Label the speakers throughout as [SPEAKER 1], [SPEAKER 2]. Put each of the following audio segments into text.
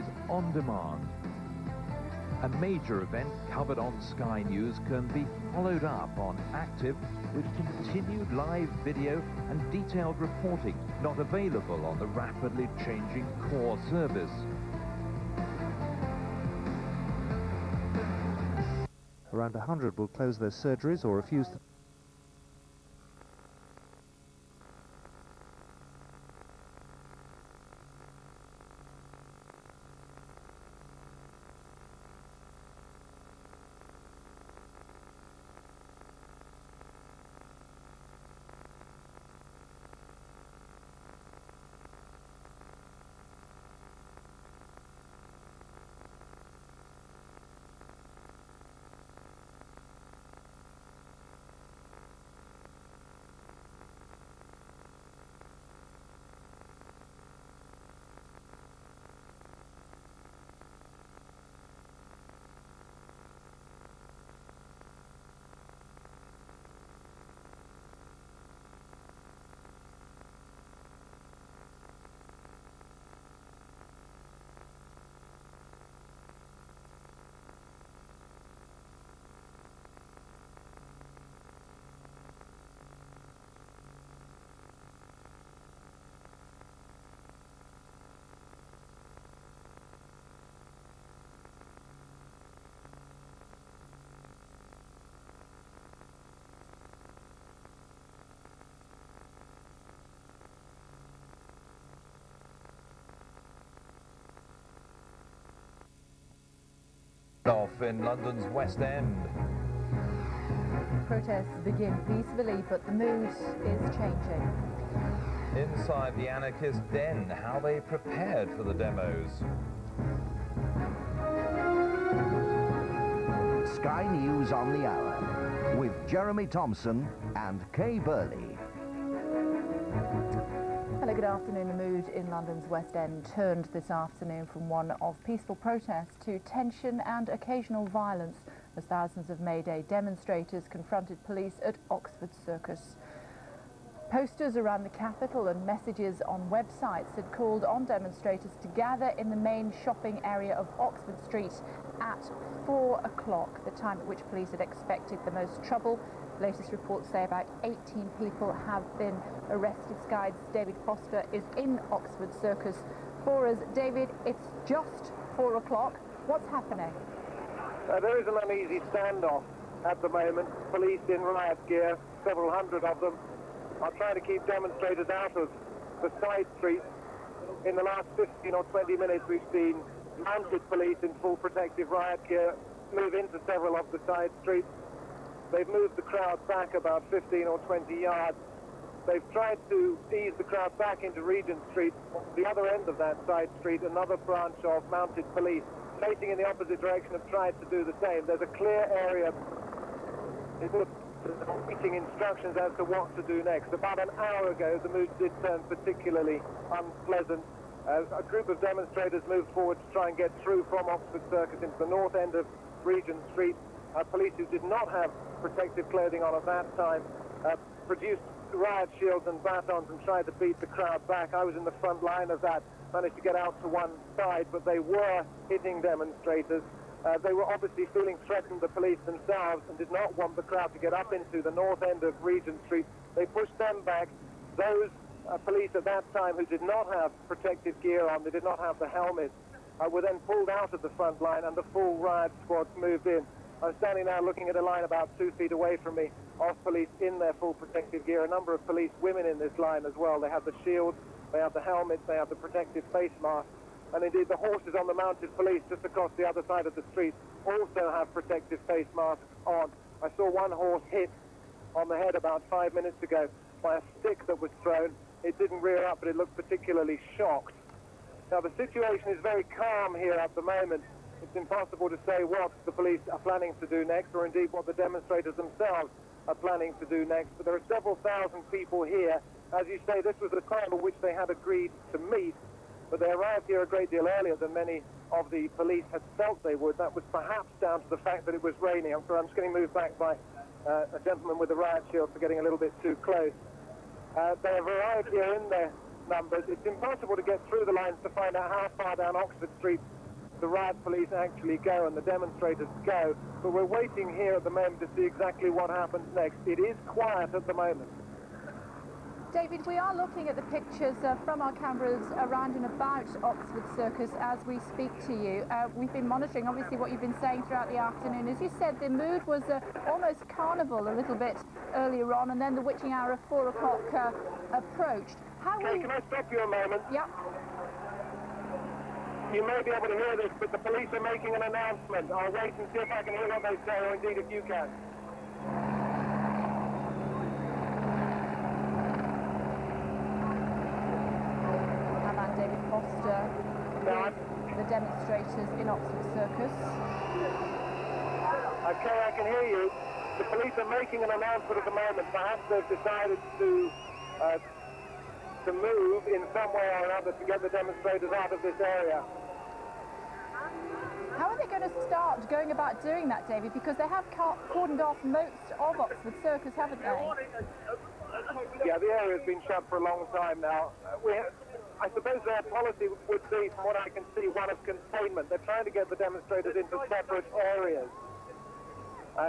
[SPEAKER 1] is on demand. A major event covered on Sky News can be followed up on Active with continued live video and detailed reporting not available on the rapidly changing core service.
[SPEAKER 2] Around 100 will close their surgeries or refuse to.
[SPEAKER 1] Off in London's West End.
[SPEAKER 3] Protests begin peacefully, but the mood is changing.
[SPEAKER 1] Inside the anarchist den, how they prepared for the demos.
[SPEAKER 4] Sky News on the Hour with Jeremy Thompson and Kay Burley.
[SPEAKER 3] Hello, good afternoon. The mood in London's West End turned this afternoon from one of peaceful protest to tension and occasional violence as thousands of Mayday demonstrators confronted police at Oxford Circus. Posters around the capital and messages on websites had called on demonstrators to gather in the main shopping area of Oxford Street at 4 o'clock, the time at which police had expected the most trouble. Latest reports say about 18 people have been arrested. Sky's David Foster is in Oxford Circus for us. David, it's just 4 o'clock. What's happening?
[SPEAKER 5] There is an uneasy standoff at the moment. Police in riot gear, several hundred of them, are trying to keep demonstrators out of the side streets. In the last 15 or 20 minutes, we've seen mounted police in full protective riot gear move into several of the side streets. They've moved the crowd back about 15 or 20 yards. They've tried to ease the crowd back into Regent Street. The other end of that side street, another branch of mounted police facing in the opposite direction have tried to do the same. There's a clear area waiting instructions as to what to do next. About an hour ago, the mood did turn particularly unpleasant. A group of demonstrators moved forward to try and get through from Oxford Circus into the north end of Regent Street. Police who did not have protective clothing on at that time produced riot shields and batons and tried to beat the crowd back. I was in the front line of that, managed to get out to one side, but they were hitting demonstrators. They were obviously feeling threatened, the police themselves, and did not want the crowd to get up into the north end of Regent Street. They pushed them back. Those police at that time who did not have protective gear on, they did not have the helmets, were then pulled out of the front line and the full riot squad moved in. I'm standing now looking at a line about 2 feet away from me of police in their full protective gear. A number of police women in this line as well. They have the shields, they have the helmets, they have the protective face masks. And indeed the horses on the mounted police just across the other side of the street also have protective face masks on. I saw one horse hit on the head about 5 minutes ago by a stick that was thrown. It didn't rear up, but it looked particularly shocked. Now the situation is very calm here at the moment. It's impossible to say what the police are planning to do next, or indeed what the demonstrators themselves are planning to do next. But there are several thousand people here. As you say, this was the time at which they had agreed to meet, but they arrived here a great deal earlier than many of the police had felt they would. That was perhaps down to the fact that it was raining. I'm sorry, I'm just getting moved back by a gentleman with a riot shield for getting a little bit too close. They have arrived here in their numbers. It's impossible to get through the lines to find out how far down Oxford Street the riot police actually go and the demonstrators go, but we're waiting here at the moment to see exactly what happens next. It is quiet at the moment.
[SPEAKER 3] David, we are looking at the pictures from our cameras around and about Oxford Circus as we speak to you. We've been monitoring, obviously, what you've been saying throughout the afternoon. As you said, the mood was almost carnival a little bit earlier on, and then the witching hour of 4 o'clock approached.
[SPEAKER 5] Okay, can I stop you a moment?
[SPEAKER 3] Yeah.
[SPEAKER 5] You may be able to hear this, but the police are making an announcement. I'll wait and see if I can hear what they say, or indeed if you can.
[SPEAKER 3] David Foster, the demonstrators in Oxford Circus.
[SPEAKER 5] Okay, I can hear you. The police are making an announcement at the moment. Perhaps they've decided to move in some way or another to get the demonstrators out of this area.
[SPEAKER 3] How are they going to start going about doing that, David? Because they have cordoned off most of Oxford Circus, haven't they?
[SPEAKER 5] Yeah, the area's been shut for a long time now. I suppose their policy would be, from what I can see, one of containment. They're trying to get the demonstrators into separate areas.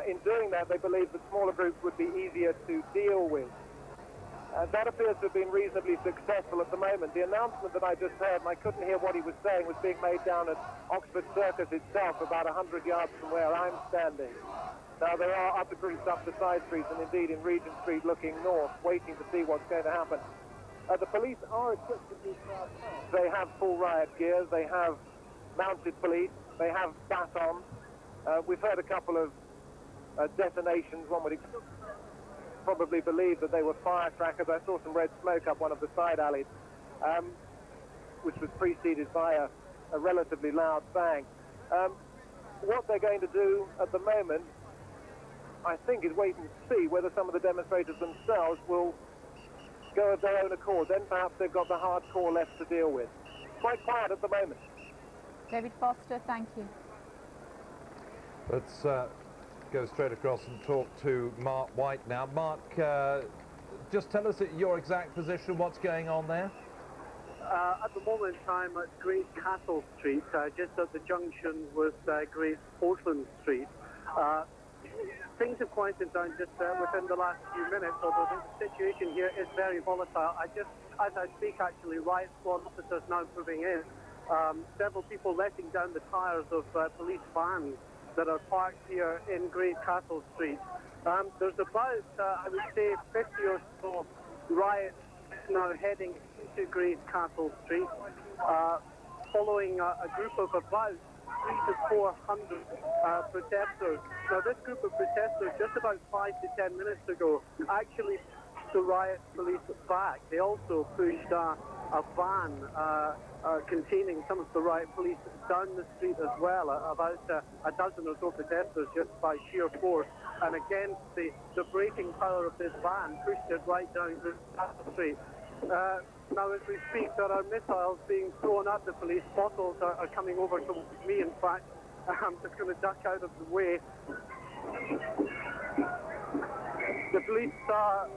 [SPEAKER 5] In doing that, they believe that smaller groups would be easier to deal with. That appears to have been reasonably successful at the moment. The announcement that I just heard, and I couldn't hear what he was saying, was being made down at Oxford Circus itself, about 100 yards from where I'm standing. Now, there are other groups up the side streets and indeed in Regent Street looking north, waiting to see what's going to happen. The police are equipped to do crowd control. They have full riot gear, they have mounted police, they have batons. We've heard a couple of detonations. One would probably believe that they were firecrackers. I saw some red smoke up one of the side alleys, which was preceded by a relatively loud bang. What they're going to do at the moment, I think, is wait and see whether some of the demonstrators themselves will go of their own accord. Then perhaps they've got the hardcore left to deal with. Quite quiet at the moment.
[SPEAKER 3] David Foster, thank you.
[SPEAKER 1] Let's go straight across and talk to Mark White now. Mark, just tell us your exact position, what's going on there?
[SPEAKER 6] At the moment I'm at Great Castle Street, just at the junction with Great Portland Street. Things have quieted down just within the last few minutes, although the situation here is very volatile. As I speak, actually, riot squad officers now moving in. Several people letting down the tyres of police vans that are parked here in Great Castle Street. There's about, I would say, 50 or so riots now heading into Great Castle Street, following a group of about 300 to 400 protesters. Now, this group of protesters, just about 5 to 10 minutes ago, actually pushed the riot police back. They also pushed a van containing some of the riot police down the street as well. About a dozen or so protesters, just by sheer force, and against the braking power of this van, pushed it right down the street. Now, as we speak, there are missiles being thrown at the police. Bottles are coming over towards me, in fact. I'm just going to duck out of the way. The police are,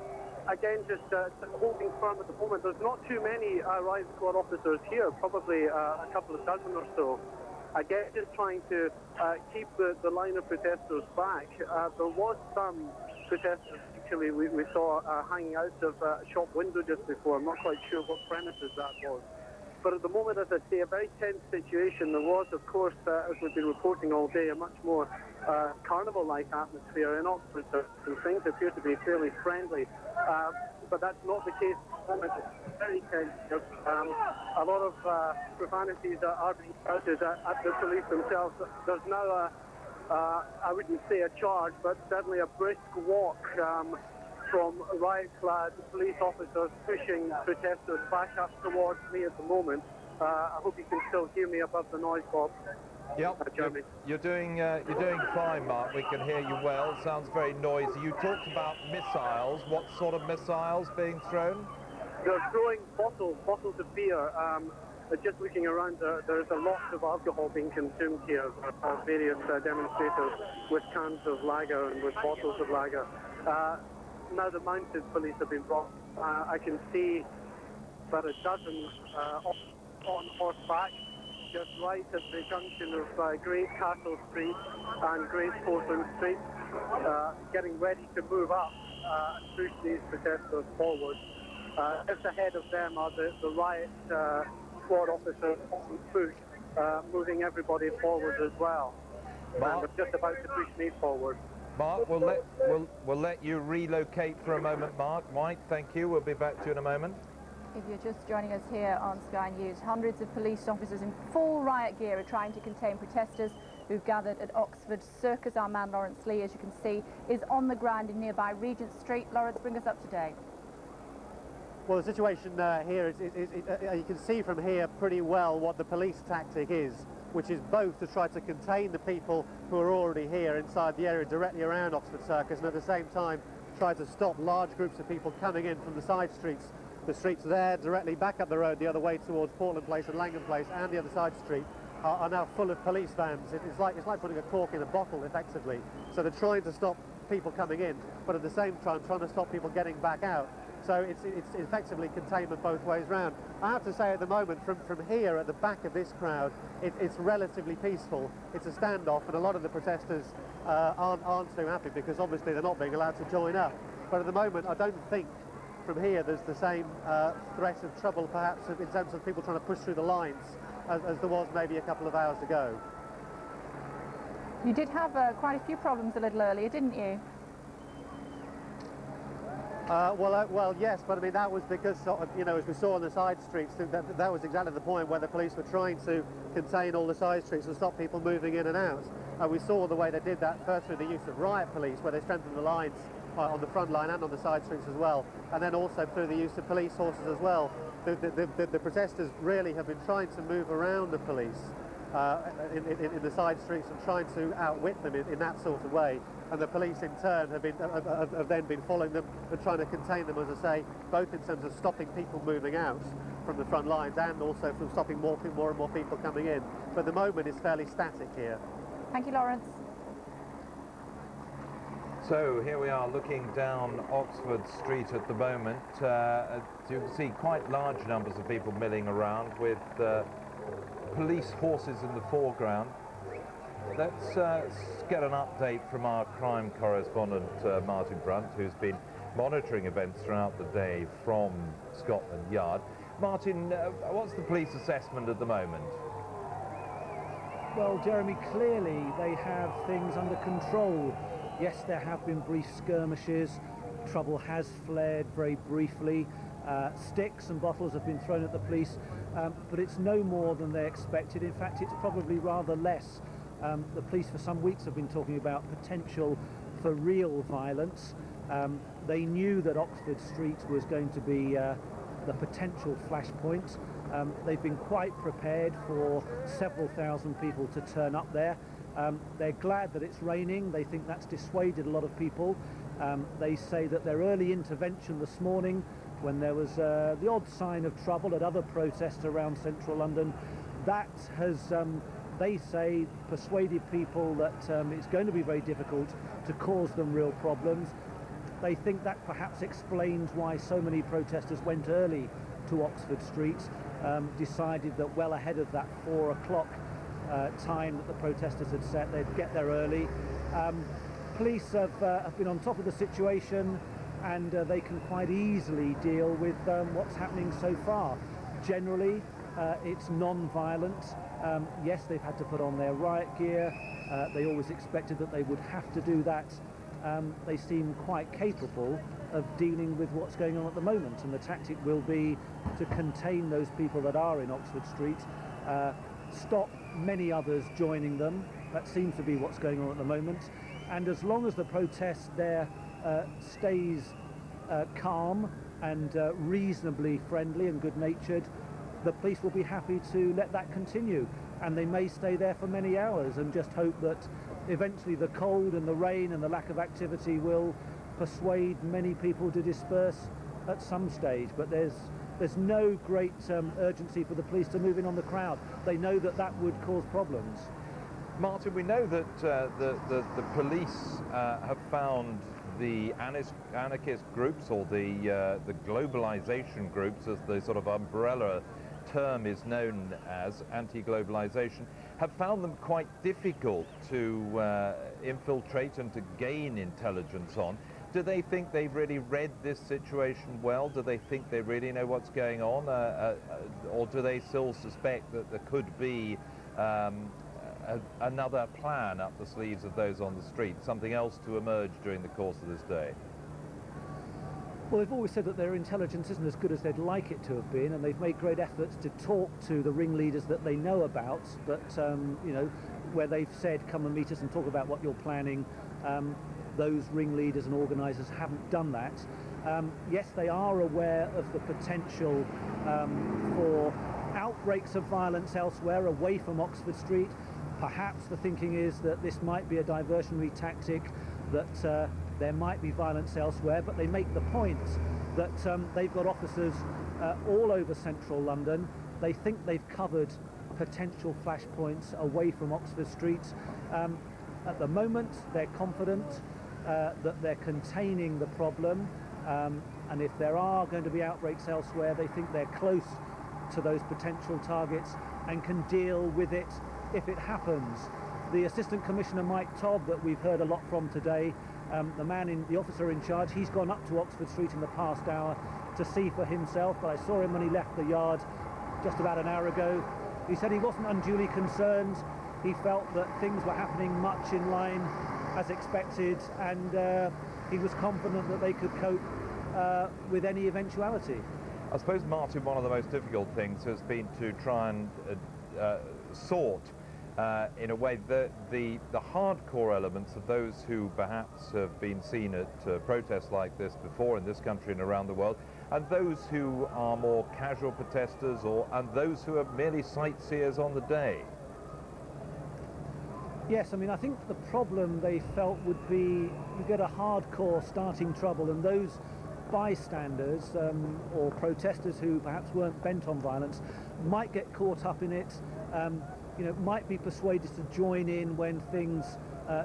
[SPEAKER 6] again, just holding firm at the moment. There's not too many riot squad officers here, probably a couple of dozen or so. Again, just trying to keep the line of protesters back. There was some protesters, actually, we saw hanging out of a shop window just before. I'm not quite sure what premises that was. But at the moment, as I say, a very tense situation. There was, of course, as we've been reporting all day, a much more carnival-like atmosphere in Oxford, and things appear to be fairly friendly. But that's not the case at the moment. It's very tense. A lot of profanities are being shouted at the police themselves. There's now I wouldn't say a charge, but certainly a brisk walk from riot-clad police officers pushing protesters back up towards me at the moment. I hope you can still hear me above the noise, Bob.
[SPEAKER 1] Yep,
[SPEAKER 6] Jeremy.
[SPEAKER 1] you're doing fine, Mark. We can hear you well. Sounds very noisy. You talked about missiles. What sort of missiles being thrown?
[SPEAKER 6] They're throwing bottles of beer. Just looking around, there's a lot of alcohol being consumed here by various demonstrators with cans of lager and with bottles of lager. Now the mounted police have been brought. I can see about a dozen on horseback, just right at the junction of Great Castle Street and Great Portland Street, getting ready to move up and push these protesters forward. Just ahead of them are the riot squad officers on foot, moving everybody forward as well.
[SPEAKER 1] Mark,
[SPEAKER 6] And they're just about to push me forward.
[SPEAKER 1] Mark, we'll let you relocate for a moment, Mark. Mike, thank you. We'll be back to you in a moment.
[SPEAKER 3] If you're just joining us here on Sky News, hundreds of police officers in full riot gear are trying to contain protesters who've gathered at Oxford Circus. Our man Lawrence Lee, as you can see, is on the ground in nearby Regent Street. Lawrence, bring us up to date.
[SPEAKER 7] Well, the situation here is you can see from here pretty well what the police tactic is, which is both to try to contain the people who are already here inside the area directly around Oxford Circus, and at the same time try to stop large groups of people coming in from the side streets. The streets there, directly back up the road the other way towards Portland Place and Langham Place, and the other side street are now full of police vans. It's like putting a cork in a bottle, effectively. So they're trying to stop people coming in, but at the same time trying to stop people getting back out. So it's effectively containment both ways round. I have to say at the moment, from here at the back of this crowd, it's relatively peaceful. It's a standoff, and a lot of the protesters aren't too happy because obviously they're not being allowed to join up. But at the moment, I don't think from here there's the same threat of trouble, perhaps, in terms of people trying to push through the lines as there was maybe a couple of hours ago.
[SPEAKER 3] You did have quite a few problems a little earlier, didn't you?
[SPEAKER 7] Well, yes, but I mean that was because, you know, as we saw on the side streets, that was exactly the point where the police were trying to contain all the side streets and stop people moving in and out. We saw the way they did that first through the use of riot police, where they strengthened the lines on the front line and on the side streets as well, and then also through the use of police horses as well. The protesters really have been trying to move around the police in the side streets and trying to outwit them in that sort of way, and the police in turn have then been following them and trying to contain them, as I say, both in terms of stopping people moving out from the front lines and also from stopping more and more people coming in. But at the moment it's fairly static here.
[SPEAKER 3] Thank you, Lawrence.
[SPEAKER 1] So here we are looking down Oxford Street at the moment. You can see quite large numbers of people milling around with police horses in the foreground. Let's get an update from our crime correspondent Martin Brunt, who's been monitoring events throughout the day from Scotland Yard. Martin, what's the police assessment at the moment?
[SPEAKER 8] Well, Jeremy, clearly they have things under control. Yes, there have been brief skirmishes. Trouble has flared very briefly. Sticks and bottles have been thrown at the police, but it's no more than they expected. In fact, it's probably rather less. The police for some weeks have been talking about potential for real violence. They knew that Oxford Street was going to be the potential flashpoint. They've been quite prepared for several thousand people to turn up there. They're glad that it's raining. They think that's dissuaded a lot of people. They say that their early intervention this morning, when there was the odd sign of trouble at other protests around central London, that has, they say, persuaded people that it's going to be very difficult to cause them real problems. They think that perhaps explains why so many protesters went early to Oxford Street, decided that well ahead of that 4 o'clock time that the protesters had set, they'd get there early. Police have been on top of the situation, and they can quite easily deal with what's happening so far. Generally, it's non-violent. Yes, they've had to put on their riot gear. They always expected that they would have to do that. They seem quite capable of dealing with what's going on at the moment, and the tactic will be to contain those people that are in Oxford Street, stop many others joining them. That seems to be what's going on at the moment. And as long as the protest there stays calm and reasonably friendly and good-natured, the police will be happy to let that continue. And they may stay there for many hours and just hope that eventually the cold and the rain and the lack of activity will persuade many people to disperse at some stage. But there's no great urgency for the police to move in on the crowd. They know that that would cause problems.
[SPEAKER 1] Martin, we know that the police have found the anarchist groups, or the globalization groups, as the sort of umbrella term is known as, anti-globalization, have found them quite difficult to infiltrate and to gain intelligence on. Do they think they've really read this situation well? Do they think they really know what's going on? Or do they still suspect that there could be another plan up the sleeves of those on the street, something else to emerge during the course of this day?
[SPEAKER 8] Well, they've always said that their intelligence isn't as good as they'd like it to have been, and they've made great efforts to talk to the ringleaders that they know about, but, you know, where they've said, come and meet us and talk about what you're planning, those ringleaders and organisers haven't done that. Yes, they are aware of the potential for outbreaks of violence elsewhere, away from Oxford Street. Perhaps the thinking is that this might be a diversionary tactic, that there might be violence elsewhere, but they make the point that they've got officers all over central London. They think they've covered potential flashpoints away from Oxford Street. At the moment, they're confident that they're containing the problem, and if there are going to be outbreaks elsewhere, they think they're close to those potential targets and can deal with it if it happens. The Assistant Commissioner Mike Todd, that we've heard a lot from today, the officer in charge, he's gone up to Oxford Street in the past hour to see for himself, but I saw him when he left the yard just about an hour ago. He said he wasn't unduly concerned. He felt that things were happening much in line as expected, and he was confident that they could cope with any eventuality.
[SPEAKER 1] I suppose, Martin, one of the most difficult things has been to try and sort in a way the hardcore elements of those who perhaps have been seen at protests like this before in this country and around the world, and those who are more casual protesters, and those who are merely sightseers on the day.
[SPEAKER 8] Yes, I mean, I think the problem they felt would be you get a hardcore starting trouble, and those bystanders or protesters who perhaps weren't bent on violence might get caught up in it, you know, might be persuaded to join in when things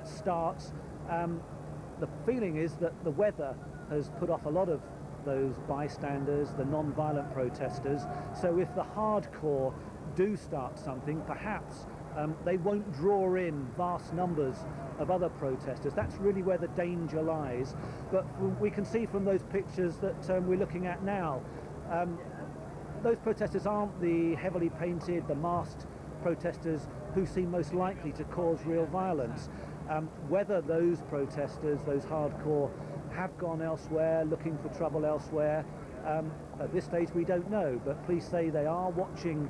[SPEAKER 8] start. The feeling is that the weather has put off a lot of those bystanders, the non-violent protesters, so if the hardcore do start something, perhaps they won't draw in vast numbers of other protesters. That's really where the danger lies. But we can see from those pictures that we're looking at now, those protesters aren't the heavily painted, the masked protesters who seem most likely to cause real violence. Whether those protesters, those hardcore, have gone elsewhere, looking for trouble elsewhere, at this stage we don't know, but police say they are watching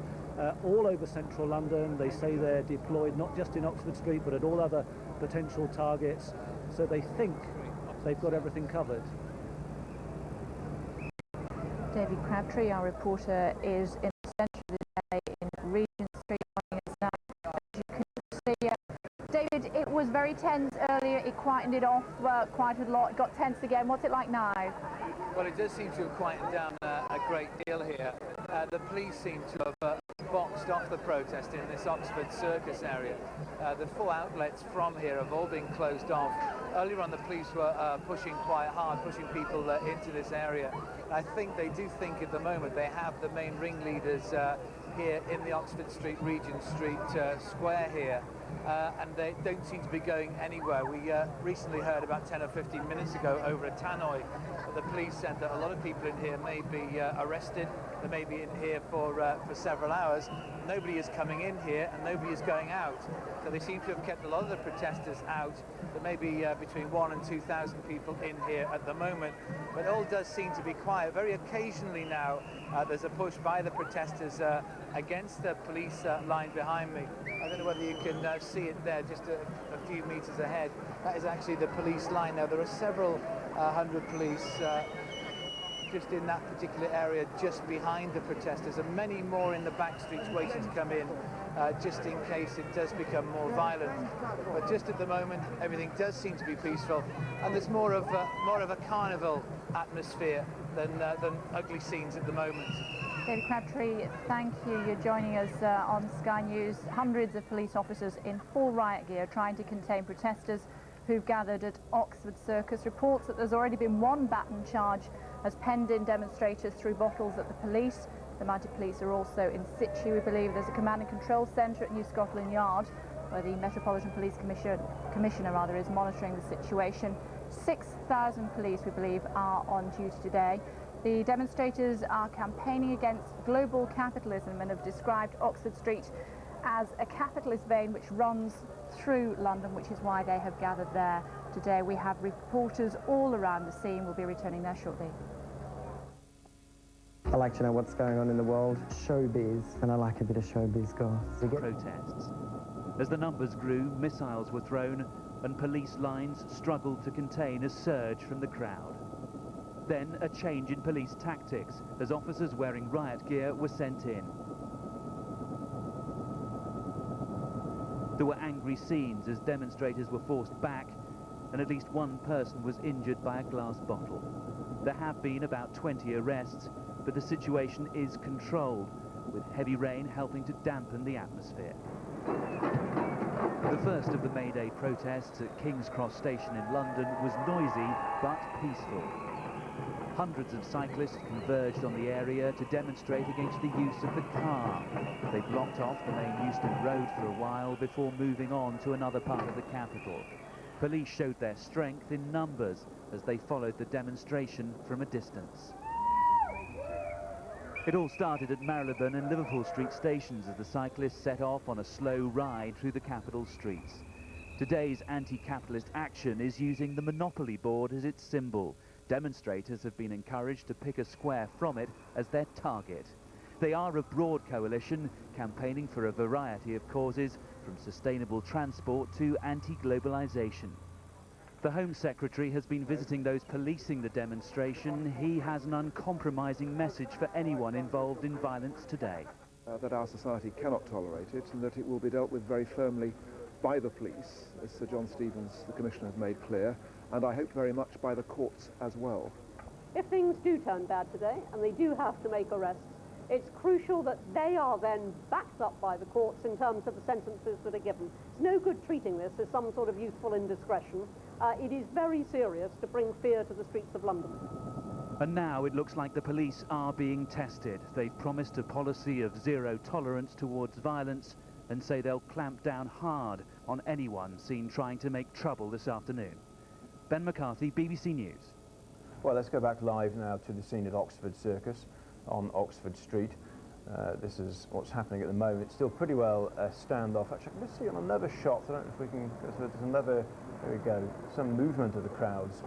[SPEAKER 8] all over central London. They say they're deployed not just in Oxford Street but at all other potential targets, so they think they've got everything covered.
[SPEAKER 3] David Crabtree, our reporter, is in the centre of the day in Regent Street, joining us now. As you can see, David, it was very tense earlier. It quietened it off quite a lot. It got tense again. What's it like now?
[SPEAKER 9] Well, it does seem to have quietened down a great deal here. The police seem to have boxed off the protest in this Oxford Circus area. The 4 outlets from here have all been closed off. Earlier on, the police were pushing quite hard, pushing people into this area. I think they do think at the moment they have the main ringleaders here in the Oxford Street, Regent Street square here, and they don't seem to be going anywhere. We recently heard about 10 or 15 minutes ago over at Tannoy that the police said that a lot of people in here may be arrested. They may be in here for several hours. Nobody is coming in here and nobody is going out. So they seem to have kept a lot of the protesters out. There may be between 1,000 and 2,000 people in here at the moment, but it all does seem to be quiet. Very occasionally now there's a push by the protesters against the police line behind me. I don't know whether you can see it there just a few meters ahead. That is actually the police line. Now there are several hundred police just in that particular area just behind the protesters, and many more in the back streets waiting to come in just in case it does become more violent. But just at the moment everything does seem to be peaceful, and there's more of a carnival atmosphere than ugly scenes at the moment.
[SPEAKER 3] David Crabtree, thank you. You're joining us on Sky News. Hundreds of police officers in full riot gear trying to contain protesters who've gathered at Oxford Circus. Reports that there's already been one baton charge has penned in demonstrators through bottles at the police. The mounted police are also in situ, we believe. There's a command and control centre at New Scotland Yard where the Metropolitan Police Commissioner is monitoring the situation. 6,000 police, we believe, are on duty today. The demonstrators are campaigning against global capitalism and have described Oxford Street as a capitalist vein which runs through London, which is why they have gathered there today. We have reporters all around the scene. We'll be returning there shortly.
[SPEAKER 10] I like to know what's going on in the world, showbiz, and I like a bit of showbiz goss.
[SPEAKER 11] Protests. As the numbers grew, missiles were thrown and police lines struggled to contain a surge from the crowd. Then a change in police tactics as officers wearing riot gear were sent in. There were angry scenes as demonstrators were forced back and at least one person was injured by a glass bottle. There have been about 20 arrests, but the situation is controlled, with heavy rain helping to dampen the atmosphere. The first of the Mayday protests at King's Cross Station in London was noisy but peaceful. Hundreds of cyclists converged on the area to demonstrate against the use of the car. They blocked off the main Euston Road for a while before moving on to another part of the capital. Police showed their strength in numbers as they followed the demonstration from a distance. It all started at Marylebone and Liverpool Street stations as the cyclists set off on a slow ride through the capital streets. Today's anti-capitalist action is using the Monopoly board as its symbol. Demonstrators have been encouraged to pick a square from it as their target. They are a broad coalition campaigning for a variety of causes, from sustainable transport to anti-globalization. The Home Secretary has been visiting those policing the demonstration. He has an uncompromising message for anyone involved in violence today.
[SPEAKER 12] That our society cannot tolerate it and that it will be dealt with very firmly by the police, as Sir John Stevens, the Commissioner, has made clear, and I hope very much by the courts as well.
[SPEAKER 13] If things do turn bad today, and they do have to make arrests, it's crucial that they are then backed up by the courts in terms of the sentences that are given. It's no good treating this as some sort of youthful indiscretion. It is very serious to bring fear to the streets of London.
[SPEAKER 11] And now it looks like the police are being tested. They've promised a policy of zero tolerance towards violence and say they'll clamp down hard on anyone seen trying to make trouble this afternoon. Ben McCarthy, BBC News.
[SPEAKER 14] Well, let's go back live now to the scene at Oxford Circus on Oxford Street. This is what's happening at the moment. It's still pretty well standoff. Actually, let's see on another shot. I don't know if we can. There's another. There we go. Some movement of the crowds.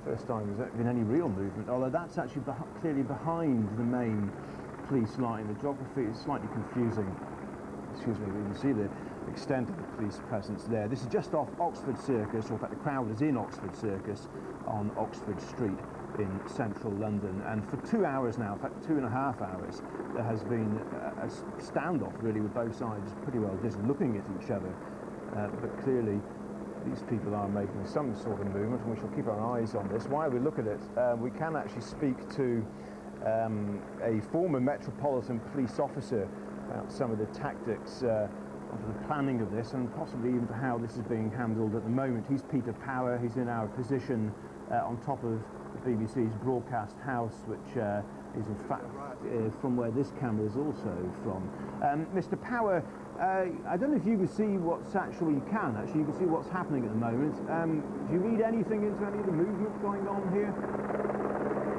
[SPEAKER 14] First time there's been any real movement. Although that's actually clearly behind the main police line. The geography is slightly confusing. Excuse me. We can see the extent of the police presence there. This is just off Oxford Circus, or in fact the crowd is in Oxford Circus on Oxford Street in central London, and for 2 hours now, in fact 2.5 hours, there has been a standoff really with both sides pretty well just looking at each other, but clearly these people are making some sort of movement, and we shall keep our eyes on this. While we look at it, we can actually speak to a former Metropolitan Police officer about some of the tactics of the planning of this, and possibly even to how this is being handled at the moment. He's Peter Power. He's in our position on top of the BBC's broadcast house, which is in fact from where this camera is also from. Mr. Power, I don't know if you can see what's actually, you can see what's happening at the moment. Do you read anything into any of the movement going on here?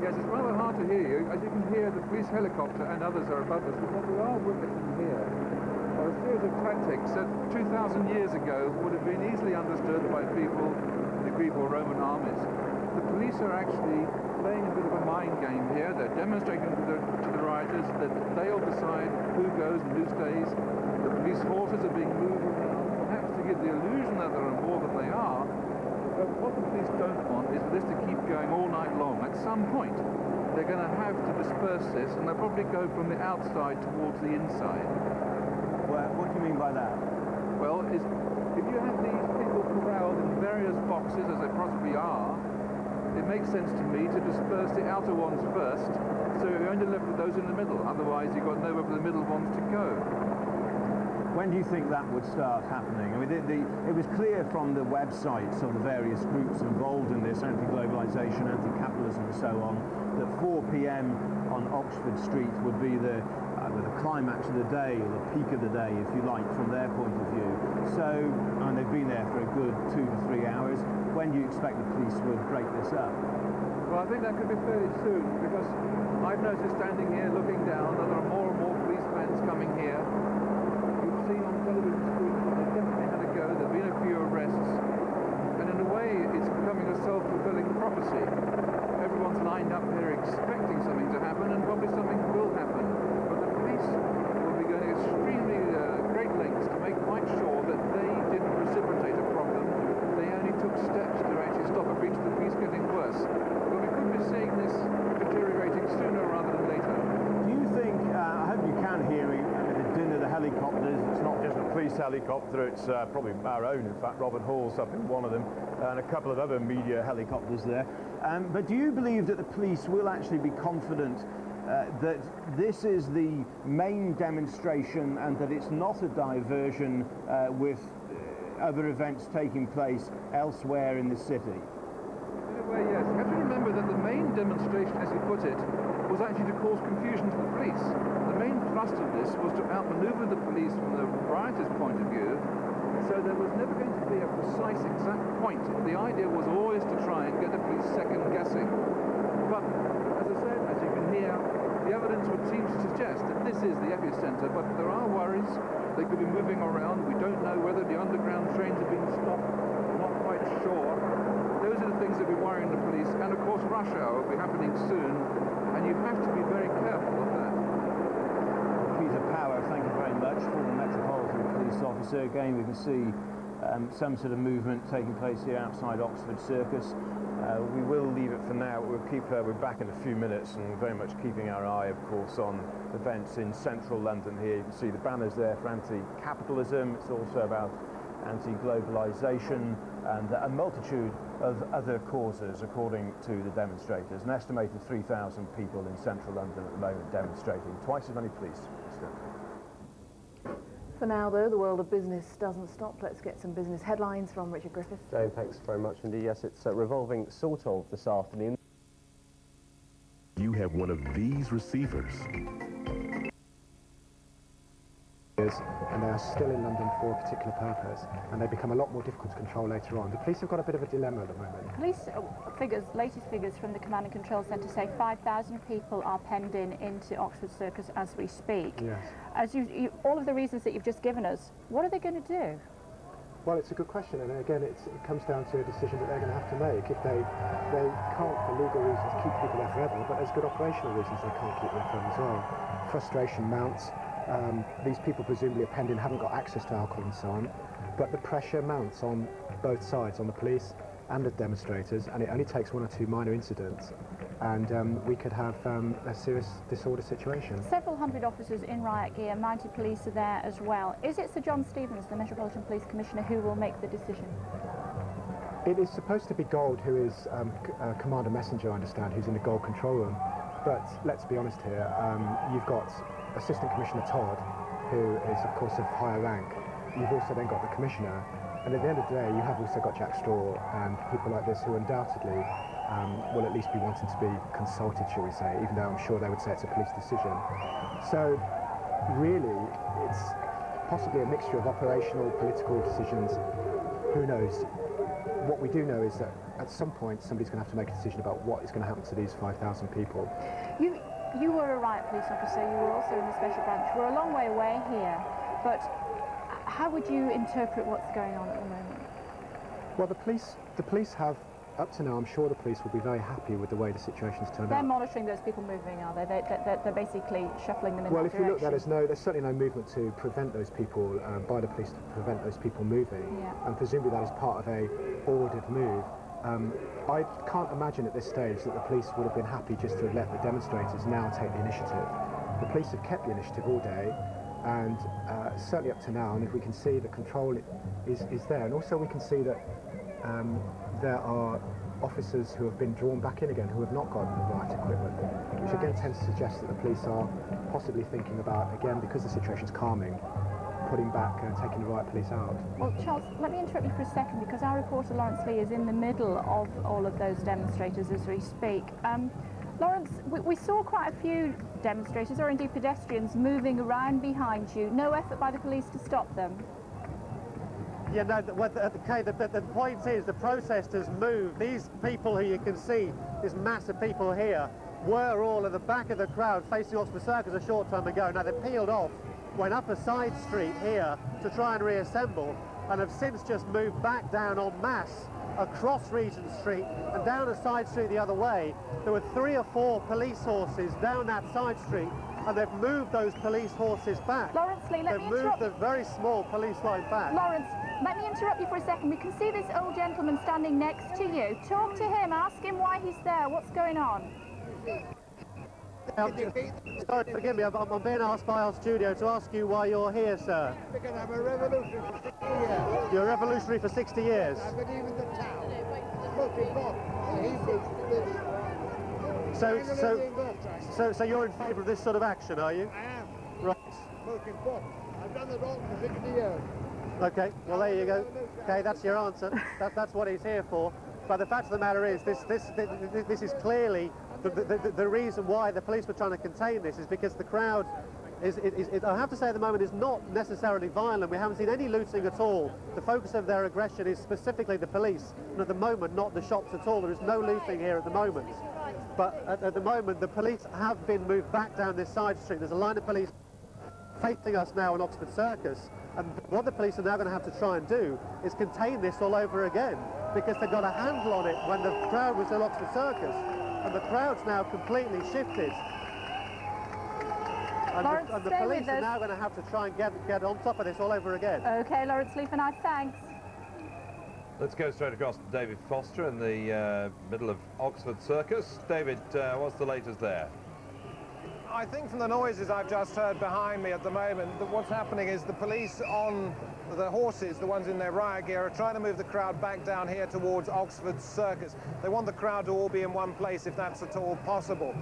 [SPEAKER 15] Yes, it's rather hard to hear you. As you can hear, the police helicopter and others are above us, but what we are witnessing here are a series of tactics that 2,000 years ago would have been easily understood by people in the Greek or Roman armies. The police are actually playing a bit of a mind game here. They're demonstrating to the rioters that they'll decide who goes and who stays. The police forces are being moved around, perhaps to give the illusion that there are more than they are. But what the police don't want is for this to keep going all night long. At some point, they're going to have to disperse this, and they'll probably go from the outside towards the inside.
[SPEAKER 14] Well, what do you mean by that?
[SPEAKER 15] Well, if you have these people corralled in various boxes, as they possibly are, it makes sense to me to disperse the outer ones first, so you're only left with those in the middle. Otherwise, you've got nowhere for the middle ones to go.
[SPEAKER 14] When do you think that would start happening? I mean, it was clear from the websites of the various groups involved in this, anti-globalisation, anti-capitalism and so on, that 4 p.m. on Oxford Street would be the climax of the day, or the peak of the day, if you like, from their point of view. So, and they've been there for a good 2 to 3 hours. When do you expect the police would break this up?
[SPEAKER 15] Well, I think that could be fairly soon, because I've noticed standing here looking down that there are more and more police vans coming here. You've seen on television screens that they've definitely had a go. There have been a few arrests, and in a way it's becoming a self-fulfilling prophecy. Everyone's lined up here expecting something to happen, and probably something will happen. But the police will be going extremely great lengths to make quite sure that they didn't precipitate a problem. They only took steps to actually stop a breach of the peace getting worse. But we could be seeing this deteriorating sooner rather than later.
[SPEAKER 14] Do you think, I hope you can hear me, the din of the helicopters, it's not just a police helicopter, it's probably our own, in fact, Robert Hall's up in one of them, and a couple of other media helicopters there. But do you believe that the police will actually be confident that this is the main demonstration and that it's not a diversion with other events taking place elsewhere in the city?
[SPEAKER 15] In a way, yes. You have to remember that the main demonstration, as you put it, was actually to cause confusion to the police. The main thrust of this was to outmaneuver the police from the rioters' point of view, so there was never going to be a precise, exact point. The idea was always to try and get the police second-guessing. But, as I said, as you can hear, the evidence would seem to suggest that this is the epicenter, but there are worries. They could be moving around. We don't know whether the underground trains have been stopped. We're not quite sure. Those are the things that be worrying the police. And, of course, rush hour will be happening soon, and you have to be very careful of that.
[SPEAKER 14] Peter Power, thank you very much, former Metropolitan Police Officer. Again, we can see some sort of movement taking place here outside Oxford Circus. We will leave it for now. We'll we're back in a few minutes, and very much keeping our eye, of course, on events in central London here. You can see the banners there for anti-capitalism. It's also about anti-globalisation and a multitude of other causes, according to the demonstrators. An estimated 3,000 people in central London at the moment demonstrating. Twice as many police.
[SPEAKER 3] For now, though, the world of business doesn't stop. Let's get some business headlines from Richard Griffiths.
[SPEAKER 16] Jane, thanks very much indeed. Yes, it's revolving sort of this afternoon.
[SPEAKER 17] You have one of these receivers.
[SPEAKER 18] And they are still in London for a particular purpose, and they become a lot more difficult to control later on. The police have got a bit of a dilemma at the moment.
[SPEAKER 3] Police latest figures from the Command and Control Centre say 5,000 people are penned into Oxford Circus as we speak.
[SPEAKER 18] Yes.
[SPEAKER 3] As all of the reasons that you've just given us, what are they going to do?
[SPEAKER 18] Well, it's a good question, and again, it comes down to a decision that they're going to have to make. If they can't, for legal reasons, keep people there forever, but there's good operational reasons they can't keep them forever as well. Frustration mounts. These people presumably are penned in, haven't got access to alcohol and so on, but the pressure mounts on both sides, on the police and the demonstrators, and it only takes 1 or 2 minor incidents, and we could have a serious disorder situation.
[SPEAKER 3] Several hundred officers in riot gear, mounted police are there as well. Is it Sir John Stevens, the Metropolitan Police Commissioner, who will make the decision?
[SPEAKER 18] It is supposed to be Gold, who is Commander Messenger, I understand, who's in the Gold control room, but let's be honest here, you've got Assistant Commissioner Todd, who is of course of higher rank. You've also then got the Commissioner, and at the end of the day you have also got Jack Straw and people like this who undoubtedly will at least be wanting to be consulted, shall we say, even though I'm sure they would say it's a police decision. So really it's possibly a mixture of operational, political decisions. Who knows? What we do know is that at some point somebody's going to have to make a decision about what is going to happen to these 5,000 people.
[SPEAKER 3] You were a riot police officer, you were also in the special branch. We're a long way away here, but how would you interpret what's going on at the moment?
[SPEAKER 18] Well, the police have, up to now, I'm sure the police will be very happy with the way the situation's turned out.
[SPEAKER 3] They're monitoring those people moving, are they? They're basically shuffling them in
[SPEAKER 18] well,
[SPEAKER 3] that
[SPEAKER 18] if you
[SPEAKER 3] direction.
[SPEAKER 18] look, there's certainly no movement to prevent those people, by the police to prevent those people moving, and presumably that is part of a ordered move. I can't imagine at this stage that the police would have been happy just to have let the demonstrators now take the initiative. The police have kept the initiative all day, and certainly up to now, and if we can see the control is there, and also we can see that there are officers who have been drawn back in again who have not got the right equipment, which again tends to suggest that the police are possibly thinking about, again, because the situation's calming, putting back, taking the riot police out.
[SPEAKER 3] Well, Charles, let me interrupt you for a second, because our reporter Lawrence Lee is in the middle of all of those demonstrators as we speak. Lawrence, we saw quite a few demonstrators, or indeed pedestrians, moving around behind you. No effort by the police to stop them?
[SPEAKER 7] Yeah, no, okay, the point is the protesters moved. These people who you can see, this mass of people here, were all at the back of the crowd facing Oxford Circus a short time ago. Now, they peeled off, went up a side street here to try and reassemble, and have since just moved back down en masse across Regent Street and down a side street the other way. There were 3 or 4 police horses down that side street, and they've moved those police horses back.
[SPEAKER 3] Lawrence Lee, let me interrupt.
[SPEAKER 7] They've moved the very small police line back.
[SPEAKER 3] Lawrence, let me interrupt you for a second. We can see this old gentleman standing next to you. Talk to him, ask him why he's there. What's going on?
[SPEAKER 7] Sorry, forgive me, I'm being asked by our studio to ask you why you're here, sir.
[SPEAKER 19] Because I'm a revolutionary for 60 years.
[SPEAKER 7] You're a revolutionary for 60 years?
[SPEAKER 19] I believe in the town. Smoking pot.
[SPEAKER 7] So you're in favour of this sort of action, are you?
[SPEAKER 19] I am.
[SPEAKER 7] Right.
[SPEAKER 19] Smoking pot. I've done it all for 60 years.
[SPEAKER 7] Okay, well there you go. Okay, that's your answer. That's what he's here for. But the fact of the matter is, this is clearly the reason why the police were trying to contain this, is because the crowd is I have to say at the moment, is not necessarily violent. We haven't seen any looting at all. The focus of their aggression is specifically the police, and at the moment not the shops at all. There is no looting here at the moment. But at the moment the police have been moved back down this side street. There's a line of police facing us now in Oxford Circus, and what the police are now going to have to try and do is contain this all over again, because they got a handle on it when the crowd was in Oxford Circus, and the crowd's now completely shifted. And the police are now going to have to try and get on top of this all over again.
[SPEAKER 3] OK, Lawrence Lee, for now, thanks.
[SPEAKER 20] Let's go straight across to David Foster in the middle of Oxford Circus. David, what's the latest there?
[SPEAKER 5] I think from the noises I've just heard behind me at the moment, that what's happening is the police on the horses, the ones in their riot gear, are trying to move the crowd back down here towards Oxford Circus. They want the crowd to all be in one place if that's at all possible.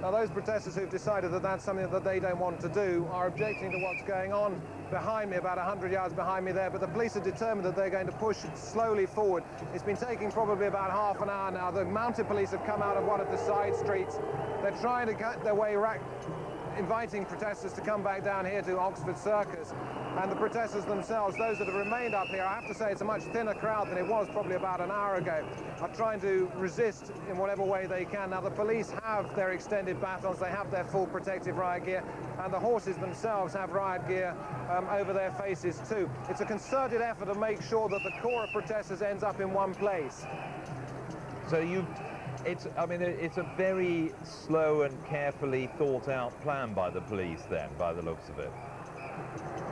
[SPEAKER 5] Now, those protesters who've decided that that's something that they don't want to do are objecting to what's going on behind me, about 100 yards behind me there, but the police are determined that they're going to push slowly forward. It's been taking probably about half an hour now. The mounted police have come out of one of the side streets. They're trying to get their way inviting protesters to come back down here to Oxford Circus. And the protesters themselves, those that have remained up here, I have to say it's a much thinner crowd than it was probably about an hour ago, are trying to resist in whatever way they can. Now, the police have their extended batons, they have their full protective riot gear, and the horses themselves have riot gear over their faces too. It's a concerted effort to make sure that the core of protesters ends up in one place.
[SPEAKER 20] So it's a very slow and carefully thought out plan by the police then, by the looks of it.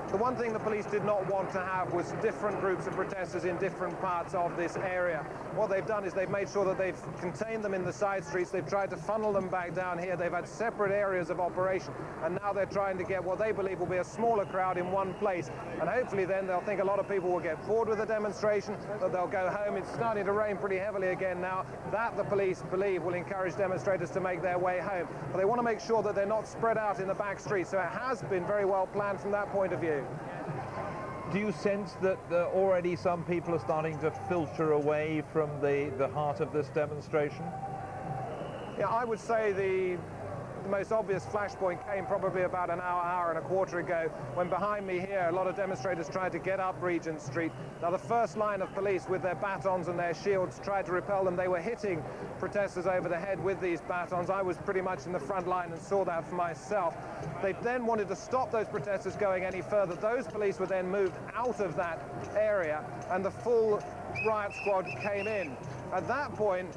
[SPEAKER 5] The one thing the police did not want to have was different groups of protesters in different parts of this area. What they've done is they've made sure that they've contained them in the side streets. They've tried to funnel them back down here. They've had separate areas of operation, and now they're trying to get what they believe will be a smaller crowd in one place. And hopefully then they'll think a lot of people will get bored with the demonstration, that they'll go home. It's starting to rain pretty heavily again now. That, the police believe, will encourage demonstrators to make their way home. But they want to make sure that they're not spread out in the back streets, so it has been very well planned from that point of view.
[SPEAKER 20] Do you sense that already some people are starting to filter away from the heart of this demonstration?
[SPEAKER 5] Yeah, I would say the most obvious flashpoint came probably about an hour and a quarter ago, when behind me here a lot of demonstrators tried to get up Regent Street. Now, the first line of police with their batons and their shields tried to repel them. They were hitting protesters over the head with these batons. I was pretty much in the front line and saw that for myself. They then wanted to stop those protesters going any further. Those police were then moved out of that area, and the full riot squad came in. At that point,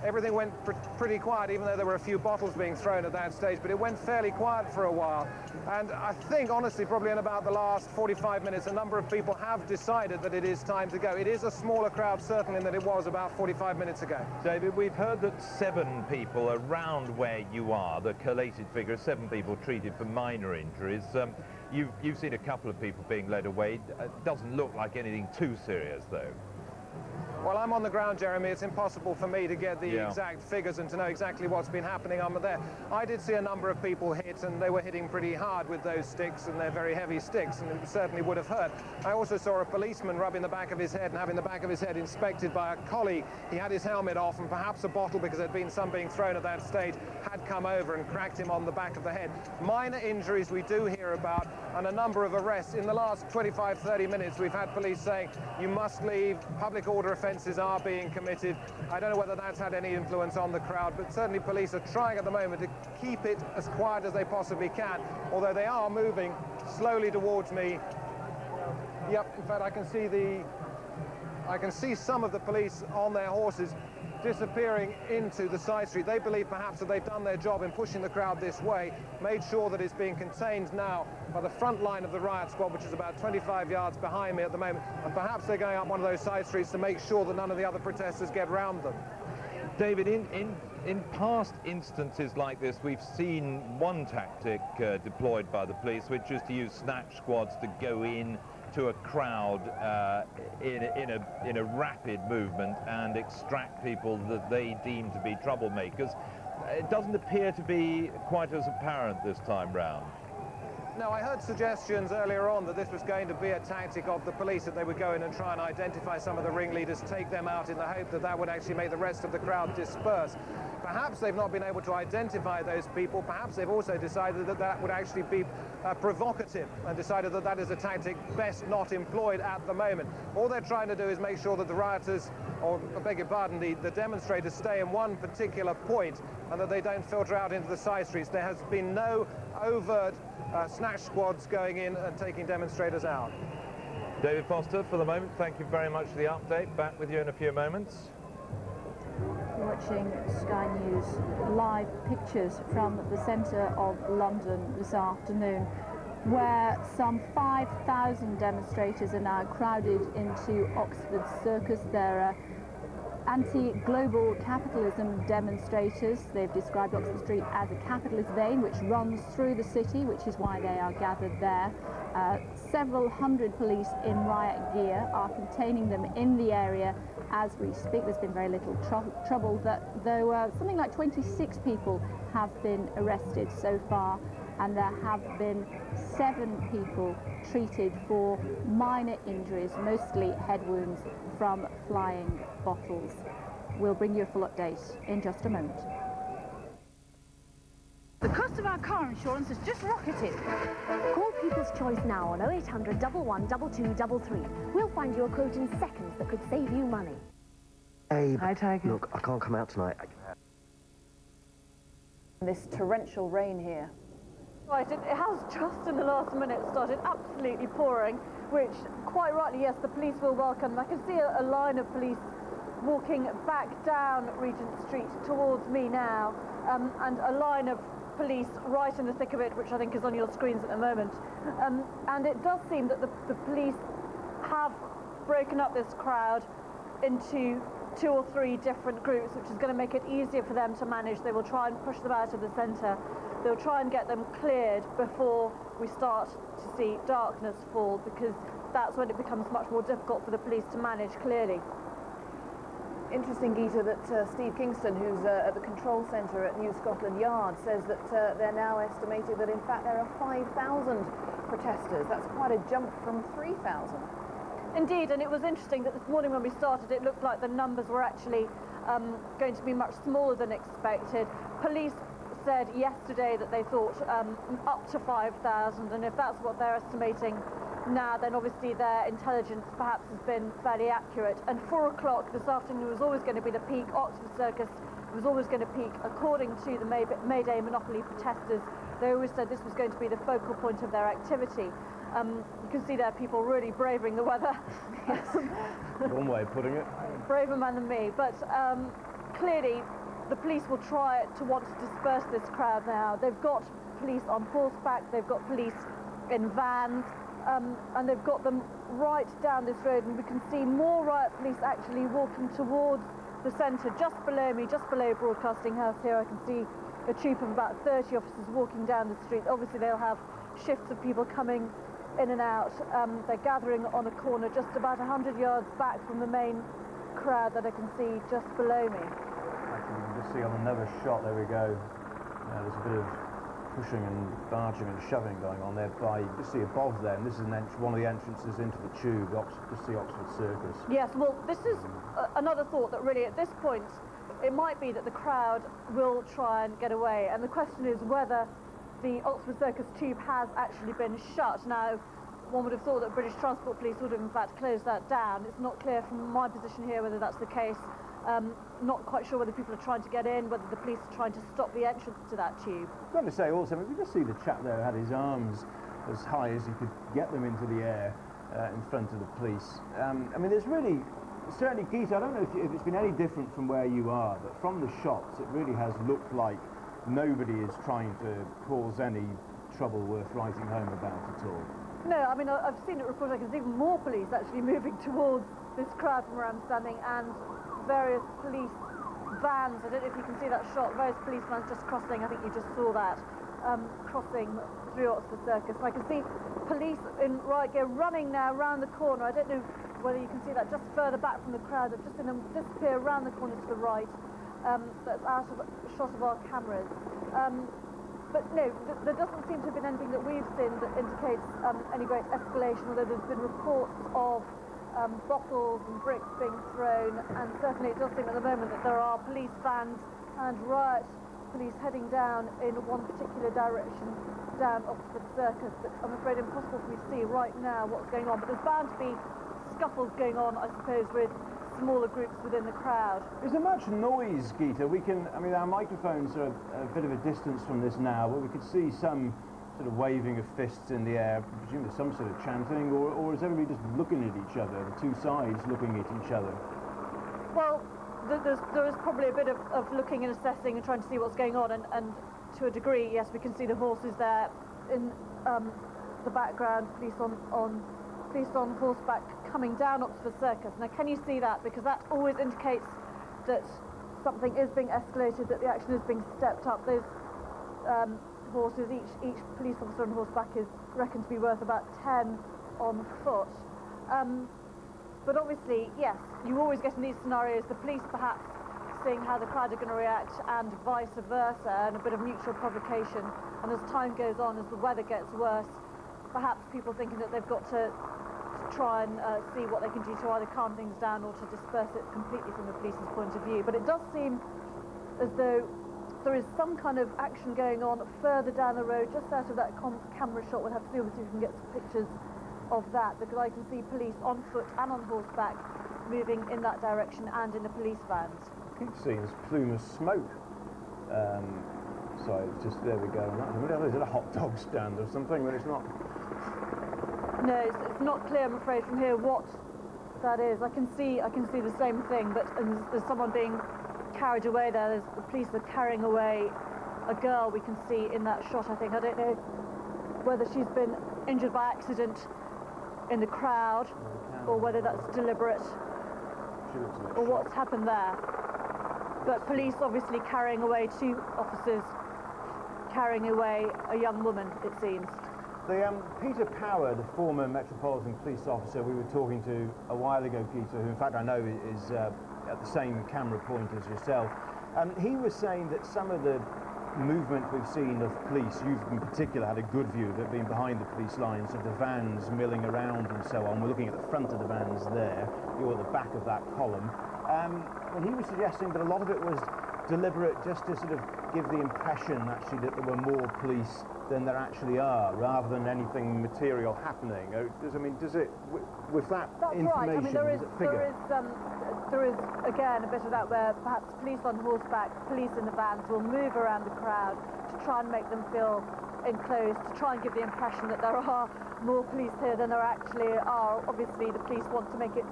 [SPEAKER 5] everything went pretty quiet, even though there were a few bottles being thrown at that stage, but it went fairly quiet for a while. And I think, honestly, probably in about the last 45 minutes, a number of people have decided that it is time to go. It is a smaller crowd, certainly, than it was about 45 minutes ago.
[SPEAKER 20] David, we've heard that 7 people around where you are, the collated figure, 7 people treated for minor injuries. You've seen a couple of people being led away. It doesn't look like anything too serious, though.
[SPEAKER 5] Well, I'm on the ground, Jeremy. It's impossible for me to get the exact figures and to know exactly what's been happening on there. I did see a number of people hit, and they were hitting pretty hard with those sticks, and they're very heavy sticks, and it certainly would have hurt. I also saw a policeman rubbing the back of his head and having the back of his head inspected by a colleague. He had his helmet off, and perhaps a bottle, because there'd been some being thrown at that stage, had come over and cracked him on the back of the head. Minor injuries we do hear about, and a number of arrests. In the last 25-30 minutes, we've had police saying, you must leave, public order offences are being committed. I don't know whether that's had any influence on the crowd, but certainly police are trying at the moment to keep it as quiet as they possibly can, although they are moving slowly towards me. Yep, in fact, I can see some of the police on their horses disappearing into the side street. They believe perhaps that they've done their job in pushing the crowd this way, made sure that it's being contained now by the front line of the riot squad, which is about 25 yards behind me at the moment, and perhaps they're going up one of those side streets to make sure that none of the other protesters get round them.
[SPEAKER 20] David, in past instances like this, we've seen one tactic deployed by the police, which is to use snatch squads to go in to a crowd in a rapid movement and extract people that they deem to be troublemakers. It doesn't appear to be quite as apparent this time round.
[SPEAKER 5] No, I heard suggestions earlier on that this was going to be a tactic of the police, that they would go in and try and identify some of the ringleaders, take them out in the hope that that would actually make the rest of the crowd disperse. Perhaps they've not been able to identify those people. Perhaps they've also decided that that would actually be provocative, and decided that that is a tactic best not employed at the moment. All they're trying to do is make sure that the rioters, or I beg your pardon, the demonstrators stay in one particular point and that they don't filter out into the side streets. There has been no overt snatch squads going in and taking demonstrators out.
[SPEAKER 20] David Foster, for the moment, thank you very much for the update. Back with you in a few moments.
[SPEAKER 3] Watching Sky News live pictures from the centre of London this afternoon, where some 5,000 demonstrators are now crowded into Oxford Circus. There are anti-global capitalism demonstrators. They've described Oxford Street as a capitalist vein which runs through the city, which is why they are gathered there. Several hundred police in riot gear are containing them in the area as we speak. There's been very little trouble, though something like 26 people have been arrested so far, and there have been 7 people treated for minor injuries, mostly head wounds from flying bottles. We'll bring you a full update in just a moment.
[SPEAKER 21] The cost of our car insurance has just rocketed.
[SPEAKER 22] Call People's Choice now on 0800 11 2233. We'll find you a quote in seconds that could save you money.
[SPEAKER 10] Abe,
[SPEAKER 21] Hi, Tiger.
[SPEAKER 10] look, I can't come out tonight.
[SPEAKER 3] This torrential rain here.
[SPEAKER 13] Right, it has just in the last minute started absolutely pouring, which quite rightly, yes, the police will welcome. I can see a line of police walking back down Regent Street towards me now, and a line of police right in the thick of it, which I think is on your screens at the moment. And it does seem that the police have broken up this crowd into 2 or 3 different groups, which is going to make it easier for them to manage. They will try and push them out of the centre. They'll try and get them cleared before we start to see darkness fall, because that's when it becomes much more difficult for the police to manage clearly.
[SPEAKER 3] Interesting, Geeta, that Steve Kingston, who's at the control centre at New Scotland Yard, says that they're now estimated that in fact there are 5,000 protesters. That's quite a jump from 3,000.
[SPEAKER 13] Indeed, and it was interesting that this morning when we started, it looked like the numbers were actually going to be much smaller than expected. Police said yesterday that they thought up to 5,000, and if that's what they're estimating now, then obviously their intelligence perhaps has been fairly accurate. And 4 o'clock this afternoon was always going to be the peak. Oxford Circus was always going to peak, according to the Mayday monopoly protesters. They always said this was going to be the focal point of their activity. You can see there people really braving the weather.
[SPEAKER 14] One way of putting it.
[SPEAKER 13] Braver man than me, but clearly the police will try to want to disperse this crowd now. They've got police on horseback, they've got police in vans, and they've got them right down this road, and we can see more riot police actually walking towards the centre. Just below me, just below Broadcasting House here, I can see a troop of about 30 officers walking down the street. Obviously they'll have shifts of people coming in and out. They're gathering on a corner just about 100 yards back from the main
[SPEAKER 3] crowd that I can see just below me.
[SPEAKER 14] Actually, you can just see on another shot, there we go, there's a bit of pushing and barging and shoving going on there by, you just see above them, this is one of the entrances into the tube, just the Oxford Circus.
[SPEAKER 13] Yes, well, this is another thought that really at this point, it might be that the crowd will try and get away, and the question is whether the Oxford Circus tube has actually been shut. Now, one would have thought that British Transport Police would have in fact closed that down. It's not clear from my position here whether that's the case. Not quite sure whether people are trying to get in, whether the police are trying to stop the entrance to that tube.
[SPEAKER 14] I'm going to say also, we just see the chap there had his arms as high as he could get them into the air in front of the police. I mean, there's really, certainly, Geeta, I don't know if it's been any different from where you are, but from the shots, it really has looked like nobody is trying to cause any trouble worth writing home about at all.
[SPEAKER 13] No, I mean, I've seen it reported, there's even more police actually moving towards this crowd from where I'm standing, and various police vans, I don't know if you can see that shot, various police vans just crossing, I think you just saw that, crossing through Oxford Circus. And I can see police running now round the corner. I don't know whether you can see that just further back from the crowd. They've just disappear around the corner to the right. That's out of shot of our cameras. But no, there doesn't seem to have been anything that we've seen that indicates any great escalation, although there's been reports of bottles and bricks being thrown, and certainly it does seem at the moment that there are police vans and riot police heading down in one particular direction down Oxford Circus, but I'm afraid impossible for me to see right now what's going on. But there's bound to be scuffles going on, I suppose, with smaller groups within the crowd.
[SPEAKER 14] Is there much noise, Geeta? I mean, our microphones are a bit of a distance from this now, but we could see some sort of waving of fists in the air, presumably some sort of chanting, or is everybody just looking at each other, the two sides looking at each other?
[SPEAKER 13] Well, there is probably a bit of looking and assessing and trying to see what's going on, and to a degree, yes, we can see the horses there in the background, police on horseback coming down Oxford Circus. Now, can you see that? Because that always indicates that something is being escalated, that the action is being stepped up. Those horses, each police officer on horseback is reckoned to be worth about 10 on foot. But obviously, yes, you always get in these scenarios the police perhaps seeing how the crowd are going to react and vice versa, and a bit of mutual provocation. And as time goes on, as the weather gets worse, perhaps people thinking that they've got to try and see what they can do to either calm things down or to disperse it completely from the police's point of view. But it does seem as though there is some kind of action going on further down the road, just out of that camera shot. We'll have to see obviously if we can get some pictures of that, because I can see police on foot and on horseback moving in that direction and in the police vans.
[SPEAKER 14] I keep seeing this plume of smoke. So it's just, there we go. Is it a hot dog stand or something? But it's not.
[SPEAKER 13] No, it's not clear, I'm afraid, from here what that is. I can see the same thing, but there's someone being carried away there. The police are carrying away a girl we can see in that shot, I think. I don't know whether she's been injured by accident in the crowd or whether that's deliberate or what's happened there. But police obviously carrying away two officers, carrying away a young woman, it seems.
[SPEAKER 14] Peter Power, the former Metropolitan Police officer we were talking to a while ago, Geeta, who in fact I know is at the same camera point as yourself, he was saying that some of the movement we've seen of police, you've in particular had a good view of it being behind the police lines, of the vans milling around and so on. We're looking at the front of the vans there, you're at the back of that column. And he was suggesting that a lot of it was deliberate, just to sort of give the impression actually that there were more police than there actually are, rather than anything material happening. Does it, with that
[SPEAKER 13] That's
[SPEAKER 14] information,
[SPEAKER 13] right. I mean, there is again a bit of that where perhaps police on horseback, police in the vans will move around the crowd to try and make them feel enclosed, to try and give the impression that there are more police here than there actually are. Obviously, the police want to make it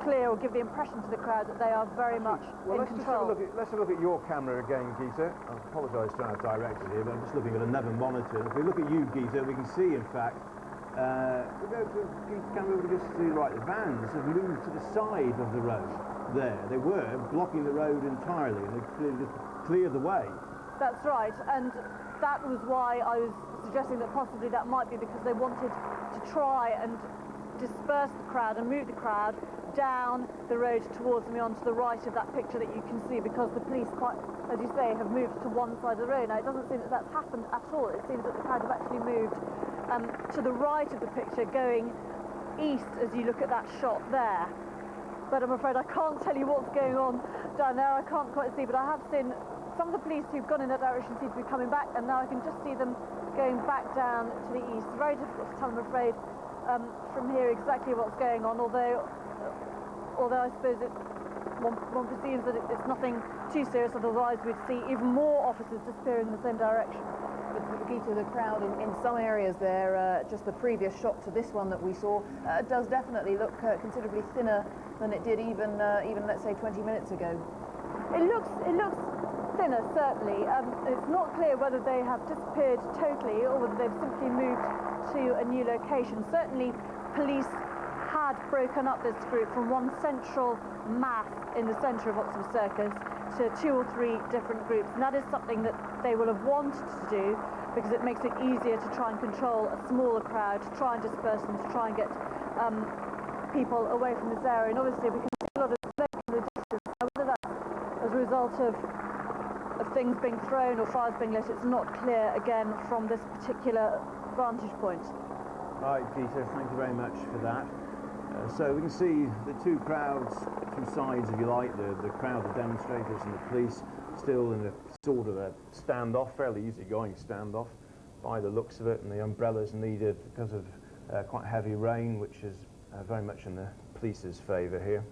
[SPEAKER 13] clear or give the impression to the crowd that they are very much in control.
[SPEAKER 14] Let's have a look at your camera again, Geeta. I apologise to our director here, but I'm just looking at another monitor. If we look at you, Geeta, we can see, in fact, we go to Geeta's camera, we can just see, right, the vans have moved to the side of the road there. They were blocking the road entirely, and they just cleared the way.
[SPEAKER 13] That's right, and that was why I was suggesting that possibly that might be because they wanted to try and disperse the crowd and move the crowd down the road towards me onto the right of that picture that you can see, because the police, quite, as you say, have moved to one side of the road. Now, it doesn't seem that that's happened at all. It seems that the crowd have actually moved to the right of the picture, going east as you look at that shot there. But I'm afraid I can't tell you what's going on down there. I can't quite see, but I have seen some of the police who've gone in that direction seem to be coming back, and now I can just see them going back down to the east. Very difficult to tell, I'm afraid, from here exactly what's going on, although I suppose one presumes that it's nothing too serious, otherwise we'd see even more officers disappearing in the same direction.
[SPEAKER 3] But Gita, the crowd in some areas there, just the previous shot to this one that we saw, does definitely look considerably thinner than it did even let's say 20 minutes ago.
[SPEAKER 13] It looks thinner, certainly. It's not clear whether they have disappeared totally or whether they've simply moved to a new location. Certainly, police had broken up this group from one central mass in the centre of Oxford Circus to 2 or 3 different groups, and that is something that they will have wanted to do because it makes it easier to try and control a smaller crowd, to try and disperse them, to try and get people away from this area. And obviously we can see a lot of smoke in the distance. Now, whether that's as a result of things being thrown or fires being lit, it's not clear again from this particular vantage point.
[SPEAKER 14] Right, Peter, thank you very much for that. So we can see the two crowds, two sides if you like, the crowd, the demonstrators and the police, still in a sort of a standoff, fairly easygoing standoff by the looks of it, and the umbrellas needed because of quite heavy rain, which is very much in the police's favour here.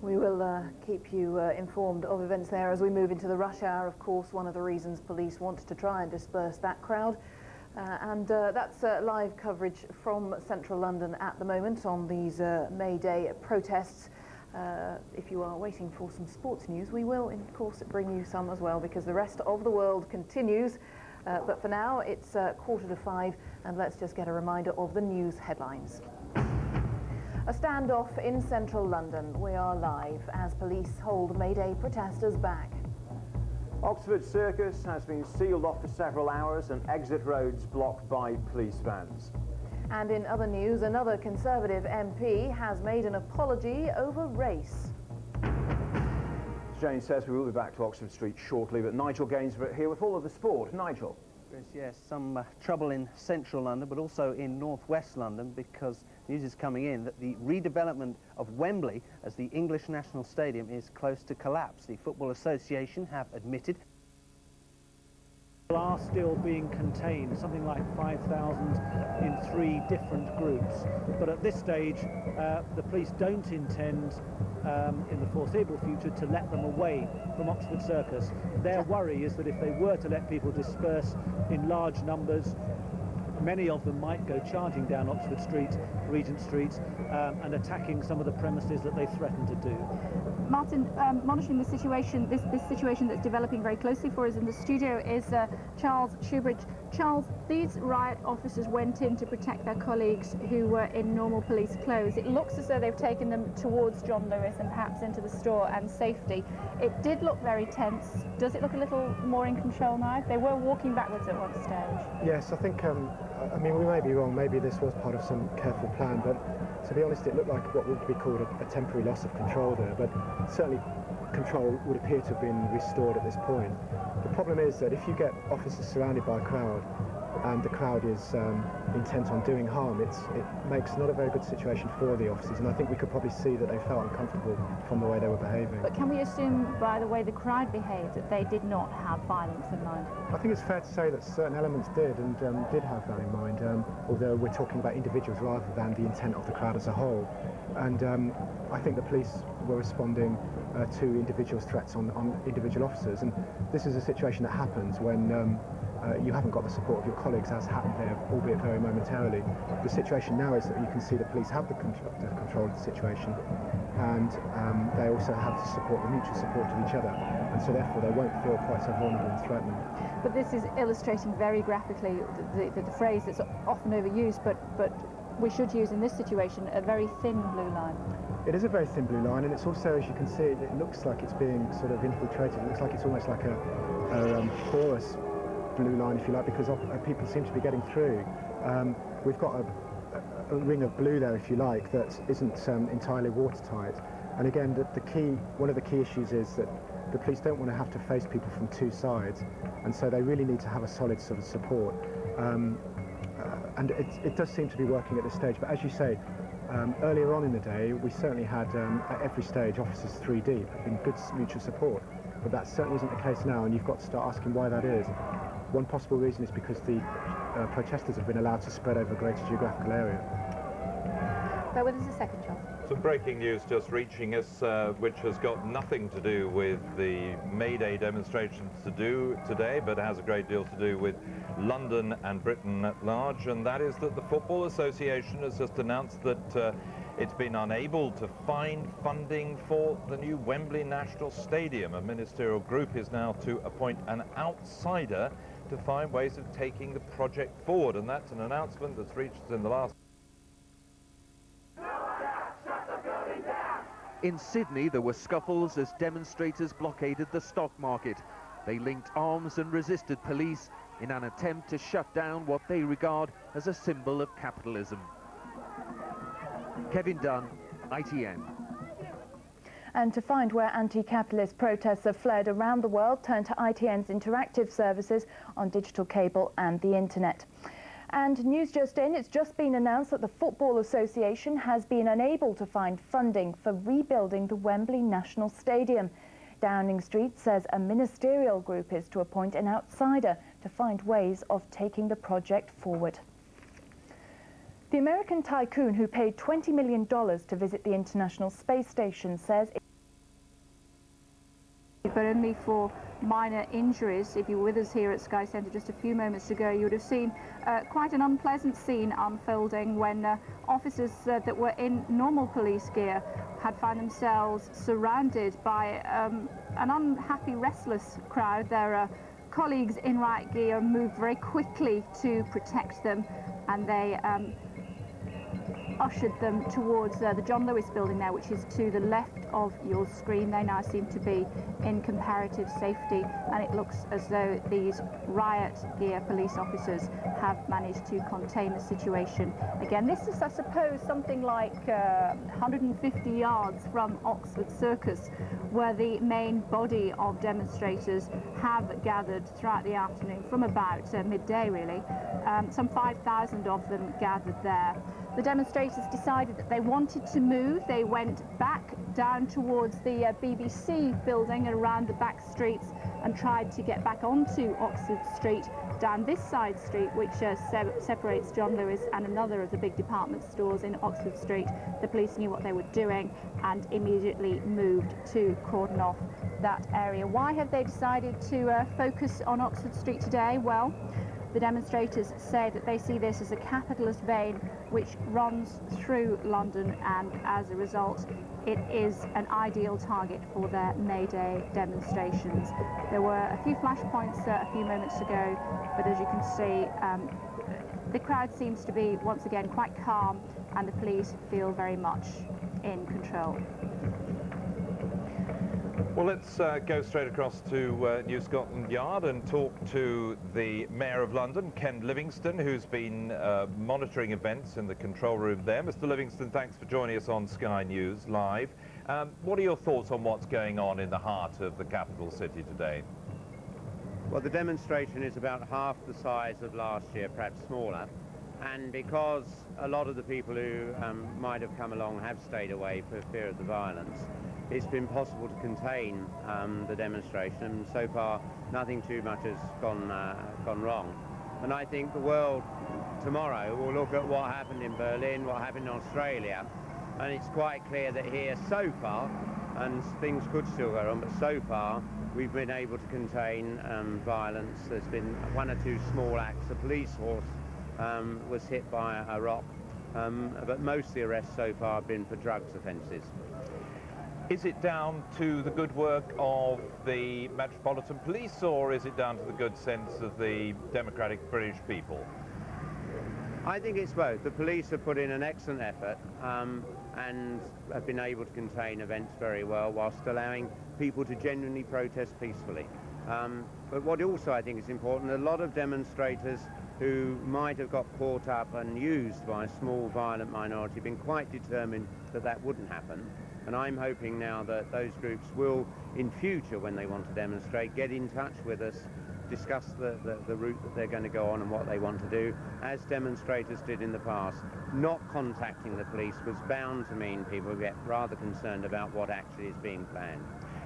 [SPEAKER 3] We will keep you informed of events there as we move into the rush hour. Of course, one of the reasons police want to try and disperse that crowd. And that's live coverage from central London at the moment on these Mayday protests. If you are waiting for some sports news, we will, of course, bring you some as well, because the rest of the world continues. But for now, it's 4:45, and let's just get a reminder of the news headlines. A standoff in central London. We are live as police hold Mayday protesters back.
[SPEAKER 14] Oxford Circus has been sealed off for several hours and exit roads blocked by police vans.
[SPEAKER 3] And in other news, another Conservative MP has made an apology over race.
[SPEAKER 14] Jane says we will be back to Oxford Street shortly, but Nigel Gainsborough here with all of the sport. Nigel.
[SPEAKER 2] Yes, some trouble in central London, but also in northwest London, because news is coming in that the redevelopment of Wembley as the English National Stadium is close to collapse. The Football Association have admitted
[SPEAKER 8] are still being contained, something like 5,000 in 3 different groups. But at this stage, the police don't intend in the foreseeable future to let them away from Oxford Circus. Their worry is that if they were to let people disperse in large numbers, many of them might go charging down Oxford Street, Regent Street, and attacking some of the premises that they threaten to do.
[SPEAKER 21] Martin, monitoring the situation, this situation that's developing very closely for us in the studio is Charles Shoebridge. Charles, these riot officers went in to protect their colleagues who were in normal police clothes. It looks as though they've taken them towards John Lewis and perhaps into the store and safety. It did look very tense. Does it look a little more in control now? They were walking backwards at one stage.
[SPEAKER 18] Yes, I think, I mean, we may be wrong. Maybe this was part of some careful plan, but to be honest, it looked like what would be called a temporary loss of control there, but certainly control would appear to have been restored at this point. The problem is that if you get officers surrounded by a crowd and the crowd is intent on doing harm, it makes not a very good situation for the officers, and I think we could probably see that they felt uncomfortable from the way they were behaving.
[SPEAKER 21] But can we assume by the way the crowd behaved that they did not have violence in mind?
[SPEAKER 18] I think it's fair to say that certain elements did, and did have that in mind, although we're talking about individuals rather than the intent of the crowd as a whole. And I think the police were responding to individuals' threats on individual officers, and this is a situation that happens when you haven't got the support of your colleagues, as happened there, albeit very momentarily. The situation now is that you can see the police have the control of the situation, and they also have the mutual support of each other, and so therefore they won't feel quite so vulnerable and threatened.
[SPEAKER 21] But this is illustrating very graphically the phrase that's often overused, but we should use in this situation a very thin blue line.
[SPEAKER 18] It is a very thin blue line, and it's also, as you can see, it looks like it's being sort of infiltrated. It looks like it's almost like a porous blue line, if you like, because people seem to be getting through. We've got ring of blue there, if you like, that isn't entirely watertight. And again, one of the key issues is that the police don't want to have to face people from two sides, and so they really need to have a solid sort of support. And it does seem to be working at this stage, but as you say, earlier on in the day, we certainly had, at every stage, officers 3 deep in good mutual support, but that certainly isn't the case now, and you've got to start asking why that is. One possible reason is because the protesters have been allowed to spread over a greater geographical area.
[SPEAKER 3] Bear with us a second, Charles.
[SPEAKER 20] Some breaking news just reaching us, which has got nothing to do with the Mayday demonstrations today, but has a great deal to do with London and Britain at large, and that is that the Football Association has just announced that it's been unable to find funding for the new Wembley National Stadium. A ministerial group is now to appoint an outsider to find ways of taking the project forward, and that's an announcement that's reached us in the last.
[SPEAKER 1] In Sydney, there were scuffles as demonstrators blockaded the stock market. They linked arms and resisted police in an attempt to shut down what they regard as a symbol of capitalism. Kevin Dunn, ITN.
[SPEAKER 3] And to find where anti-capitalist protests have fled around the world, turn to ITN's interactive services on digital cable and the internet. And news just in, it's just been announced that the Football Association has been unable to find funding for rebuilding the Wembley National Stadium. Downing Street says a ministerial group is to appoint an outsider to find ways of taking the project forward. The American tycoon who paid $20 million to visit the International Space Station says
[SPEAKER 21] but only for minor injuries. If you were with us here at Sky Centre just a few moments ago, you would have seen quite an unpleasant scene unfolding when officers that were in normal police gear had found themselves surrounded by an unhappy, restless crowd. Their colleagues in riot gear moved very quickly to protect them, and they ushered them towards the John Lewis building there, which is to the left of your screen. They now seem to be in comparative safety, and it looks as though these riot gear police officers have managed to contain the situation. Again, this is, I suppose, something like 150 yards from Oxford Circus, where the main body of demonstrators have gathered throughout the afternoon, from about midday really. Some 5,000 of them gathered there. The demonstrators decided that they wanted to move. They went back down towards the BBC building and around the back streets and tried to get back onto Oxford Street, down this side street, which separates John Lewis and another of the big department stores in Oxford Street. The police knew what they were doing and immediately moved to cordon off that area. Why have they decided to focus on Oxford Street today? Well, the demonstrators say that they see this as a capitalist vein which runs through London, and as a result it is an ideal target for their Mayday demonstrations. There were a few flashpoints a few moments ago, but as you can see, the crowd seems to be once again quite calm, and the police feel very much in control.
[SPEAKER 20] Well, let's go straight across to New Scotland Yard and talk to the Mayor of London, Ken Livingstone, who's been monitoring events in the control room there. Mr. Livingstone, thanks for joining us on Sky News Live. What are your thoughts on what's going on in the heart of the capital city today?
[SPEAKER 4] Well, the demonstration is about half the size of last year, perhaps smaller. And because a lot of the people who might have come along have stayed away for fear of the violence, it's been possible to contain the demonstration, and so far nothing too much has gone wrong. And I think the world tomorrow will look at what happened in Berlin, what happened in Australia, and it's quite clear that here so far, and things could still go on, but so far we've been able to contain violence. There's been one or two small acts. A police horse was hit by a rock, but most of the arrests so far have been for drugs offences.
[SPEAKER 20] Is it down to the good work of the Metropolitan Police, or is it down to the good sense of the democratic British people?
[SPEAKER 4] I think it's both. The police have put in an excellent effort and have been able to contain events very well, whilst allowing people to genuinely protest peacefully. But what also I think is important, a lot of demonstrators who might have got caught up and used by a small violent minority, been quite determined that that wouldn't happen. And I'm hoping now that those groups will, in future, when they want to demonstrate, get in touch with us, discuss the route that they're going to go on and what they want to do, as demonstrators did in the past. Not contacting the police was bound to mean people get rather concerned about what actually is being planned.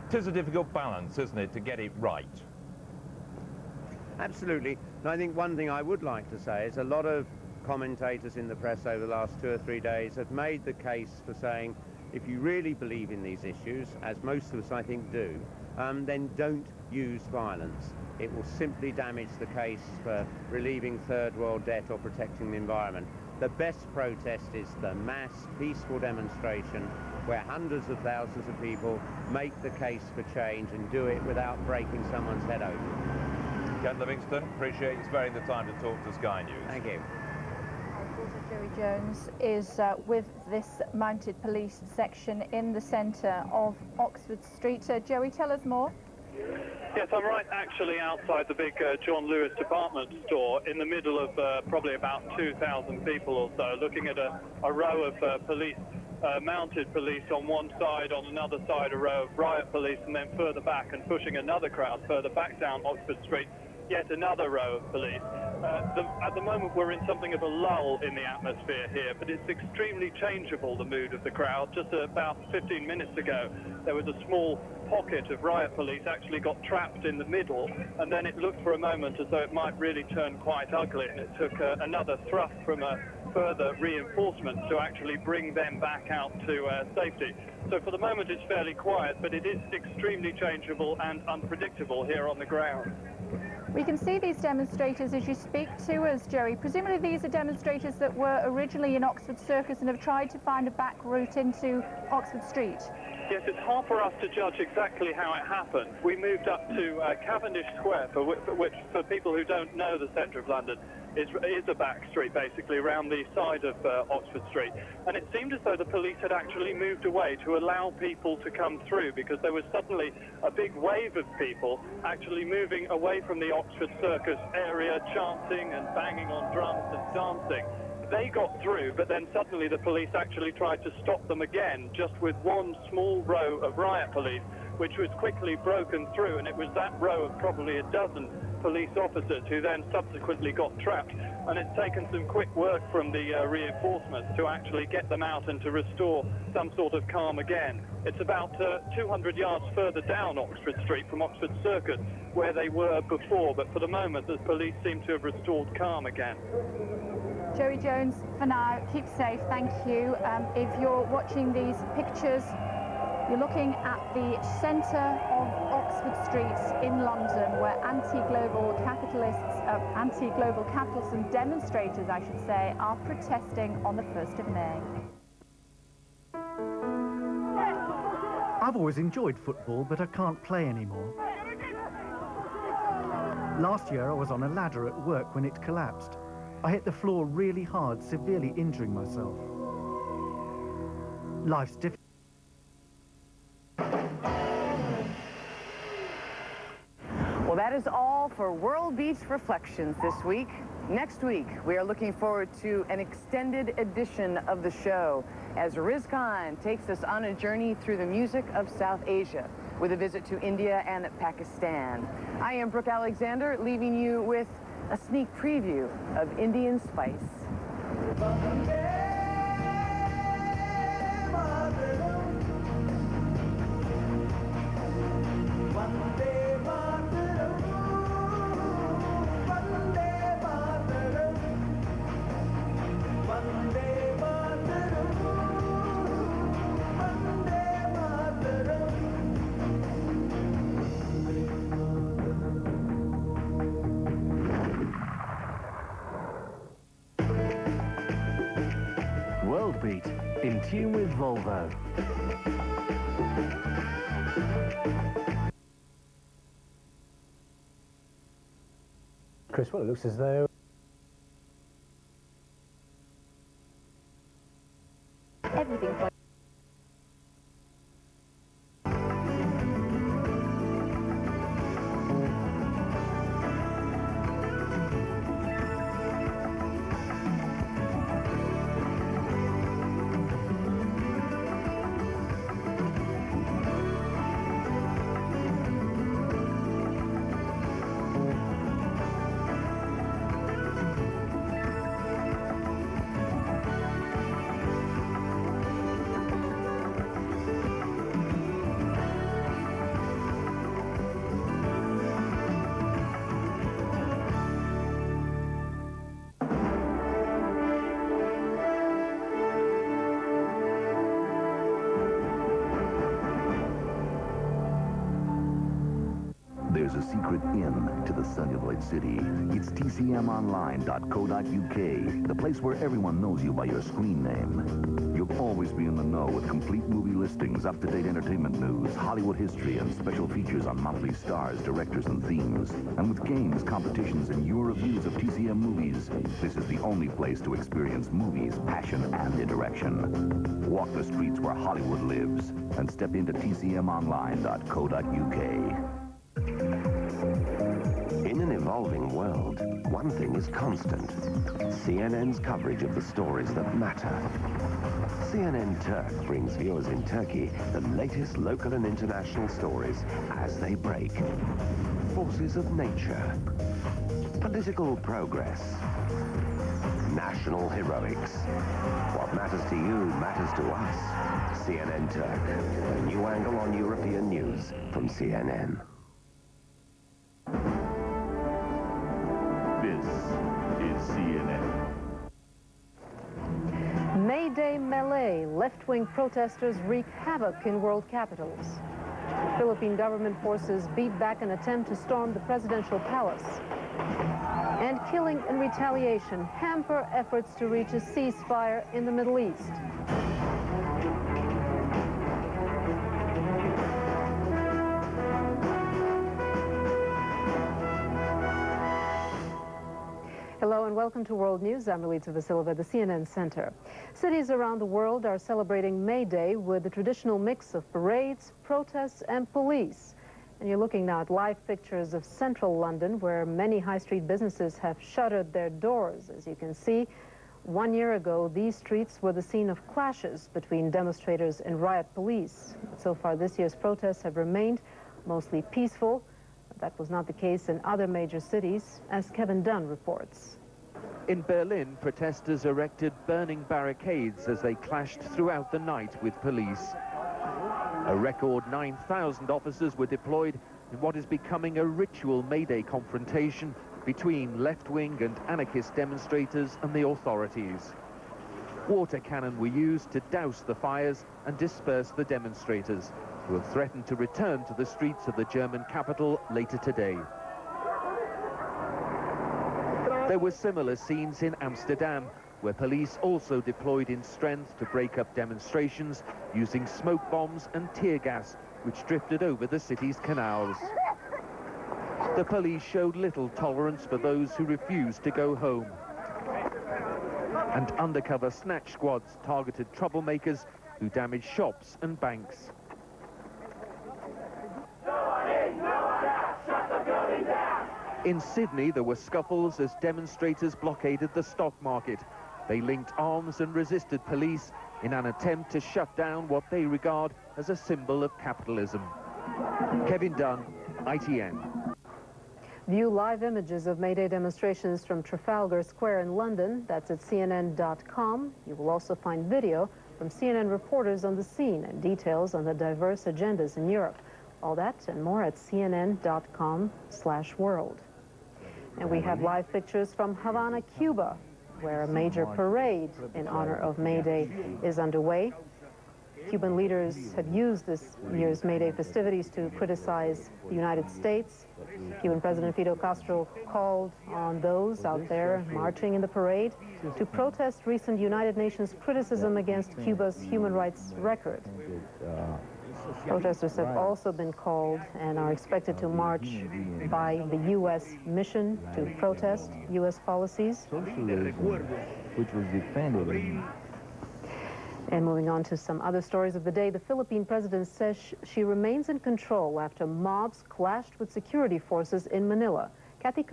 [SPEAKER 20] It is a difficult balance, isn't it, to get it right?
[SPEAKER 4] Absolutely. And I think one thing I would like to say is a lot of commentators in the press over the last 2 or 3 days have made the case for saying, if you really believe in these issues, as most of us I think do, then don't use violence. It will simply damage the case for relieving third world debt or protecting the environment. The best protest is the mass, peaceful demonstration where hundreds of thousands of people make the case for change and do it without breaking someone's head open.
[SPEAKER 20] Ken Livingston, appreciate you sparing the time to talk to Sky News.
[SPEAKER 4] Thank you.
[SPEAKER 3] Joey Jones is with this mounted police section in the centre of Oxford Street. Joey, tell us more.
[SPEAKER 6] Yes, I'm right actually outside the big John Lewis department store in the middle of probably about 2,000 people or so, looking at a row of police, mounted police on one side, on another side a row of riot police, and then further back and pushing another crowd further back down Oxford Street, yet another row of police. At the moment we're in something of a lull in the atmosphere here, but it's extremely changeable, the mood of the crowd. Just about 15 minutes ago there was a small pocket of riot police actually got trapped in the middle, and then it looked for a moment as though it might really turn quite ugly, and it took another thrust from a further reinforcement to actually bring them back out to safety. So for the moment it's fairly quiet, but it is extremely changeable and unpredictable here on the ground.
[SPEAKER 3] We can see these demonstrators as you speak to us, Joey. Presumably these are demonstrators that were originally in Oxford Circus and have tried to find a back route into Oxford Street.
[SPEAKER 6] Yes, it's hard for us to judge exactly how it happened. We moved up to Cavendish Square, which for people who don't know the centre of London, is a back street, basically, around the side of Oxford Street. And it seemed as though the police had actually moved away to allow people to come through, because there was suddenly a big wave of people actually moving away from the Oxford Circus area, chanting and banging on drums and dancing. They got through, but then suddenly the police actually tried to stop them again, just with one small row of riot police, which was quickly broken through, and it was that row of probably a dozen police officers who then subsequently got trapped. And it's taken some quick work from the reinforcements to actually get them out and to restore some sort of calm again. It's about 200 yards further down Oxford Street from Oxford Circus where they were before, but for the moment the police seem to have restored calm again.
[SPEAKER 3] Joey Jones, for now, keep safe, thank you. If you're watching these pictures, you're looking at the centre of Oxford Street in London, where anti-global capitalists and demonstrators, I should say, are protesting on the 1st of May.
[SPEAKER 9] I've always enjoyed football, but I can't play anymore. Last year I was on a ladder at work when it collapsed. I hit the floor really hard, severely injuring myself. Life's difficult.
[SPEAKER 23] Well, that is all for World Beats Reflections this week. Next week, we are looking forward to an extended edition of the show as Riz Khan takes us on a journey through the music of South Asia with a visit to India and Pakistan. I am Brooke Alexander, leaving you with a sneak preview of Indian Spice.
[SPEAKER 24] World Beat, in tune with Volvo.
[SPEAKER 25] Chris, well, it looks as though
[SPEAKER 3] everything for
[SPEAKER 11] secret inn to the celluloid city. It's tcmonline.co.uk, the place where everyone knows you by your screen name. You'll always be in the know with complete movie listings, up-to-date entertainment news, Hollywood history, and special features on monthly stars, directors, and themes. And with games, competitions, and your reviews of TCM movies, this is the only place to experience movies, passion, and interaction. Walk the streets where Hollywood lives and step into tcmonline.co.uk.
[SPEAKER 12] In an evolving world, one thing is constant: CNN's coverage of the stories that matter. CNN Turk brings viewers in Turkey the latest local and international stories as they break. Forces of nature, political progress, national heroics. What matters to you matters to us. CNN Turk, a new angle on European news from CNN.
[SPEAKER 24] This is CNN.
[SPEAKER 15] Mayday melee. Left-wing protesters wreak havoc in world capitals. Philippine government forces beat back an attempt to storm the presidential palace. And killing in retaliation hamper efforts to reach a ceasefire in the Middle East. Hello and welcome to World News. I'm Relita Vasilova at the CNN Center. Cities around the world are celebrating May Day with the traditional mix of parades, protests, and police. And you're looking now at live pictures of central London, where many high street businesses have shuttered their doors. As you can see, 1 year ago, these streets were the scene of clashes between demonstrators and riot police. So far, this year's protests have remained mostly peaceful. That was not the case in other major cities, as Kevin Dunn reports.
[SPEAKER 1] In Berlin, protesters erected burning barricades as they clashed throughout the night with police. A record 9,000 officers were deployed in what is becoming a ritual Mayday confrontation between left-wing and anarchist demonstrators and the authorities. Water cannon were used to douse the fires and disperse the demonstrators, who have threatened to return to the streets of the German capital later today. There were similar scenes in Amsterdam, where police also deployed in strength to break up demonstrations using smoke bombs and tear gas, which drifted over the city's canals. The police showed little tolerance for those who refused to go home. And undercover snatch squads targeted troublemakers who damaged shops and banks. In Sydney, there were scuffles as demonstrators blockaded the stock market. They linked arms and resisted police in an attempt to shut down what they regard as a symbol of capitalism. Kevin Dunn, ITN.
[SPEAKER 15] View live images of Mayday demonstrations from Trafalgar Square in London. That's at CNN.com. You will also find video from CNN reporters on the scene and details on the diverse agendas in Europe. All that and more at CNN.com/world. And we have live pictures from Havana, Cuba, where a major parade in honor of May Day is underway. Cuban leaders have used this year's May Day festivities to criticize the United States. Cuban President Fidel Castro called on those out there marching in the parade to protest recent United Nations criticism against Cuba's human rights record. Protesters have also been called and are expected to march by the U.S. mission to protest U.S. policies.
[SPEAKER 16] Which was defended.
[SPEAKER 15] And moving on to some other stories of the day, the Philippine president says she remains in control after mobs clashed with security forces in Manila. Kathy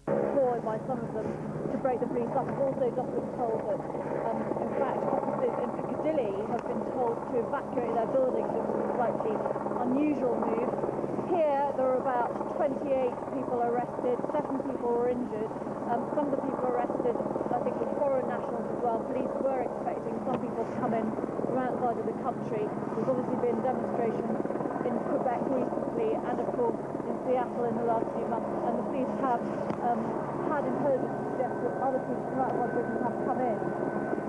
[SPEAKER 17] Employed by some of them to break the police up. We've also just been told that, in fact, officers in Piccadilly have been told to evacuate their buildings. It was a slightly unusual move. Here, there were about 28 people arrested, 7 people were injured. Some of the people arrested, I think, were foreign nationals as well. Police were expecting some people to come in from outside of the country. There's obviously been demonstrations in Quebec recently and, of course, in Seattle in the last few months. And the police have had intelligence suggest that other people from outside Britain have come in.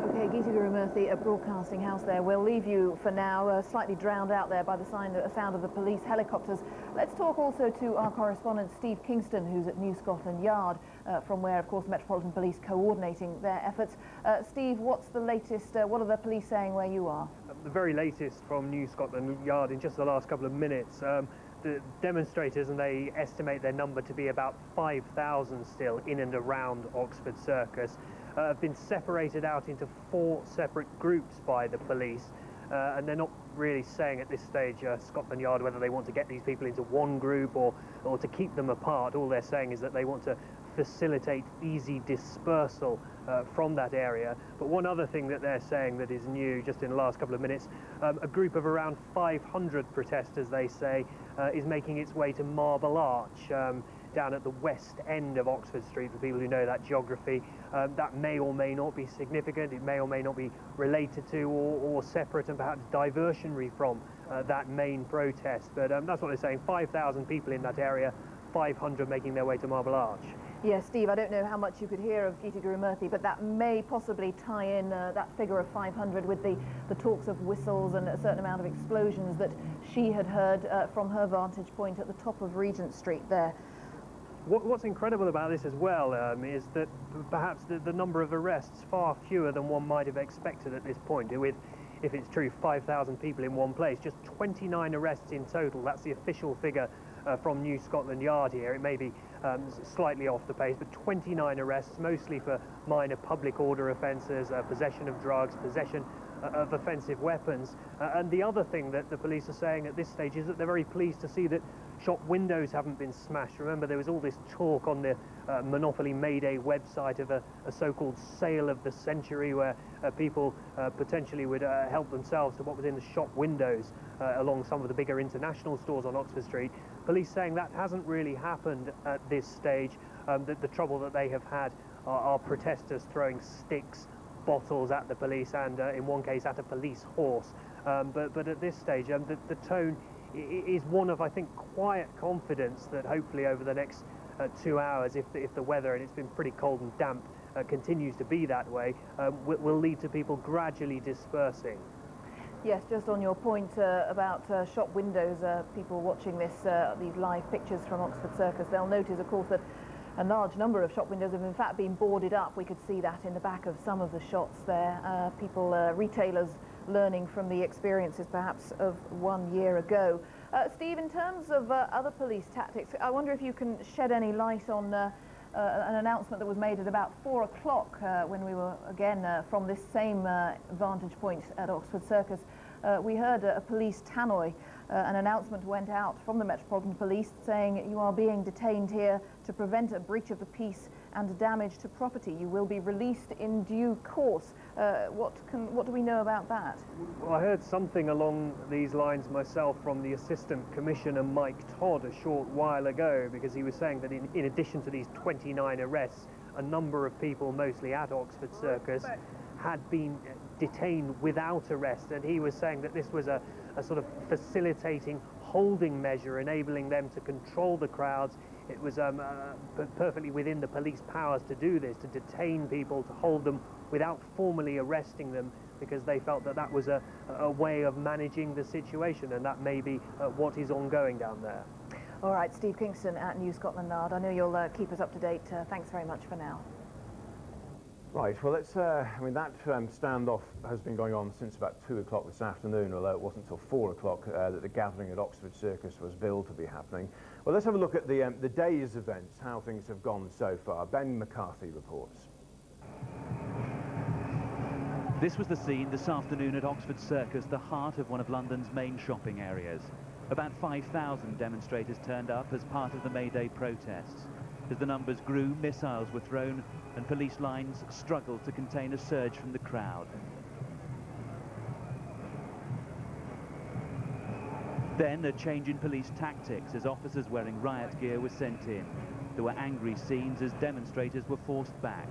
[SPEAKER 3] Okay, Geeta Gurumurthy at Broadcasting House there. We'll leave you for now, slightly drowned out there by the sound of the police helicopters. Let's talk also to our correspondent Steve Kingston, who's at New Scotland Yard, from where, of course, the Metropolitan Police coordinating their efforts. Steve, what's the latest? What are the police saying where you are?
[SPEAKER 5] The very latest from New Scotland Yard in just the last couple of minutes. The demonstrators, and they estimate their number to be about 5,000 still in and around Oxford Circus, have been separated out into 4 separate groups by the police, and they're not really saying at this stage, Scotland Yard, whether they want to get these people into one group or to keep them apart. All they're saying is that they want to facilitate easy dispersal from that area. But one other thing that they're saying that is new just in the last couple of minutes, a group of around 500 protesters, they say, is making its way to Marble Arch, down at the west end of Oxford Street. For people who know that geography, that may or may not be significant, it may or may not be related to or separate and perhaps diversionary from that main protest. But that's what they're saying, 5,000 people in that area, 500 making their way to Marble Arch.
[SPEAKER 3] Yes, Steve, I don't know how much you could hear of Geeta Gurumurthy, but that may possibly tie in that figure of 500 with the talks of whistles and a certain amount of explosions that she had heard from her vantage point at the top of Regent Street there.
[SPEAKER 5] What's incredible about this as well is that perhaps the number of arrests far fewer than one might have expected at this point. With, if it's true, 5,000 people in one place, just 29 arrests in total. That's the official figure from New Scotland Yard here. It may be slightly off the pace, but 29 arrests, mostly for minor public order offences, possession of drugs, possession of offensive weapons. And the other thing that the police are saying at this stage is that they're very pleased to see that shop windows haven't been smashed. Remember, there was all this talk on the Monopoly Mayday website of a so-called sale of the century, where people potentially would help themselves to what was in the shop windows along some of the bigger international stores on Oxford Street. Police saying that hasn't really happened at this stage. The trouble that they have had are protesters throwing sticks, bottles at the police, and in one case at a police horse. But at this stage, the tone is one of, I think, quiet confidence that hopefully over the next 2 hours, if the weather, and it's been pretty cold and damp, continues to be that way, will lead to people gradually dispersing.
[SPEAKER 3] Yes, just on your point about shop windows, people watching these live pictures from Oxford Circus, they'll notice, of course, that a large number of shop windows have in fact been boarded up. We could see that in the back of some of the shops there. Retailers learning from the experiences perhaps of 1 year ago. Steve, in terms of other police tactics, I wonder if you can shed any light on an announcement that was made at about 4 o'clock when we were again from this same vantage point at Oxford Circus. We heard a police tannoy. An announcement went out from the Metropolitan Police saying you are being detained here to prevent a breach of the peace and damage to property. You will be released in due course. What do we know about that?
[SPEAKER 5] Well, I heard something along these lines myself from the Assistant Commissioner Mike Todd a short while ago, because he was saying that in addition to these 29 arrests, a number of people, mostly at Oxford Circus, had been detained without arrest, and he was saying that this was a sort of facilitating holding measure, enabling them to control the crowds. It was perfectly within the police powers to do this, to detain people, to hold them without formally arresting them, because they felt that that was a way of managing the situation, and that may be what is ongoing down there.
[SPEAKER 3] All right, Steve Kingston at New Scotland Yard. I know you'll keep us up to date. Thanks very much for now.
[SPEAKER 14] Right, well, let's, I mean, that standoff has been going on since about 2 o'clock this afternoon, although it wasn't until 4 o'clock that the gathering at Oxford Circus was billed to be happening. Well, let's have a look at the day's events, how things have gone so far. Ben McCarthy reports.
[SPEAKER 7] This was the scene this afternoon at Oxford Circus, the heart of one of London's main shopping areas. About 5,000 demonstrators turned up as part of the Mayday protests. As the numbers grew, missiles were thrown and police lines struggled to contain a surge from the crowd. Then a change in police tactics as officers wearing riot gear were sent in. There were angry scenes as demonstrators were forced back.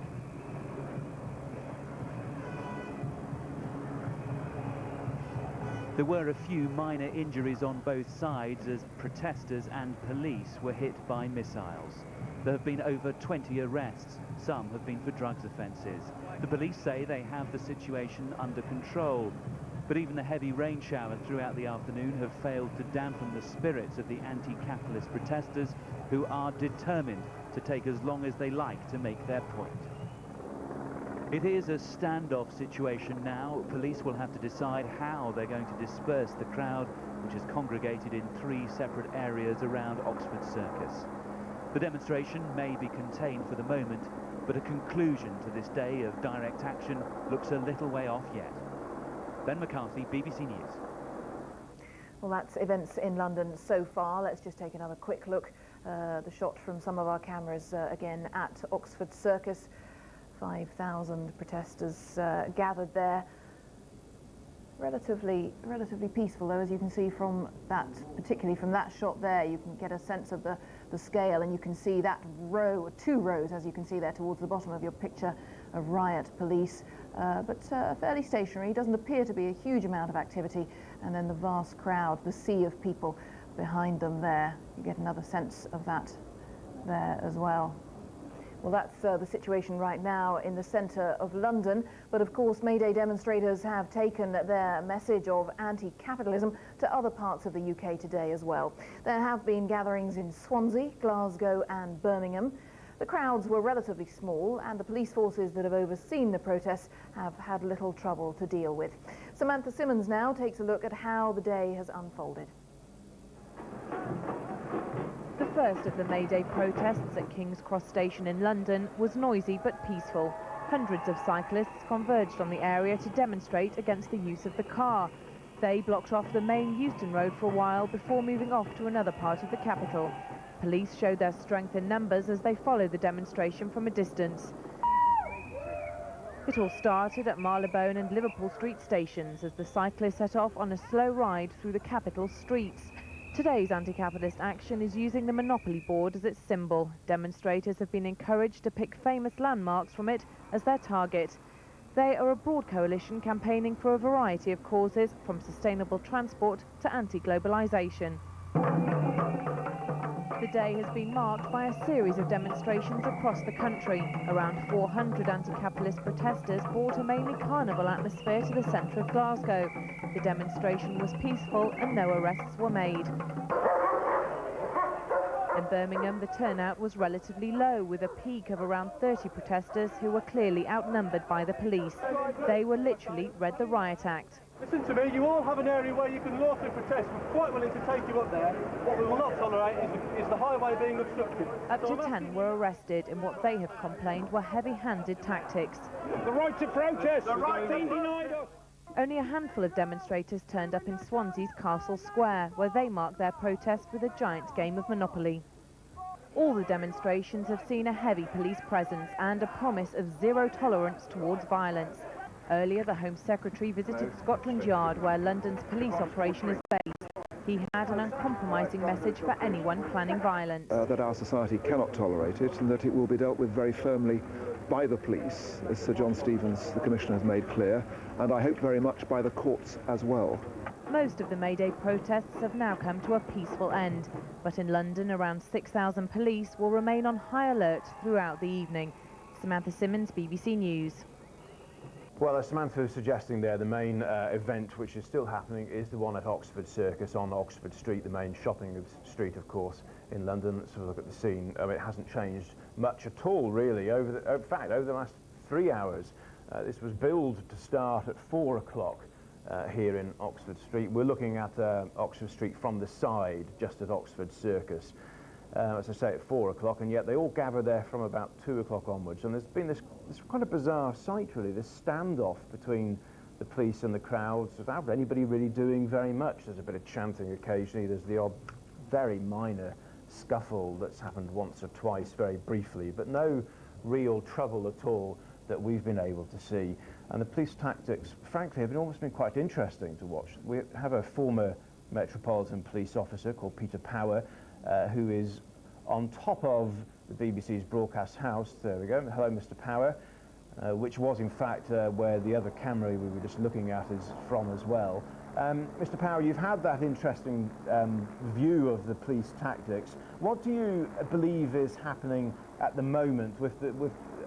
[SPEAKER 7] There were a few minor injuries on both sides as protesters and police were hit by missiles. There have been over 20 arrests, Some have been for drugs offences. The police say they have the situation under control. But even the heavy rain showers throughout the afternoon have failed to dampen the spirits of the anti-capitalist protesters, who are determined to take as long as they like to make their point. It is a standoff situation now. Police will have to decide how they're going to disperse the crowd, which is congregated in 3 separate areas around Oxford Circus. The demonstration may be contained for the moment, but a conclusion to this day of direct action looks a little way off yet. Ben McCarthy, BBC News.
[SPEAKER 3] Well, that's events in London so far. Let's just take another quick look. The shot from some of our cameras again at Oxford Circus. 5,000 protesters gathered there. Relatively peaceful, though, as you can see from that, particularly from that shot there. You can get a sense of the scale, and you can see that row, 2 rows, as you can see there towards the bottom of your picture, of riot police. But fairly stationary. Doesn't appear to be a huge amount of activity. And then the vast crowd, the sea of people behind them there. You get another sense of that there as well. Well, that's the situation right now in the centre of London. But of course, Mayday demonstrators have taken their message of anti-capitalism to other parts of the UK today as well. There have been gatherings in Swansea, Glasgow and Birmingham. The crowds were relatively small, and the police forces that have overseen the protests have had little trouble to deal with. Samantha Simmons now takes a look at how the day has unfolded. The first of the Mayday protests at King's Cross Station in London was noisy but peaceful. Hundreds of cyclists converged on the area to demonstrate against the use of the car. They blocked off the main Euston Road for a while before moving off to another part of the capital. Police showed their strength in numbers as they followed the demonstration from a distance. It all started at Marylebone and Liverpool Street stations as the cyclists set off on a slow ride through the capital's streets. Today's anti-capitalist action is using the Monopoly board as its symbol. Demonstrators have been encouraged to pick famous landmarks from it as their target. They are a broad coalition campaigning for a variety of causes, from sustainable transport to anti-globalisation. The day has been marked by a series of demonstrations across the country. Around 400 anti-capitalist protesters brought a mainly carnival atmosphere to the centre of Glasgow. The demonstration was peaceful and no arrests were made. In Birmingham, the turnout was relatively low, with a peak of around 30 protesters who were clearly outnumbered by the police. They were literally read the riot act.
[SPEAKER 2] Listen to me, you all have an area where you can lawfully protest. We're quite willing to take you up there. What we will not tolerate is the highway being obstructed.
[SPEAKER 3] Up to 10 were arrested in what they have complained were heavy-handed tactics.
[SPEAKER 2] The right to protest! The right being denied us!
[SPEAKER 3] Only a handful of demonstrators turned up in Swansea's Castle Square, where they marked their protest with a giant game of Monopoly. All the demonstrations have seen a heavy police presence and a promise of zero tolerance towards violence. Earlier, the Home Secretary visited Scotland Yard, where London's police operation is based. He had an uncompromising message for anyone planning violence.
[SPEAKER 10] That our society cannot tolerate it, and that it will be dealt with very firmly by the police, as Sir John Stevens, the Commissioner, has made clear, and I hope very much by the courts as well.
[SPEAKER 3] Most of the Mayday protests have now come to a peaceful end, but in London, around 6,000 police will remain on high alert throughout the evening. Samantha Simmons, BBC News.
[SPEAKER 14] Well, as Samantha was suggesting there, the main event which is still happening is the one at Oxford Circus on Oxford Street, the main shopping street, of course, in London. Let's have a look at the scene. It hasn't changed much at all, really. In fact, over the last 3 hours, this was billed to start at 4 o'clock here in Oxford Street. We're looking at Oxford Street from the side, just at Oxford Circus. As I say, at 4 o'clock, and yet they all gather there from about 2 o'clock onwards. And there's been this kind of bizarre sight, really, this standoff between the police and the crowds without anybody really doing very much. There's a bit of chanting occasionally. There's the odd, very minor scuffle that's happened once or twice, very briefly, but no real trouble at all that we've been able to see. And the police tactics, frankly, have almost been quite interesting to watch. We have a former Metropolitan Police officer called Peter Power, who is on top of the BBC's broadcast house. There we go. Hello, Mr. Power, which was in fact where the other camera we were just looking at is from as well. Mr. Power, you've had that interesting view of the police tactics. What do you believe is happening at the moment with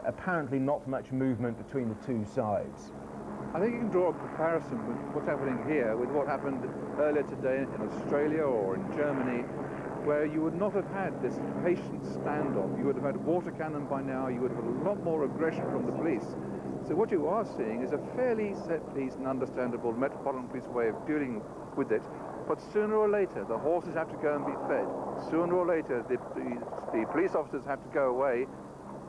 [SPEAKER 14] apparently not much movement between the two sides.
[SPEAKER 8] I think you can draw a comparison with what's happening here with what happened earlier today in Australia or in Germany, where you would not have had this patient standoff. You would have had water cannon by now, you would have had a lot more aggression from the police. So what you are seeing is a fairly set-piece and understandable metropolitan police way of dealing with it, but sooner or later the horses have to go and be fed. Sooner or later the police officers have to go away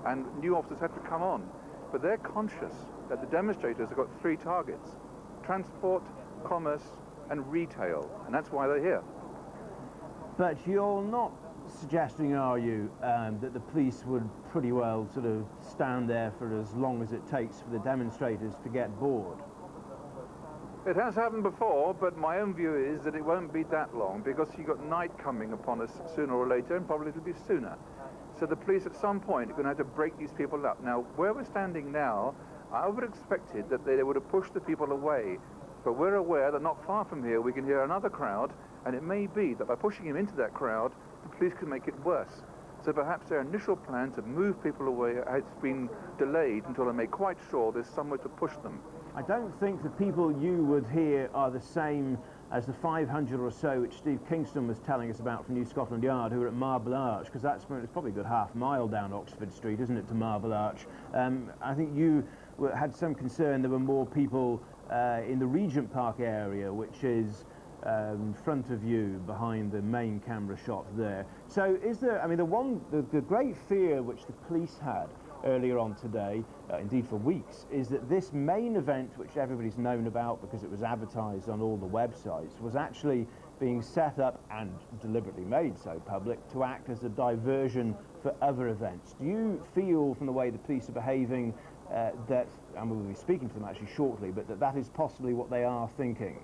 [SPEAKER 8] and new officers have to come on. But they're conscious that the demonstrators have got three targets: transport, commerce and retail, and that's why they're here.
[SPEAKER 14] But you're not suggesting, are you, that the police would pretty well sort of stand there for as long as it takes for the demonstrators to get bored?
[SPEAKER 8] It has happened before, but my own view is that it won't be that long, because you've got night coming upon us sooner or later, and probably it'll be sooner. So the police at some point are going to have to break these people up. Now, where we're standing now, I would have expected that they would have pushed the people away, but we're aware that not far from here we can hear another crowd, and it may be that by pushing him into that crowd, the police can make it worse. So perhaps their initial plan to move people away has been delayed until they make quite sure there's somewhere to push them.
[SPEAKER 14] I don't think the people you would hear are the same as the 500 or so which Steve Kingston was telling us about from New Scotland Yard, who were at Marble Arch, because it's probably a good half-mile down Oxford Street, isn't it, to Marble Arch. I think you had some concern there were more people in the Regent Park area, which is front of you behind the main camera shot there. So is there, I mean, the great fear which the police had earlier on today, indeed for weeks, is that this main event, which everybody's known about because it was advertised on all the websites, was actually being set up and deliberately made so public to act as a diversion for other events. Do you feel, from the way the police are behaving, that, and we'll be speaking to them actually shortly, but that is possibly what they are thinking?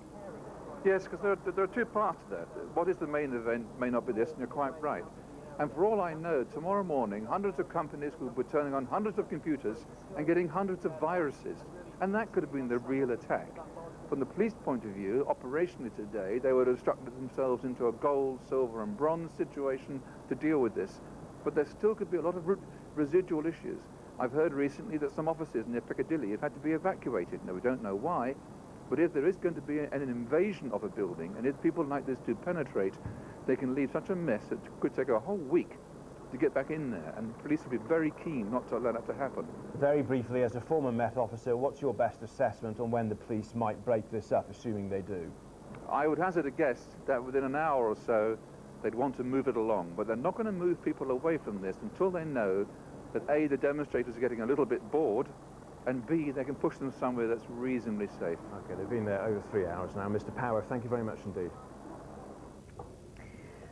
[SPEAKER 8] Yes, because there are two parts to that. What is the main event may not be this, and you're quite right. And for all I know, tomorrow morning, hundreds of companies will be turning on hundreds of computers and getting hundreds of viruses. And that could have been the real attack. From the police point of view, operationally today, they would have structured themselves into a gold, silver and bronze situation to deal with this. But there still could be a lot of residual issues. I've heard recently that some offices near Piccadilly have had to be evacuated. Now, we don't know why, but if there is going to be an invasion of a building, and if people like this do penetrate, they can leave such a mess that it could take a whole week to get back in there, and the police will be very keen not to allow that to happen.
[SPEAKER 14] Very briefly, as a former Met officer, what's your best assessment on when the police might break this up, assuming they do?
[SPEAKER 8] I would hazard a guess that within an hour or so, they'd want to move it along, but they're not going to move people away from this until they know that A, the demonstrators are getting a little bit bored, and B, they can push them somewhere that's reasonably safe.
[SPEAKER 14] Okay, they've been there over 3 hours now. Mr. Power, thank you very much indeed.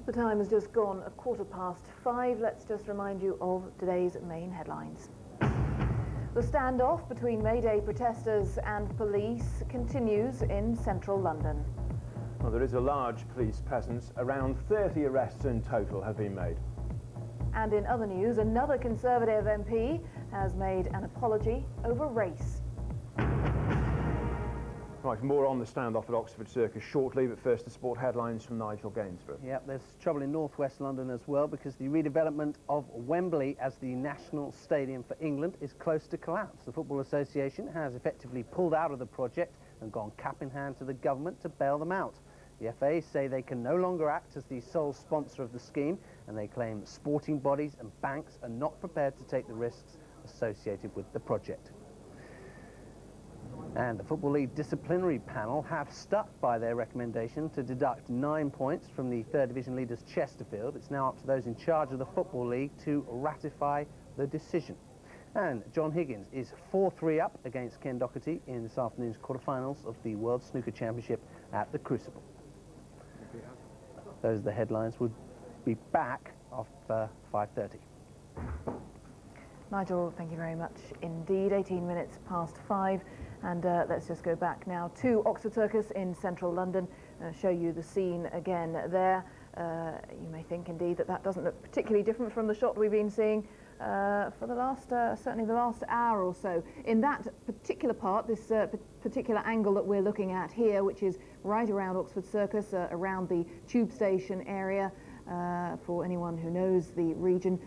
[SPEAKER 15] The time has just gone 5:15. Let's just remind you of today's main headlines. The standoff between Mayday protesters and police continues in central London.
[SPEAKER 14] Well, there is a large police presence. Around 30 arrests in total have been made.
[SPEAKER 15] And in other news, another Conservative MP has made an apology over race.
[SPEAKER 14] Right, more on the standoff at Oxford Circus shortly, but first the sport headlines from Nigel Gainsborough.
[SPEAKER 13] Yeah, there's trouble in northwest London as well, because the redevelopment of Wembley as the national stadium for England is close to collapse. The Football Association has effectively pulled out of the project and gone cap in hand to the government to bail them out. The FA say they can no longer act as the sole sponsor of the scheme, and they claim sporting bodies and banks are not prepared to take the risks associated with the project. And the Football League disciplinary panel have stuck by their recommendation to deduct 9 points from the third division leaders Chesterfield. It's now up to those in charge of the Football League to ratify the decision. And John Higgins is 4-3 up against Ken Doherty in this afternoon's quarterfinals of the World Snooker Championship at the Crucible. Those are the headlines. We'll be back after 5:30.
[SPEAKER 15] Nigel, thank you very much indeed. 18 minutes past 5, and let's just go back now to Oxford Circus in central London, show you the scene again there. You may think indeed that doesn't look particularly different from the shot we've been seeing for the last, certainly the last hour or so. In that particular part, this particular angle that we're looking at here, which is right around Oxford Circus, around the tube station area, for anyone who knows the region,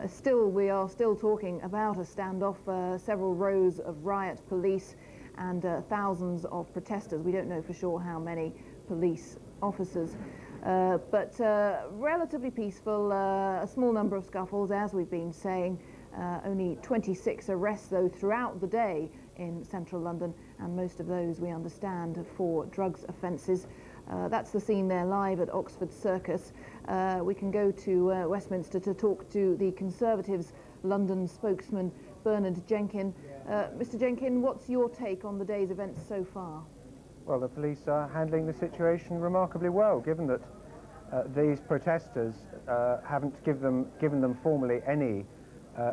[SPEAKER 3] Still, we are still talking about a standoff, several rows of riot police and thousands of protesters. We don't know for sure how many police officers, but relatively peaceful, a small number of scuffles, as we've been saying. Only 26 arrests, though, throughout the day in central London, and most of those, we understand, for drugs offences. That's the scene there live at Oxford Circus. We can go to Westminster to talk to the Conservatives' London spokesman, Bernard Jenkin. Mr. Jenkin, what's your take on the day's events so far?
[SPEAKER 18] Well, the police are handling the situation remarkably well, given that these protesters haven't given them formally any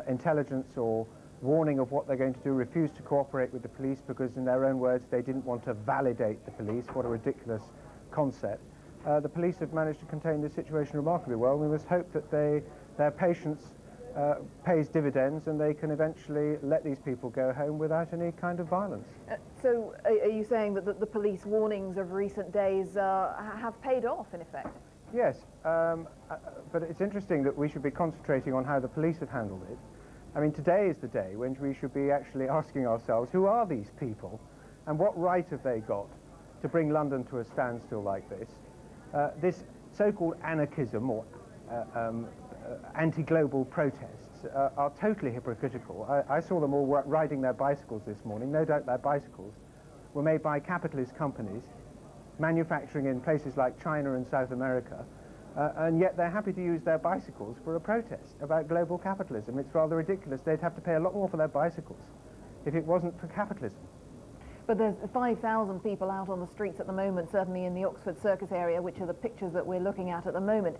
[SPEAKER 18] intelligence or warning of what they're going to do, refused to cooperate with the police because, in their own words, they didn't want to validate the police. What a ridiculous concept. The police have managed to contain the situation remarkably well. We must hope that their patience pays dividends and they can eventually let these people go home without any kind of violence.
[SPEAKER 3] So are you saying that the police warnings of recent days have paid off, in effect?
[SPEAKER 18] Yes, but it's interesting that we should be concentrating on how the police have handled it. I mean, today is the day when we should be actually asking ourselves, who are these people and what right have they got to bring London to a standstill like this? This so-called anarchism or anti-global protests are totally hypocritical. I saw them all riding their bicycles this morning. No doubt their bicycles were made by capitalist companies manufacturing in places like China and South America, and yet they're happy to use their bicycles for a protest about global capitalism. It's rather ridiculous. They'd have to pay a lot more for their bicycles if it wasn't for capitalism.
[SPEAKER 3] But there's 5,000 people out on the streets at the moment, certainly in the Oxford Circus area, which are the pictures that we're looking at the moment.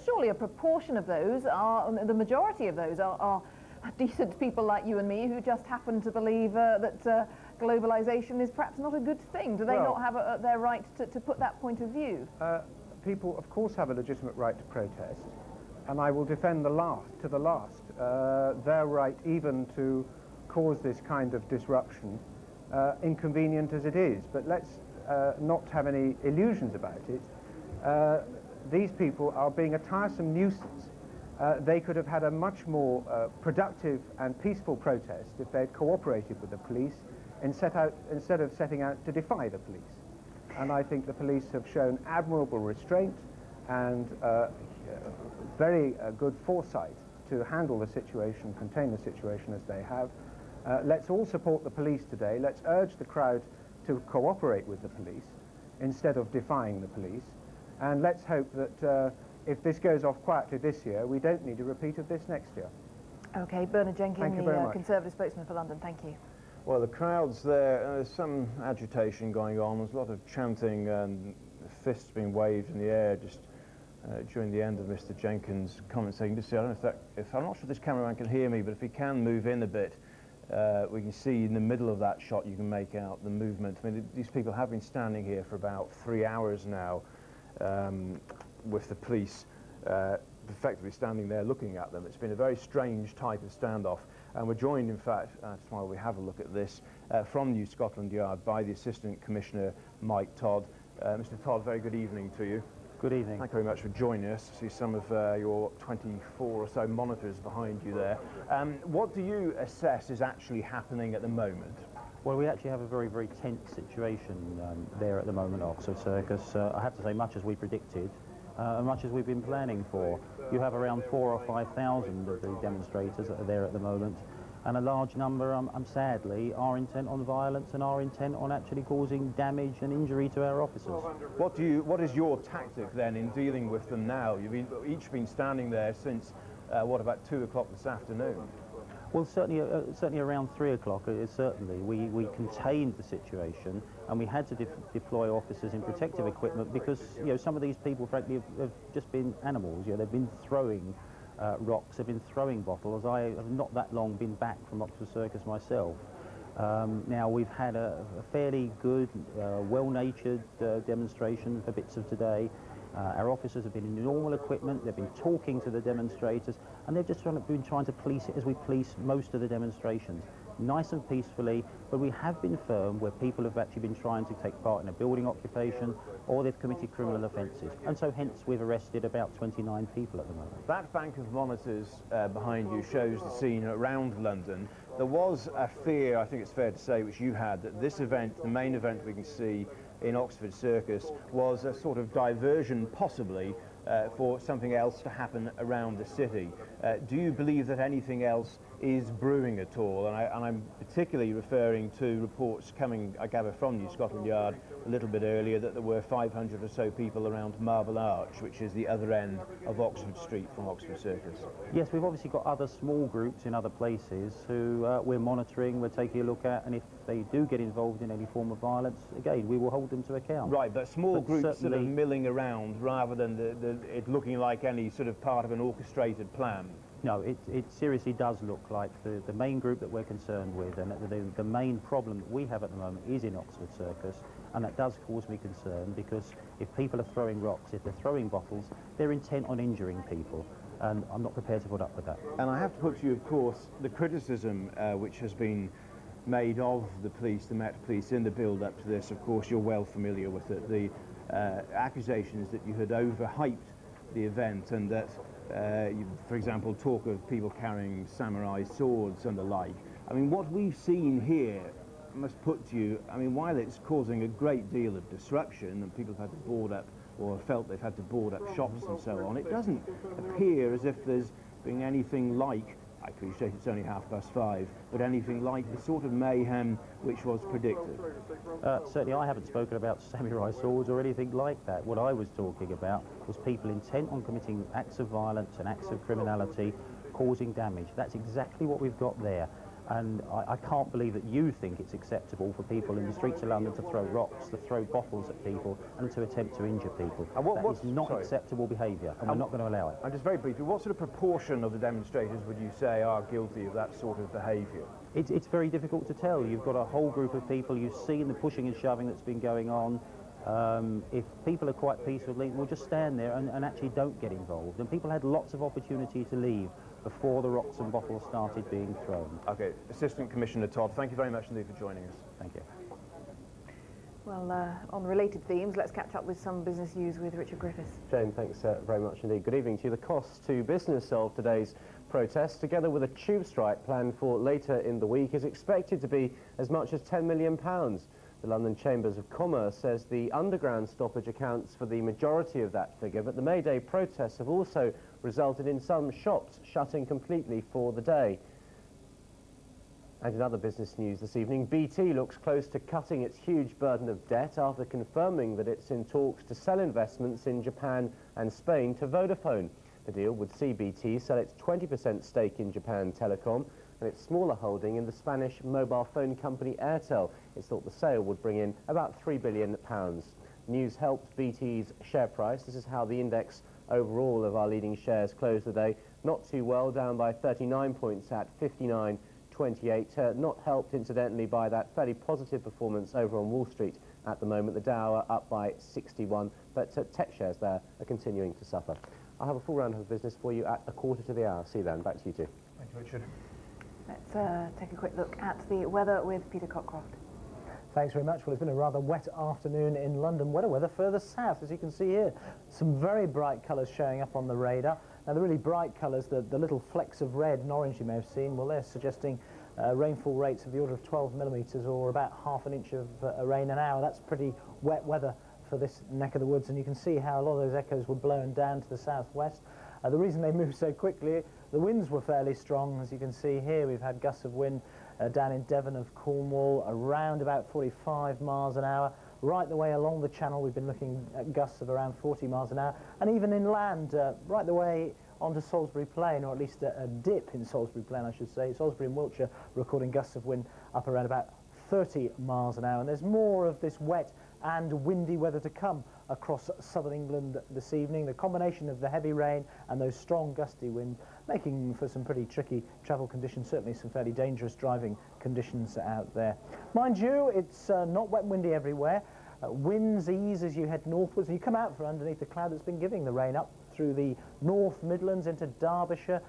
[SPEAKER 3] Surely a proportion of those the majority of those are decent people like you and me who just happen to believe that globalization is perhaps not a good thing. Do they not have their right to put that point of view?
[SPEAKER 18] People, of course, have a legitimate right to protest, and I will defend to the last their right even to cause this kind of disruption, inconvenient as it is. But let's not have any illusions about it. These people are being a tiresome nuisance. They could have had a much more productive and peaceful protest if they'd cooperated with the police instead of setting out to defy the police. And I think the police have shown admirable restraint and very good foresight to handle the situation, contain the situation as they have. Let's all support the police today. Let's urge the crowd to cooperate with the police instead of defying the police. And let's hope that if this goes off quietly this year, we don't need a repeat of this next year.
[SPEAKER 3] OK, Bernard Jenkin, the Conservative spokesman for London. Thank you.
[SPEAKER 14] Well, the crowd's there. There's some agitation going on. There's a lot of chanting and fists being waved in the air just during the end of Mr. Jenkins' comment. So you can just see, I don't know if I'm not sure if this cameraman can hear me, but if he can move in a bit, we can see in the middle of that shot you can make out the movement. I mean, these people have been standing here for about 3 hours now with the police effectively standing there looking at them. It's been a very strange type of standoff. And we're joined, in fact, just while we have a look at this, from New Scotland Yard by the Assistant Commissioner, Mike Todd. Mr. Todd, very good evening to you.
[SPEAKER 19] Good evening.
[SPEAKER 14] Thank you very much for joining us. I see some of your 24 or so monitors behind you there. What do you assess is actually happening at the moment?
[SPEAKER 19] Well, we actually have a very, very tense situation there at the moment at Oxford Circus. I have to say, much as we predicted, and much as we've been planning for. You have around 4,000 or 5,000 of the demonstrators that are there at the moment, and a large number, sadly, are intent on violence and are intent on actually causing damage and injury to our officers.
[SPEAKER 14] What is your tactic then in dealing with them now? You've each been standing there since, about 2 o'clock this afternoon?
[SPEAKER 19] Well, certainly around 3 o'clock, certainly. We contained the situation, and we had to deploy officers in protective equipment because, some of these people, frankly, have just been animals. They've been throwing rocks, they've been throwing bottles. I have not that long been back from Oxford Circus myself. Now, we've had a fairly good, well-natured demonstration for bits of today. Our officers have been in normal equipment, they've been talking to the demonstrators, and they've just been trying to police it as we police most of the demonstrations. nice and peacefully, but we have been firm where people have actually been trying to take part in a building occupation or they've committed criminal offences. And so hence we've arrested about 29 people at the moment.
[SPEAKER 14] That bank of monitors behind you shows the scene around London. There was a fear, I think it's fair to say, which you had, that this event, the main event we can see in Oxford Circus, was a sort of diversion, possibly, for something else to happen around the city. Do you believe that anything else is brewing at all? And I'm particularly referring to reports coming, I gather, from New Scotland Yard a little bit earlier, that there were 500 or so people around Marble Arch, which is the other end of Oxford Street from Oxford Circus.
[SPEAKER 19] Yes, we've obviously got other small groups in other places who we're monitoring, we're taking a look at, and if they do get involved in any form of violence, again, we will hold them to account.
[SPEAKER 14] Right, but small groups sort of milling around rather than it looking like any sort of part of an orchestrated plan.
[SPEAKER 19] No, it seriously does look like the main group that we're concerned with, and the main problem that we have at the moment is in Oxford Circus, and that does cause me concern, because if people are throwing rocks, if they're throwing bottles, they're intent on injuring people, and I'm not prepared to put up with that.
[SPEAKER 14] And I have to put to you, of course, the criticism which has been made of the police, the Met Police, in the build-up to this. Of course, you're well familiar with it. The accusations that you had overhyped the event, and that for example, talk of people carrying samurai swords and the like. I mean, what we've seen here, I must put to you, I mean, while it's causing a great deal of disruption and people have had to board up, or felt they've had to board up shops and so on, it doesn't appear as if there's been anything like, I appreciate it's only 5:30, but anything like the sort of mayhem which was predicted.
[SPEAKER 19] Certainly I haven't spoken about samurai swords or anything like that. What I was talking about was people intent on committing acts of violence and acts of criminality, causing damage. That's exactly what we've got there. And I can't believe that you think it's acceptable for people in the streets of London to throw rocks, to throw bottles at people, and to attempt to injure people. That is not acceptable behaviour, and we're not going to allow it.
[SPEAKER 14] And just very briefly, what sort of proportion of the demonstrators would you say are guilty of that sort of behaviour?
[SPEAKER 19] It's very difficult to tell. You've got a whole group of people, you've seen the pushing and shoving that's been going on. If people are quite peaceful, we'll just stand there and actually don't get involved. And people had lots of opportunity to leave before the rocks and bottles started being thrown.
[SPEAKER 14] OK, Assistant Commissioner Todd, thank you very much indeed for joining us.
[SPEAKER 19] Thank you.
[SPEAKER 4] Well, on related themes, let's catch up with some business news with Richard Griffiths.
[SPEAKER 6] Jane, thanks very much indeed. Good evening to you. The cost to business of today's protest, together with a tube strike planned for later in the week, is expected to be as much as £10 million. The London Chambers of Commerce says the underground stoppage accounts for the majority of that figure, but the Mayday protests have also resulted in some shops shutting completely for the day. And in other business news this evening, BT looks close to cutting its huge burden of debt after confirming that it's in talks to sell investments in Japan and Spain to Vodafone. The deal would see BT sell its 20% stake in Japan Telecom and its smaller holding in the Spanish mobile phone company Airtel. It's thought the sale would bring in about £3 billion. News helped BT's share price. This is how the index overall of our leading shares closed the day. Not too well, down by 39 points at 59.28. Not helped, incidentally, by that fairly positive performance over on Wall Street at the moment. The Dow up by 61, but tech shares there are continuing to suffer. I'll have a full round of business for you at 1:15. See you then. Back to you two.
[SPEAKER 14] Thank you, Richard.
[SPEAKER 4] Let's take a quick look at the weather with Peter Cockcroft.
[SPEAKER 20] Thanks very much. Well, it's been a rather wet afternoon in London. Weather further south, as you can see here. Some very bright colours showing up on the radar. Now, the really bright colours, the little flecks of red and orange you may have seen, well, they're suggesting rainfall rates of the order of 12 millimetres, or about half an inch of rain an hour. That's pretty wet weather for this neck of the woods, and you can see how a lot of those echoes were blown down to the southwest. The reason they moved so quickly, the winds were fairly strong, as you can see here. We've had gusts of wind down in Devon of Cornwall, around about 45 miles an hour. Right the way along the channel, we've been looking at gusts of around 40 miles an hour, and even inland, right the way onto Salisbury Plain, or at least a dip in Salisbury Plain, I should say. Salisbury and Wiltshire recording gusts of wind up around about 30 miles an hour, and there's more of this wet and windy weather to come across southern England this evening. The combination of the heavy rain and those strong gusty winds making for some pretty tricky travel conditions, certainly some fairly dangerous driving conditions out there. Mind you, it's not wet and windy everywhere. Winds ease as you head northwards, and you come out from underneath the cloud that's been giving the rain up through the North Midlands into Derbyshire.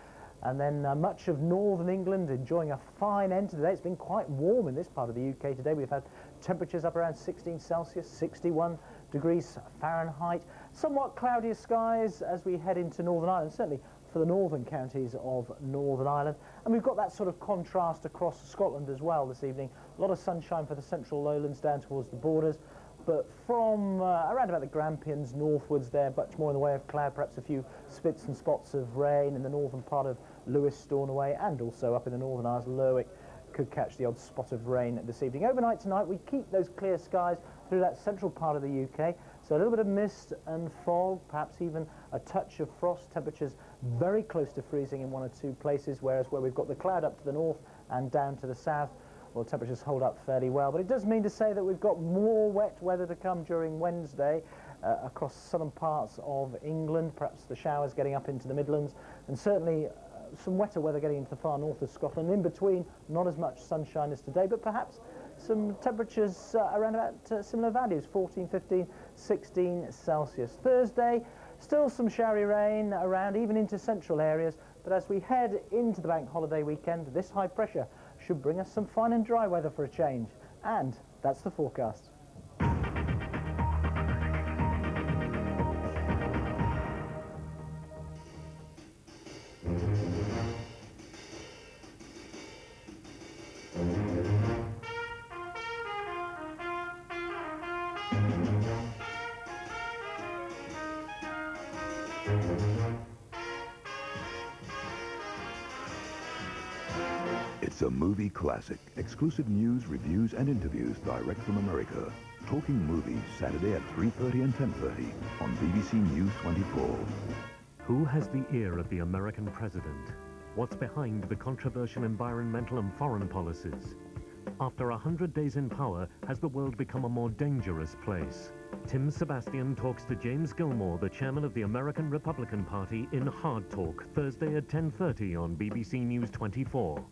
[SPEAKER 20] And then much of northern England enjoying a fine end to the day. It's been quite warm in this part of the UK today. We've had temperatures up around 16 Celsius, 61 degrees Fahrenheit. Somewhat cloudier skies as we head into Northern Ireland, certainly for the northern counties of Northern Ireland. And we've got that sort of contrast across Scotland as well this evening. A lot of sunshine for the central lowlands down towards the borders. But from around about the Grampians northwards there, much more in the way of cloud, perhaps a few spits and spots of rain in the northern part of Lewis, Stornoway, and also up in the Northern Isles, Lerwick could catch the odd spot of rain this evening. Overnight tonight, we keep those clear skies through that central part of the UK, so a little bit of mist and fog, perhaps even a touch of frost. Temperatures very close to freezing in one or two places, whereas where we've got the cloud up to the north and down to the south, well, temperatures hold up fairly well. But it does mean to say that we've got more wet weather to come during Wednesday across southern parts of England, perhaps the showers getting up into the Midlands, and certainly some wetter weather getting into the far north of Scotland. In between, not as much sunshine as today, but perhaps some temperatures around about similar values, 14, 15, 16 Celsius. Thursday, still some showery rain around, even into central areas, but as we head into the bank holiday weekend, this high pressure should bring us some fine and dry weather for a change. And that's the forecast.
[SPEAKER 11] It's a movie classic. Exclusive news, reviews, and interviews direct from America. Talking Movies, Saturday at 3:30 and 10:30 on BBC News 24.
[SPEAKER 9] Who has the ear of the American president? What's behind the controversial environmental and foreign policies? After 100 days in power, has the world become a more dangerous place? Tim Sebastian talks to James Gilmore, the chairman of the American Republican Party, in Hard Talk, Thursday at 10:30 on BBC News 24.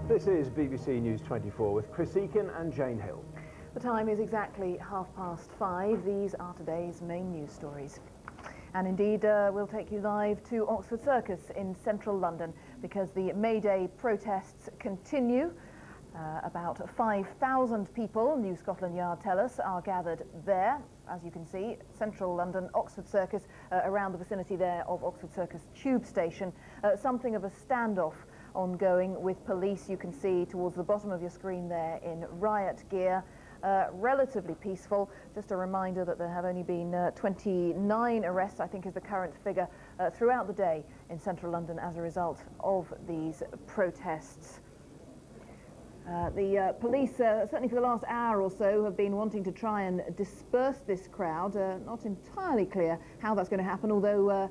[SPEAKER 14] This is BBC News 24 with Chris Eakin and Jane Hill.
[SPEAKER 4] The time is exactly 5:30. These are today's main news stories. And indeed, we'll take you live to Oxford Circus in central London because the Mayday protests continue. About 5,000 people, New Scotland Yard tell us, are gathered there. As you can see, central London, Oxford Circus, around the vicinity there of Oxford Circus tube station. Something of a standoff ongoing with police, you can see towards the bottom of your screen there in riot gear. Relatively peaceful. Just a reminder that there have only been 29 arrests, I think is the current figure, throughout the day in central London as a result of these protests. The police, certainly for the last hour or so, have been wanting to try and disperse this crowd. Not entirely clear how that's going to happen, although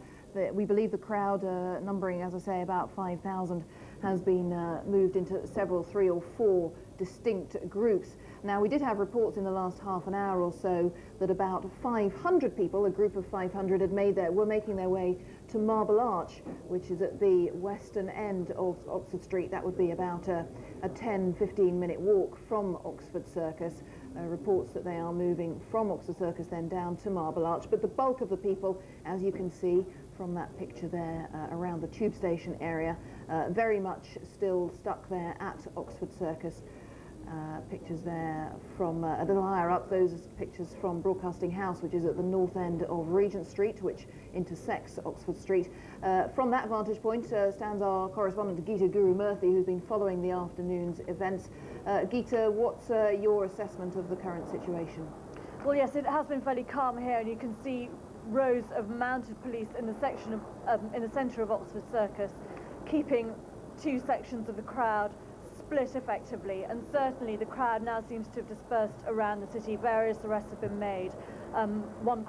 [SPEAKER 4] we believe the crowd, numbering, as I say, about 5,000, has been moved into several, 3 or 4 distinct groups. Now, we did have reports in the last half an hour or so that about 500 people, a group of 500, were making their way to Marble Arch, which is at the western end of Oxford Street. That would be about a 10-15 minute walk from Oxford Circus. Reports that they are moving from Oxford Circus then down to Marble Arch. But the bulk of the people, as you can see from that picture there around the tube station area, very much still stuck there at Oxford Circus. Pictures there from a little higher up, those are pictures from Broadcasting House, which is at the north end of Regent Street, which intersects Oxford Street. From that vantage point stands our correspondent Geeta Gurumurthy, who's been following the afternoon's events. Geeta, what's your assessment of the current situation?
[SPEAKER 17] Well, yes, it has been fairly calm here, and you can see rows of mounted police in the section of, in the centre of Oxford Circus, keeping 2 sections of the crowd split effectively, and certainly the crowd now seems to have dispersed around the city. Various arrests have been made. One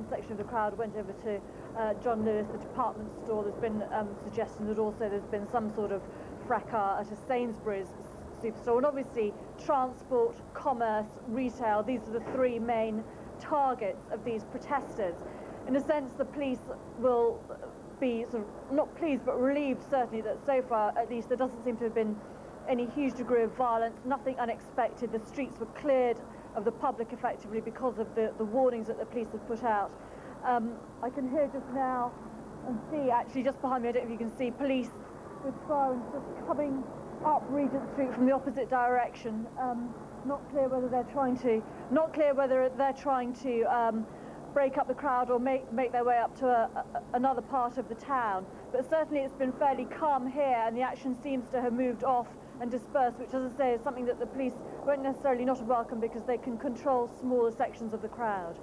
[SPEAKER 17] section of the crowd went over to John Lewis, the department store. There's been suggestion that also there's been some sort of fracas at a Sainsbury's superstore, and obviously transport, commerce, retail, these are the 3 main targets of these protesters. In a sense, the police will be sort of not pleased but relieved, certainly, that so far at least there doesn't seem to have been any huge degree of violence, nothing unexpected. The streets were cleared the public effectively because of the warnings that the police have put out. I can hear just now and see actually just behind me, I don't know if you can see, police with sirens just coming up Regent Street from the opposite direction. Not clear whether they're trying to break up the crowd or make their way up to another part of the town. But certainly it's been fairly calm here, and the action seems to have moved off and dispersed, which, as I say, is something that the police won't necessarily not welcome because they can control smaller sections of the crowd.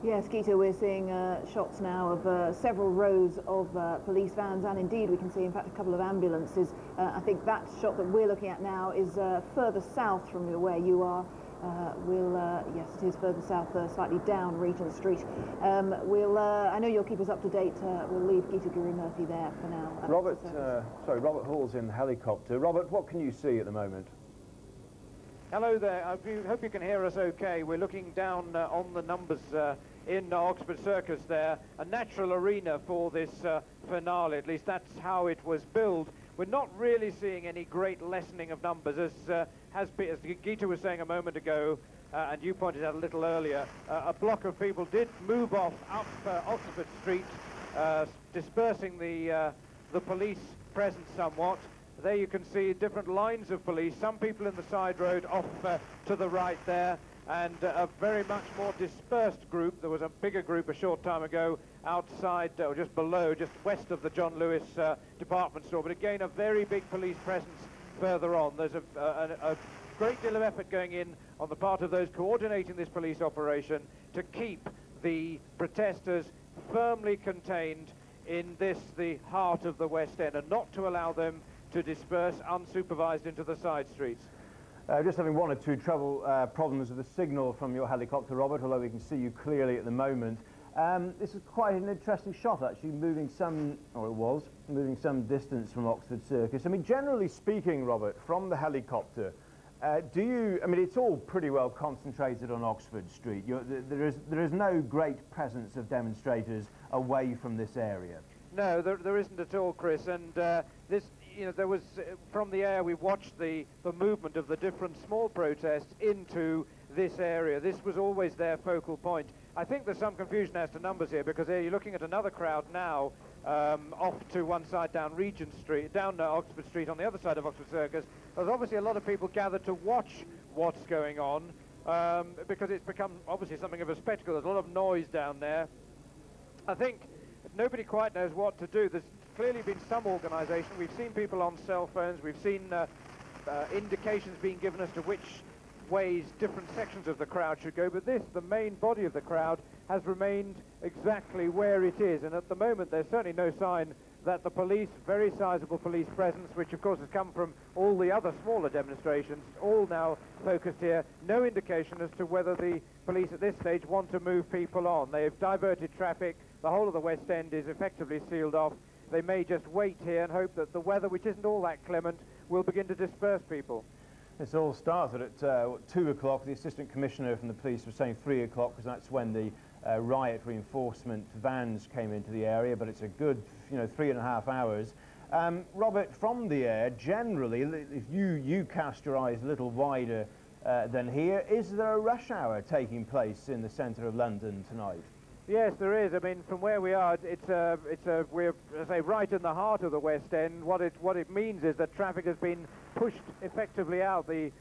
[SPEAKER 4] Yes, Gita, we're seeing shots now of several rows of police vans, and indeed we can see, in fact, a couple of ambulances. I think that shot that we're looking at now is further south from where you are. Yes, it is further south, slightly down Regent Street. I know you'll keep us up to date. We'll leave Gita Gurumurthy there for now.
[SPEAKER 14] Robert Hall's in the helicopter. Robert, what can you see at the moment?
[SPEAKER 12] Hello there. I hope you can hear us okay. We're looking down on the numbers in Oxford Circus there. A natural arena for this finale, at least that's how it was billed. We're not really seeing any great lessening of numbers, as Gita was saying a moment ago, and you pointed out a little earlier. A block of people did move off up Oxford Street, dispersing the police presence somewhat. There you can see different lines of police, some people in the side road off to the right there, and a very much more dispersed group. There was a bigger group a short time ago outside, or just below, just west of the John Lewis department store, but again a very big police presence further on. There's a great deal of effort going in on the part of those coordinating this police operation to keep the protesters firmly contained in the heart of the West End, and not to allow them to disperse unsupervised into the side streets.
[SPEAKER 14] Just having one or two problems with the signal from your helicopter, Robert, although we can see you clearly at the moment. This is quite an interesting shot, actually, moving some distance from Oxford Circus. I mean, generally speaking, Robert, from the helicopter, it's all pretty well concentrated on Oxford Street. There is no great presence of demonstrators away from this area.
[SPEAKER 12] No, there isn't at all, Chris, and there was, from the air, we watched the movement of the different small protests into this area. This was always their focal point. I think there's some confusion as to numbers here, because here you're looking at another crowd now off to one side down Regent Street, down Oxford Street on the other side of Oxford Circus. There's obviously a lot of people gathered to watch what's going on, because it's become obviously something of a spectacle. There's a lot of noise down there. I think nobody quite knows what to do. There's clearly been some organisation. We've seen people on cell phones. We've seen indications being given as to which ways different sections of the crowd should go, but the main body of the crowd, has remained exactly where it is, and at the moment there's certainly no sign that the police, very sizable police presence, which of course has come from all the other smaller demonstrations, all now focused here, no indication as to whether the police at this stage want to move people on. They've diverted traffic. The whole of the West End is effectively sealed off. They may just wait here and hope that the weather, which isn't all that clement, will begin to disperse people.
[SPEAKER 14] This all started at 2 o'clock. The Assistant Commissioner from the police was saying 3 o'clock, because that's when the riot reinforcement vans came into the area, but it's a good 3.5 hours. Robert, from the air, generally, if you cast your eyes a little wider than here, is there a rush hour taking place in the centre of London tonight?
[SPEAKER 12] Yes, there is. I mean, from where we are, we're, as I say, right in the heart of the West End. What it means is that traffic has been pushed effectively out. The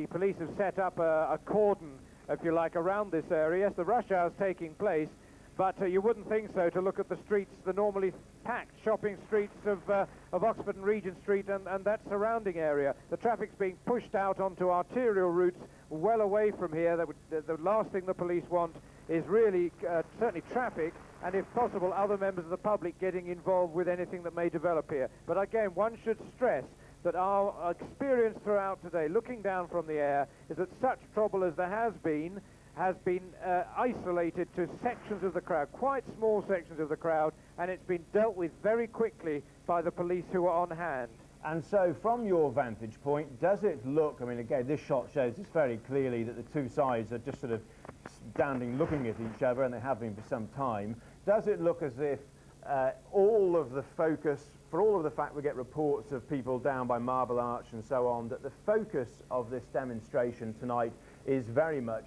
[SPEAKER 12] police have set up a cordon, if you like, around this area. Yes, the rush hour is taking place, but you wouldn't think so to look at the streets, the normally packed shopping streets of Oxford and Regent Street and that surrounding area. The traffic's being pushed out onto arterial routes well away from here. The last thing the police want is really certainly traffic, and if possible other members of the public getting involved with anything that may develop here. But again, one should stress that our experience throughout today, looking down from the air, is that such trouble as there has been isolated to sections of the crowd, quite small sections of the crowd, and it's been dealt with very quickly by the police who are on hand.
[SPEAKER 14] And so, from your vantage point, does it look, I mean, again, this shot shows this very clearly that the two sides are just sort of standing looking at each other, and they have been for some time. Does it look as if all of the focus, for all of the fact we get reports of people down by Marble Arch and so on, that the focus of this demonstration tonight is very much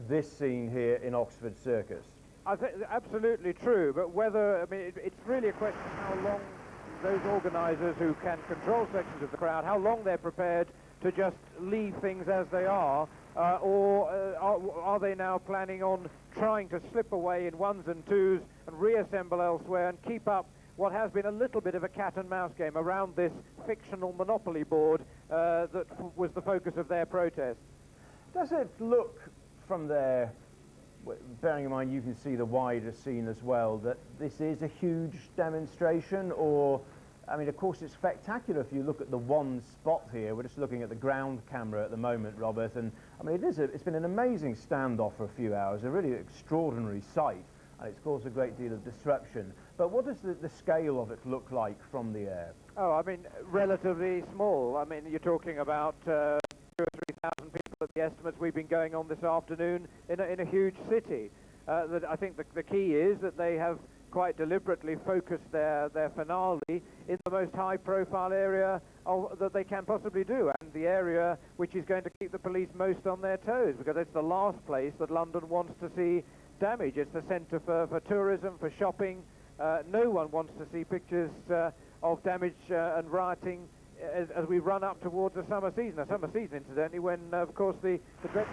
[SPEAKER 14] this scene here in Oxford Circus.
[SPEAKER 12] I think absolutely true, but whether, I mean, it's really a question of how long those organisers who can control sections of the crowd, how long they're prepared to just leave things as they are, or are they now planning on trying to slip away in ones and twos and reassemble elsewhere and keep up what has been a little bit of a cat and mouse game around this fictional monopoly board that was the focus of their protest?
[SPEAKER 14] Does it look from there, bearing in mind you can see the wider scene as well, that this is a huge demonstration? Or, I mean, of course it's spectacular if you look at the one spot here. We're just looking at the ground camera at the moment, Robert, and I mean it's been an amazing standoff for a few hours, a really extraordinary sight, and it's caused a great deal of disruption. But what does the scale of it look like from the air?
[SPEAKER 12] Oh, I mean, relatively small. I mean, you're talking about 2,000 or 3,000 people at the estimates we've been going on this afternoon in a huge city. That I think the key is that they have quite deliberately focused their finale in the most high-profile area that they can possibly do, and the area which is going to keep the police most on their toes, because it's the last place that London wants to see damage. It's the centre for tourism, for shopping. No one wants to see pictures of damage and rioting as we run up towards the summer season. A summer season, incidentally, when, of course, the Brexit...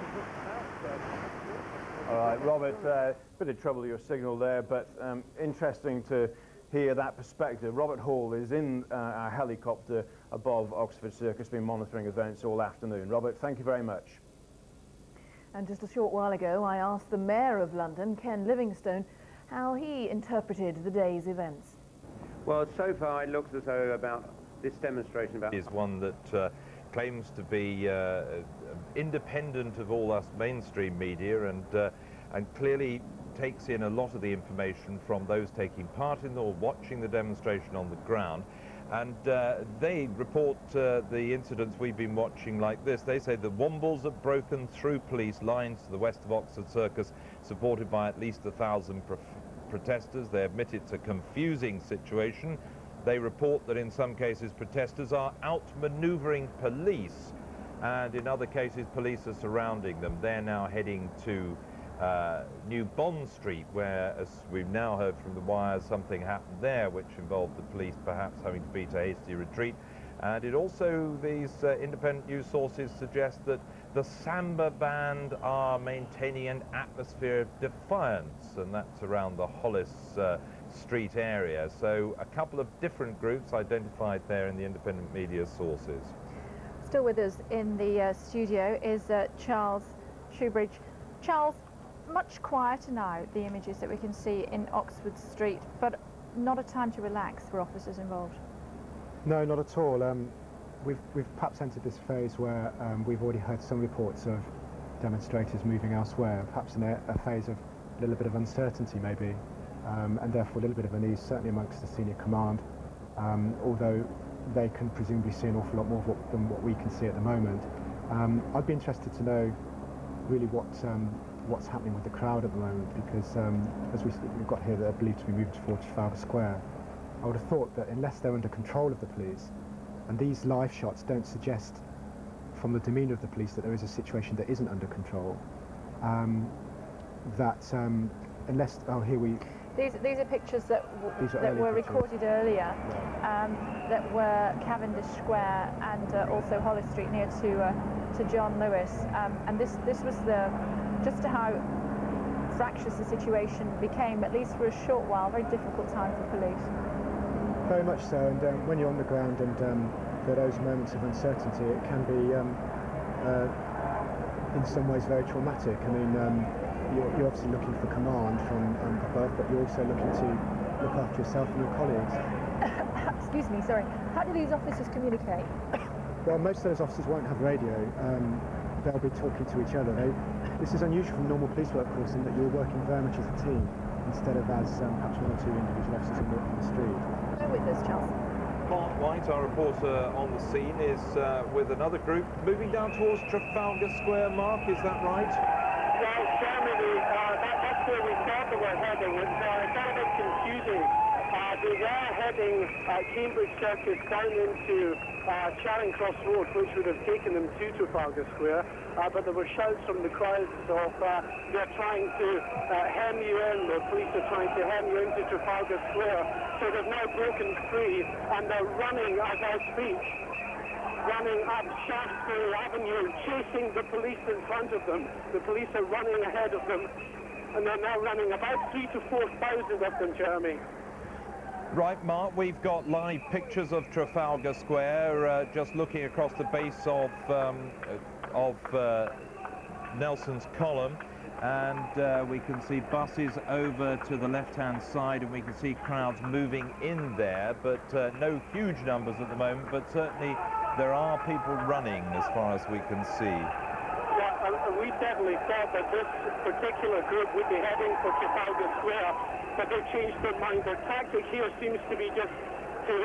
[SPEAKER 14] All right, Robert, bit of trouble with your signal there, but interesting to hear that perspective. Robert Hall is in our helicopter above Oxford Circus, been monitoring events all afternoon. Robert, thank you very much.
[SPEAKER 4] And just a short while ago, I asked the Mayor of London, Ken Livingstone, how he interpreted the day's events.
[SPEAKER 21] Well, so far it looks as though about this demonstration is one that claims to be independent of all us mainstream media and clearly takes in a lot of the information from those taking part in or watching the demonstration on the ground. And they report the incidents we've been watching like this. They say the Wombles have broken through police lines to the west of Oxford Circus, supported by at least 1,000 protesters. They admit it's a confusing situation. They report that in some cases protesters are outmanoeuvring police, and in other cases police are surrounding them. They're now heading to New Bond Street, where, as we've now heard from the wires, something happened there which involved the police perhaps having to beat a hasty retreat. And it also, these independent news sources suggest that the Samba band are maintaining an atmosphere of defiance, and that's around the Hollis Street area. So a couple of different groups identified there in the independent media sources.
[SPEAKER 3] Still with us in the studio is Charles Shoebridge. Charles, much quieter now, the images that we can see in Oxford Street, but not a time to relax for officers involved.
[SPEAKER 22] No, not at all. We've perhaps entered this phase where we've already heard some reports of demonstrators moving elsewhere, perhaps in a phase of a little bit of uncertainty maybe, and therefore a little bit of unease, certainly amongst the senior command, although they can presumably see an awful lot more than what we can see at the moment. I'd be interested to know really what's happening with the crowd at the moment, because as we've got here, they're believed to be moved towards Trafalgar Square. I would have thought that unless they're under control of the police, and these live shots don't suggest from the demeanour of the police that there is a situation that isn't under control, unless, oh, here we...
[SPEAKER 3] These are pictures that were recorded earlier, that were Cavendish Square and also Hollis Street near to John Lewis, and this was just how fractious the situation became, at least for a short while, very difficult time for police.
[SPEAKER 22] Very much so, and when you're on the ground and there are those moments of uncertainty, it can be in some ways very traumatic. I mean, you're obviously looking for command from above, but you're also looking to look after yourself and your colleagues.
[SPEAKER 3] Excuse me, sorry. How do these officers communicate?
[SPEAKER 22] Well, most of those officers won't have radio. They'll be talking to each other. This is unusual from normal police work, of course, in that you're working very much as a team, instead of as perhaps one or two individual officers who work on the street.
[SPEAKER 3] Go with us, Charles.
[SPEAKER 21] Mark White, our reporter on the scene, is with another group moving down towards Trafalgar Square. Mark, is that right?
[SPEAKER 23] Well, Jeremy, that's where we started with Heather. It's a little bit confusing.
[SPEAKER 2] They were heading Cambridge Circus down into Charing Cross Road, which would have taken them to Trafalgar Square, but there were shouts from the crowds of they're trying to hem you in, the police are trying to hem you into Trafalgar Square, so they've now broken free and they're running as I speak, running up Shaftesbury Avenue, chasing the police in front of them. The police are running ahead of them, and they're now running about 3,000 to 4,000 of them, Jeremy.
[SPEAKER 21] Right, Mark, we've got live pictures of Trafalgar Square, just looking across the base of Nelson's Column, and we can see buses over to the left-hand side, and we can see crowds moving in there, but no huge numbers at the moment, but certainly there are people running as far as we can see.
[SPEAKER 2] Yeah, and we definitely thought that this particular group would be heading for Trafalgar Square, but they've changed their mind. Their tactic here seems to be just to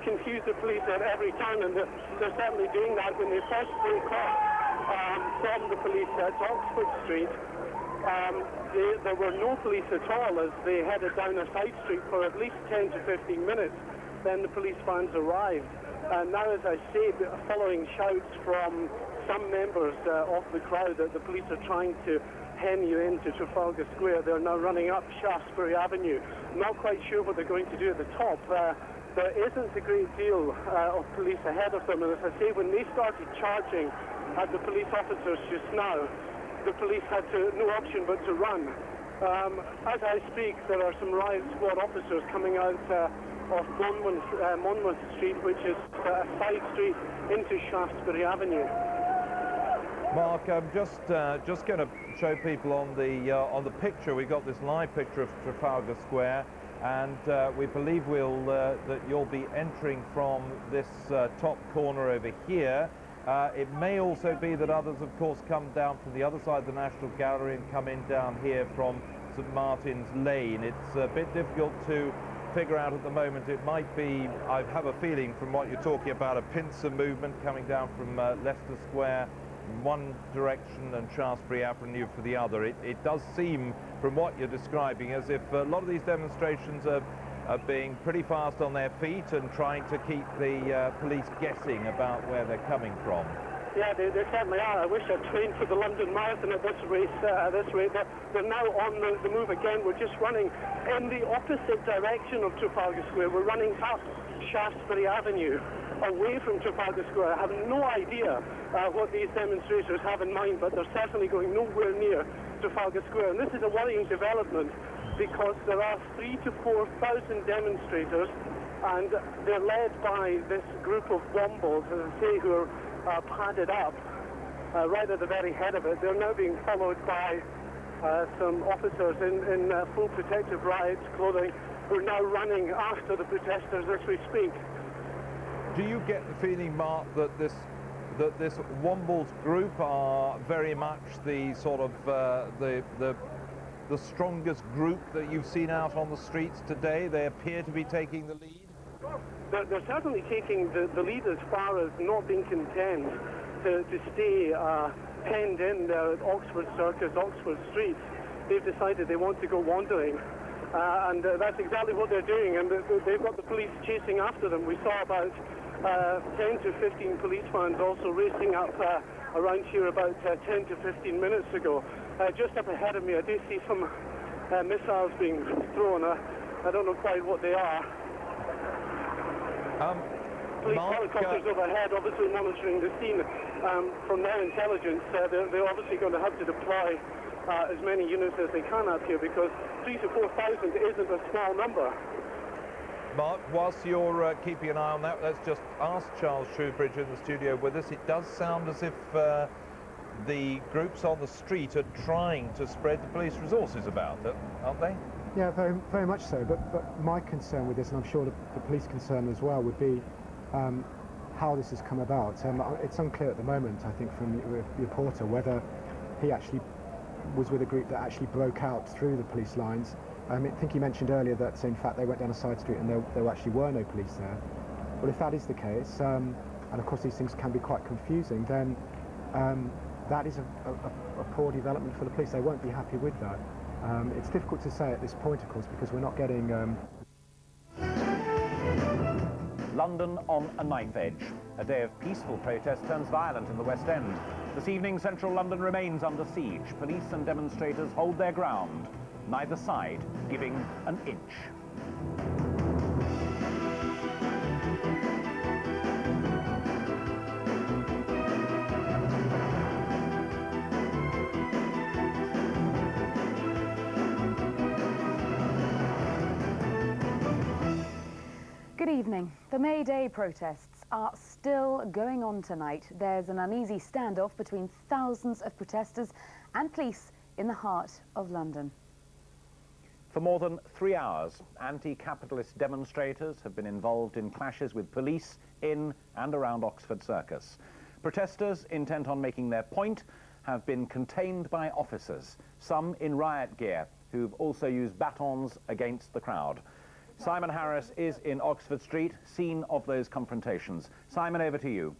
[SPEAKER 2] confuse the police at every turn, and they're certainly doing that. When they first break off from the police at Oxford Street, there were no police at all as they headed down a side street for at least 10 to 15 minutes. Then the police vans arrived. And now, as I say, following shouts from some members of the crowd that the police are trying to hem you into Trafalgar Square, they're now running up Shaftesbury Avenue. Not quite sure what they're going to do at the top. There isn't a great deal of police ahead of them, and as I say, when they started charging at the police officers just now, the police had no option but to run. As I speak, there are some riot squad officers coming out of Monmouth Street, which is a side street into Shaftesbury Avenue.
[SPEAKER 21] Mark, I'm just going to show people on the picture. We've got this live picture of Trafalgar Square, and we believe that you'll be entering from this top corner over here. It may also be that others, of course, come down from the other side of the National Gallery and come in down here from St Martin's Lane. It's a bit difficult to figure out at the moment. It might be, I have a feeling from what you're talking about, a pincer movement coming down from Leicester Square in one direction and Shaftesbury Avenue for the other. It does seem, from what you're describing, as if a lot of these demonstrations are being pretty fast on their feet and trying to keep the police guessing about where they're coming from.
[SPEAKER 2] Yeah, they certainly are. I wish I'd trained for the London Marathon at this race. At this rate, they're now on the move again. We're just running in the opposite direction of Trafalgar Square. We're running up Shaftesbury Avenue, away from Trafalgar Square. I have no idea what these demonstrators have in mind, but they're certainly going nowhere near Trafalgar Square. And this is a worrying development because there are 3,000 to 4,000 demonstrators, and they're led by this group of wombles, as I say, who are padded up right at the very head of it. They're now being followed by some officers in full protective riot clothing who are now running after the protesters as we speak.
[SPEAKER 21] Do you get the feeling, Mark, that this Wombles group are very much the sort of the strongest group that you've seen out on the streets today? They appear to be taking the lead.
[SPEAKER 2] They're certainly taking the lead as far as not being content to stay penned in there at Oxford Circus, Oxford Street. They've decided they want to go wandering, and that's exactly what they're doing, and they've got the police chasing after them. We saw about 10 to 15 police vans also racing up around here about 10 to 15 minutes ago. Just up ahead of me, I do see some missiles being thrown. I don't know quite what they are. Police helicopters overhead, obviously monitoring the scene. From their intelligence, they're obviously going to have to deploy as many units as they can up here, because 3,000 to 4,000 isn't a small number.
[SPEAKER 21] Mark, whilst you're keeping an eye on that, let's just ask Charles Shoebridge in the studio with us. It does sound as if the groups on the street are trying to spread the police resources about, aren't they?
[SPEAKER 22] Yeah, very, very much so. But my concern with this, and I'm sure the police concern as well, would be how this has come about. It's unclear at the moment, I think, from the reporter whether he actually was with a group that actually broke out through the police lines. I think he mentioned earlier that, in fact, they went down a side street and there actually were no police there. Well, if that is the case, and of course these things can be quite confusing, then that is a poor development for the police. They won't be happy with that. It's difficult to say at this point, of course, because we're not getting
[SPEAKER 1] London on a knife edge. A day of peaceful protest turns violent in the West End. This evening, central London remains under siege. Police and demonstrators hold their ground, neither side giving an inch.
[SPEAKER 16] Good evening. The Mayday protests are still going on tonight. There's an uneasy standoff between thousands of protesters and police in the heart of London.
[SPEAKER 1] For more than 3 hours, anti-capitalist demonstrators have been involved in clashes with police in and around Oxford Circus. Protesters intent on making their point have been contained by officers, some in riot gear, who've also used batons against the crowd. Simon Harris is in Oxford Street, scene of those confrontations. Simon, over to you.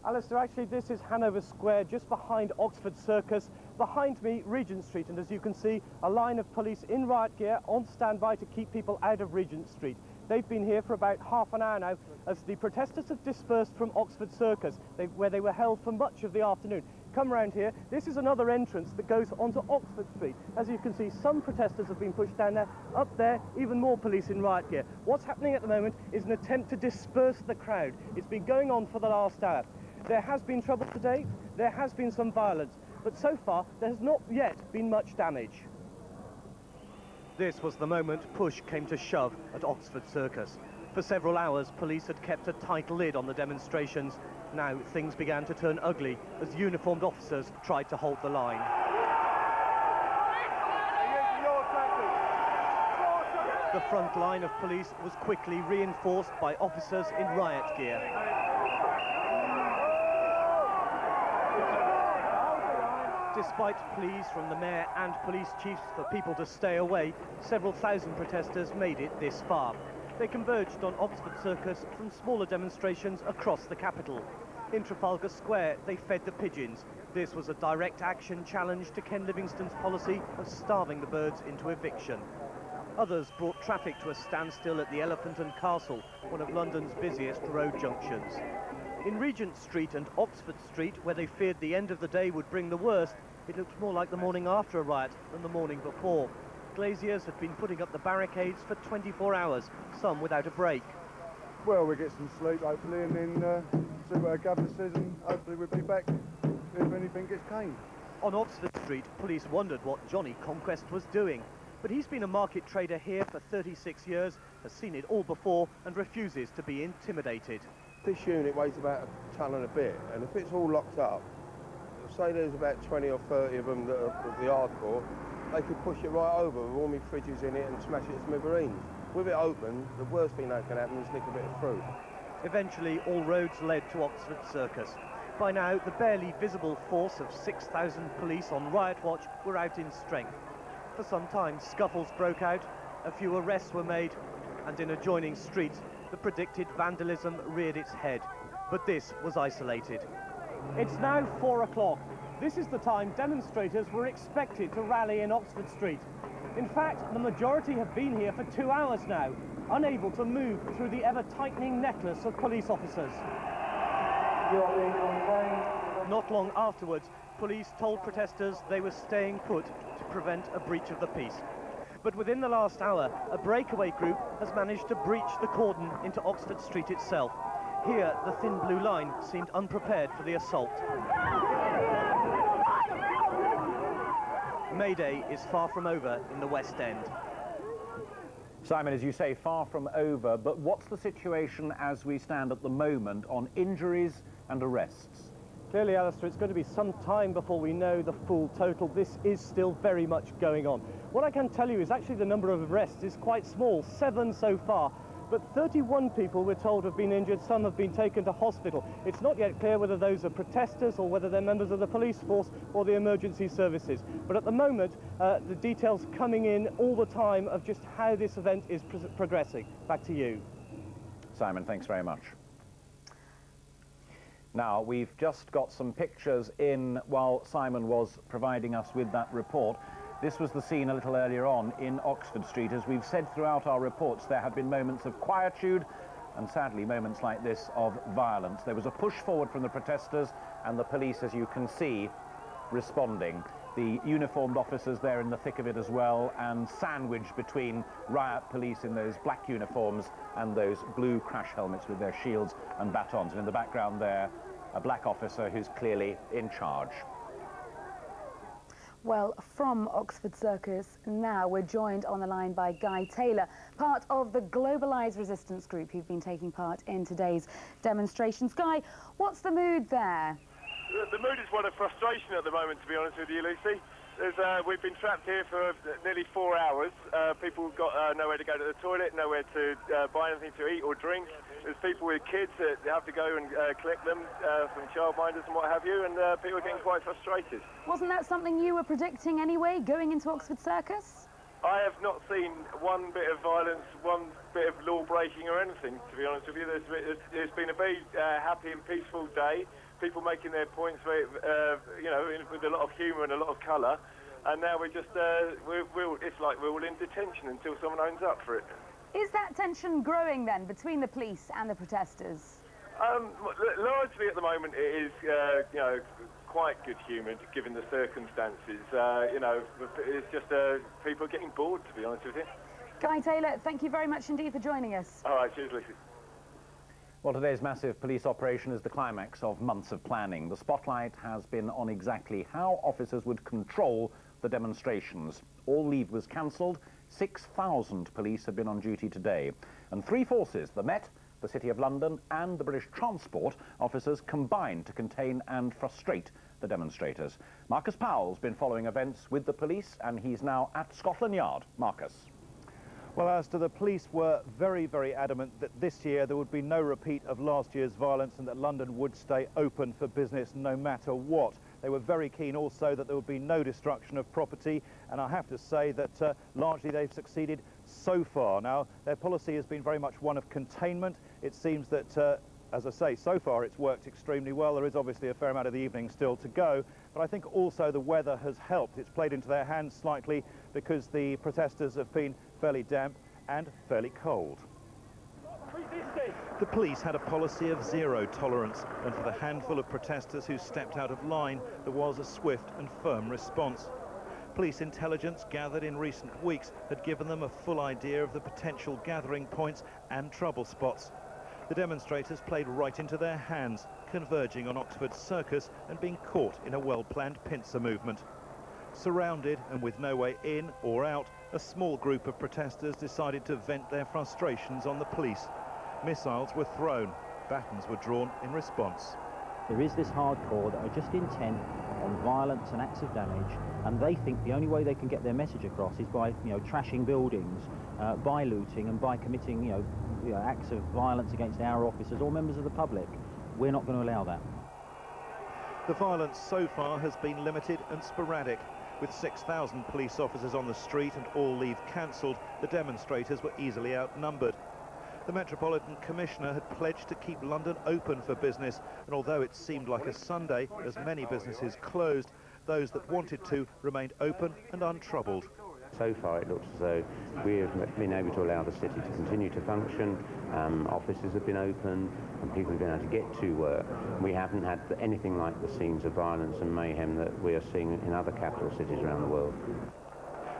[SPEAKER 5] Alistair, actually this is Hanover Square, just behind Oxford Circus. Behind me, Regent Street, and as you can see, a line of police in riot gear on standby to keep people out of Regent Street. They've been here for about half an hour now as the protesters have dispersed from Oxford Circus, where they were held for much of the afternoon. Come round here. This is another entrance that goes onto Oxford Street. As you can see, some protesters have been pushed down there. Up there, even more police in riot gear. What's happening at the moment is an attempt to disperse the crowd. It's been going on for the last hour. There has been trouble today. There has been some violence. But so far, there has not yet been much damage. This was the moment push came to shove at Oxford Circus. For several hours, police had kept a tight lid on the demonstrations. Now things began to turn ugly as uniformed officers tried to hold the line. The front line of police was quickly reinforced by officers in riot gear. Despite pleas from the mayor and police chiefs for people to stay away, several thousand protesters made it this far. They converged on Oxford Circus from smaller demonstrations across the capital. In Trafalgar Square, they fed the pigeons. This was a direct action challenge to Ken Livingstone's policy of starving the birds into eviction. Others brought traffic to a standstill at the Elephant and Castle, one of London's busiest road junctions. In Regent Street and Oxford Street, where they feared the end of the day would bring the worst, it looked more like the morning after a riot than the morning before. Glaziers had been putting up the barricades for 24 hours, some without a break.
[SPEAKER 23] Well, we'll get some sleep, hopefully, and then see what our governor says, and hopefully we'll be back if anything gets caned.
[SPEAKER 5] On Oxford Street, police wondered what Johnny Conquest was doing. But he's been a market trader here for 36 years, has seen it all before, and refuses to be intimidated.
[SPEAKER 24] This unit weighs about a ton and a bit, and if it's all locked up, say there's about 20 or 30 of them that are the hardcore, they could push it right over with all my fridges in it and smash it to smithereens. With it open, the worst thing that can happen is nick a bit of fruit.
[SPEAKER 5] Eventually, all roads led to Oxford Circus. By now, the barely visible force of 6,000 police on riot watch were out in strength. For some time, scuffles broke out, a few arrests were made, and in adjoining streets, the predicted vandalism reared its head. But this was isolated. It's now 4 o'clock. This is the time demonstrators were expected to rally in Oxford Street. In fact, the majority have been here for 2 hours now, unable to move through the ever-tightening necklace of police officers. Not long afterwards, police told protesters they were staying put to prevent a breach of the peace. But within the last hour, a breakaway group has managed to breach the cordon into Oxford Street itself. Here, the thin blue line seemed unprepared for the assault. Mayday is far from over in the West End.
[SPEAKER 1] Simon, as you say, far from over, but what's the situation as we stand at the moment on injuries and arrests?
[SPEAKER 5] Clearly, Alistair, it's going to be some time before we know the full total. This is still very much going on. What I can tell you is actually the number of arrests is quite small, 7 so far. But 31 people, we're told, have been injured. Some have been taken to hospital. It's not yet clear whether those are protesters or whether they're members of the police force or the emergency services. But at the moment, the details coming in all the time of just how this event is progressing. Back to you.
[SPEAKER 1] Simon, thanks very much. Now, we've just got some pictures in while Simon was providing us with that report. This was the scene a little earlier on in Oxford Street. As we've said throughout our reports, there have been moments of quietude and sadly moments like this of violence. There was a push forward from the protesters and the police, as you can see, responding. The uniformed officers there in the thick of it as well, and sandwiched between riot police in those black uniforms and those blue crash helmets with their shields and batons. And in the background there, a black officer who's clearly in charge.
[SPEAKER 16] Well, from Oxford Circus, now we're joined on the line by Guy Taylor, part of the Globalised Resistance Group who've been taking part in today's demonstrations. Guy, what's the mood there?
[SPEAKER 7] The mood is one of frustration at the moment, to be honest with you, Lucy. We've been trapped here for nearly 4 hours. People got nowhere to go to the toilet, nowhere to buy anything to eat or drink. There's people with kids that have to go and collect them from childminders and what have you, and people are getting quite frustrated.
[SPEAKER 16] Wasn't that something you were predicting anyway, going into Oxford Circus?
[SPEAKER 7] I have not seen one bit of violence, one bit of law breaking or anything, to be honest with you. It's been a very happy and peaceful day. People making their points, you know, with a lot of humour and a lot of colour. And now we're just, it's like we're all in detention until someone owns up for it.
[SPEAKER 16] Is that tension growing then between the police and the protesters?
[SPEAKER 7] Largely at the moment it is, you know, quite good humoured given the circumstances. You know, it's just people are getting bored, to be honest with you.
[SPEAKER 16] Guy Taylor, thank you very much indeed for joining us.
[SPEAKER 7] All right, cheers, Lucy.
[SPEAKER 1] Well, today's massive police operation is the climax of months of planning. The spotlight has been on exactly how officers would control the demonstrations. All leave was cancelled. 6,000 police have been on duty today. And three forces, the Met, the City of London and the British Transport officers, combined to contain and frustrate the demonstrators. Marcus Powell's been following events with the police and he's now at Scotland Yard. Marcus.
[SPEAKER 8] Well, Alistair, the police were very, very adamant that this year there would be no repeat of last year's violence and that London would stay open for business no matter what. They were very keen also that there would be no destruction of property, and I have to say that largely they've succeeded so far. Now, their policy has been very much one of containment. It seems that, as I say, so far it's worked extremely well. There is obviously a fair amount of the evening still to go, but I think also the weather has helped. It's played into their hands slightly because the protesters have been fairly damp and fairly cold. The police had a policy of zero tolerance, and for the handful of protesters who stepped out of line, there was a swift and firm response. Police intelligence gathered in recent weeks had given them a full idea of the potential gathering points and trouble spots. The demonstrators played right into their hands, converging on Oxford Circus and being caught in a well-planned pincer movement. Surrounded and with no way in or out, a small group of protesters decided to vent their frustrations on the police. Missiles were thrown, batons were drawn in response.
[SPEAKER 19] There is this hardcore that are just intent on violence and acts of damage, and they think the only way they can get their message across is by, trashing buildings, by looting and by committing, acts of violence against our officers or members of the public. We're not going to allow that.
[SPEAKER 8] The violence so far has been limited and sporadic. With 6,000 police officers on the street and all leave cancelled, the demonstrators were easily outnumbered. The Metropolitan Commissioner had pledged to keep London open for business, and although it seemed like a Sunday, as many businesses closed, those that wanted to remained open and untroubled.
[SPEAKER 10] So far it looks as though we have been able to allow the city to continue to function, offices have been open and people have been able to get to work. We haven't had anything like the scenes of violence and mayhem that we are seeing in other capital cities around the world.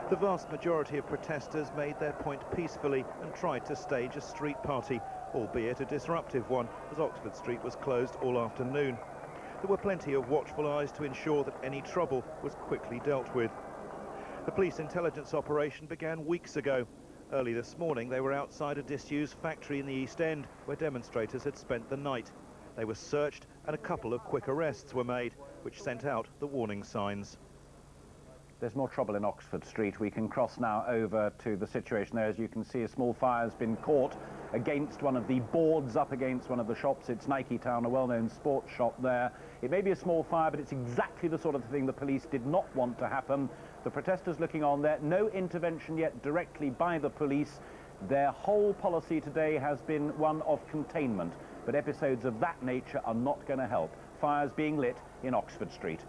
[SPEAKER 8] The vast majority of protesters made their point peacefully and tried to stage a street party, albeit a disruptive one, as Oxford Street was closed all afternoon. There were plenty of watchful eyes to ensure that any trouble was quickly dealt with. The police intelligence operation began weeks ago. Early this morning, they were outside a disused factory in the East End, where demonstrators had spent the night. They were searched, and a couple of quick arrests were made, which sent out the warning signs.
[SPEAKER 1] There's more trouble in Oxford Street. We can cross now over to the situation there. As you can see, a small fire has been caught against one of the boards up against one of the shops. It's Nike Town, a well-known sports shop there. It may be a small fire, but it's exactly the sort of thing the police did not want to happen. The protesters looking on there, no intervention yet directly by the police. Their whole policy today has been one of containment, but episodes of that nature are not going to help. Fires being lit in Oxford Street.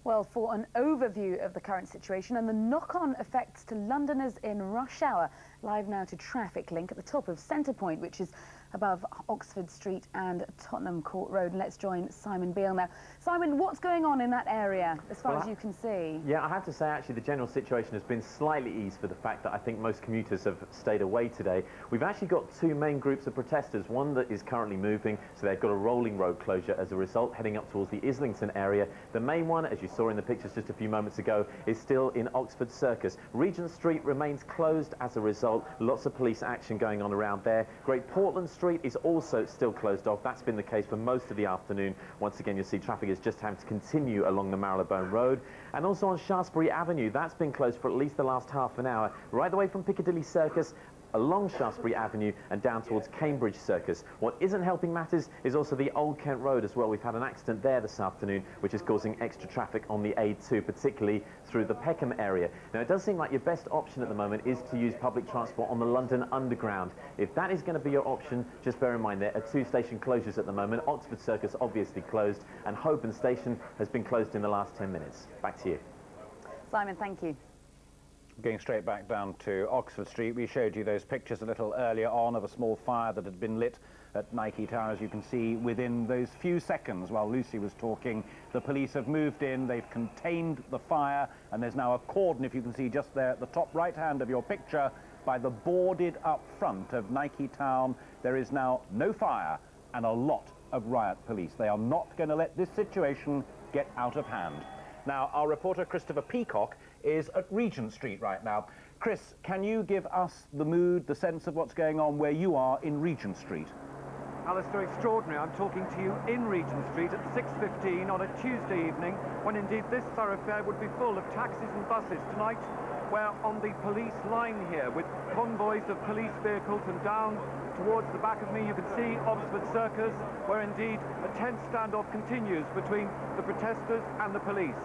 [SPEAKER 16] Well, for an overview of the current situation and the knock-on effects to Londoners in rush hour, live now to Traffic Link at the top of Centre Point, which is above Oxford Street and Tottenham Court Road. And let's join Simon Beale now. Simon, what's going on in that area, as far as you can see?
[SPEAKER 6] Yeah, I have to say, actually, the general situation has been slightly eased for the fact that I think most commuters have stayed away today. We've actually got two main groups of protesters, one that is currently moving, so they've got a rolling road closure as a result, heading up towards the Islington area. The main one, as you saw in the pictures just a few moments ago, is still in Oxford Circus. Regent Street remains closed as a result. Lots of police action going on around there. Great Portland Street is also still closed off. That's been the case for most of the afternoon. Once again, you'll see traffic is just having to continue along the Marylebone Road. And also on Shaftesbury Avenue, that's been closed for at least the last half an hour, right the way from Piccadilly Circus along Shaftesbury Avenue and down towards Cambridge Circus. What isn't helping matters is also the Old Kent Road as well. We've had an accident there this afternoon, which is causing extra traffic on the A2, particularly through the Peckham area. Now, it does seem like your best option at the moment is to use public transport on the London Underground. If that is going to be your option, just bear in mind there are two station closures at the moment. Oxford Circus obviously closed, and Holborn Station has been closed in the last 10 minutes. Back to you.
[SPEAKER 16] Simon, thank you.
[SPEAKER 1] Going straight back down to Oxford Street, we showed you those pictures a little earlier on of a small fire that had been lit at Nike Tower. As you can see, within those few seconds while Lucy was talking, the police have moved in, they've contained the fire, and there's now a cordon, if you can see just there at the top right hand of your picture, by the boarded up front of Nike Town. There is now no fire and a lot of riot police. They are not going to let this situation get out of hand. Now, our reporter Christopher Peacock is at Regent Street right now. Chris, can you give us the mood, the sense of what's going on where you are in Regent Street?
[SPEAKER 13] Alistair, extraordinary. I'm talking to you in Regent Street at 6:15 on a Tuesday evening, when indeed this thoroughfare would be full of taxis and buses. Tonight, we're on the police line here with convoys of police vehicles, and down towards the back of me you can see Oxford Circus, where indeed a tense standoff continues between the protesters and the police.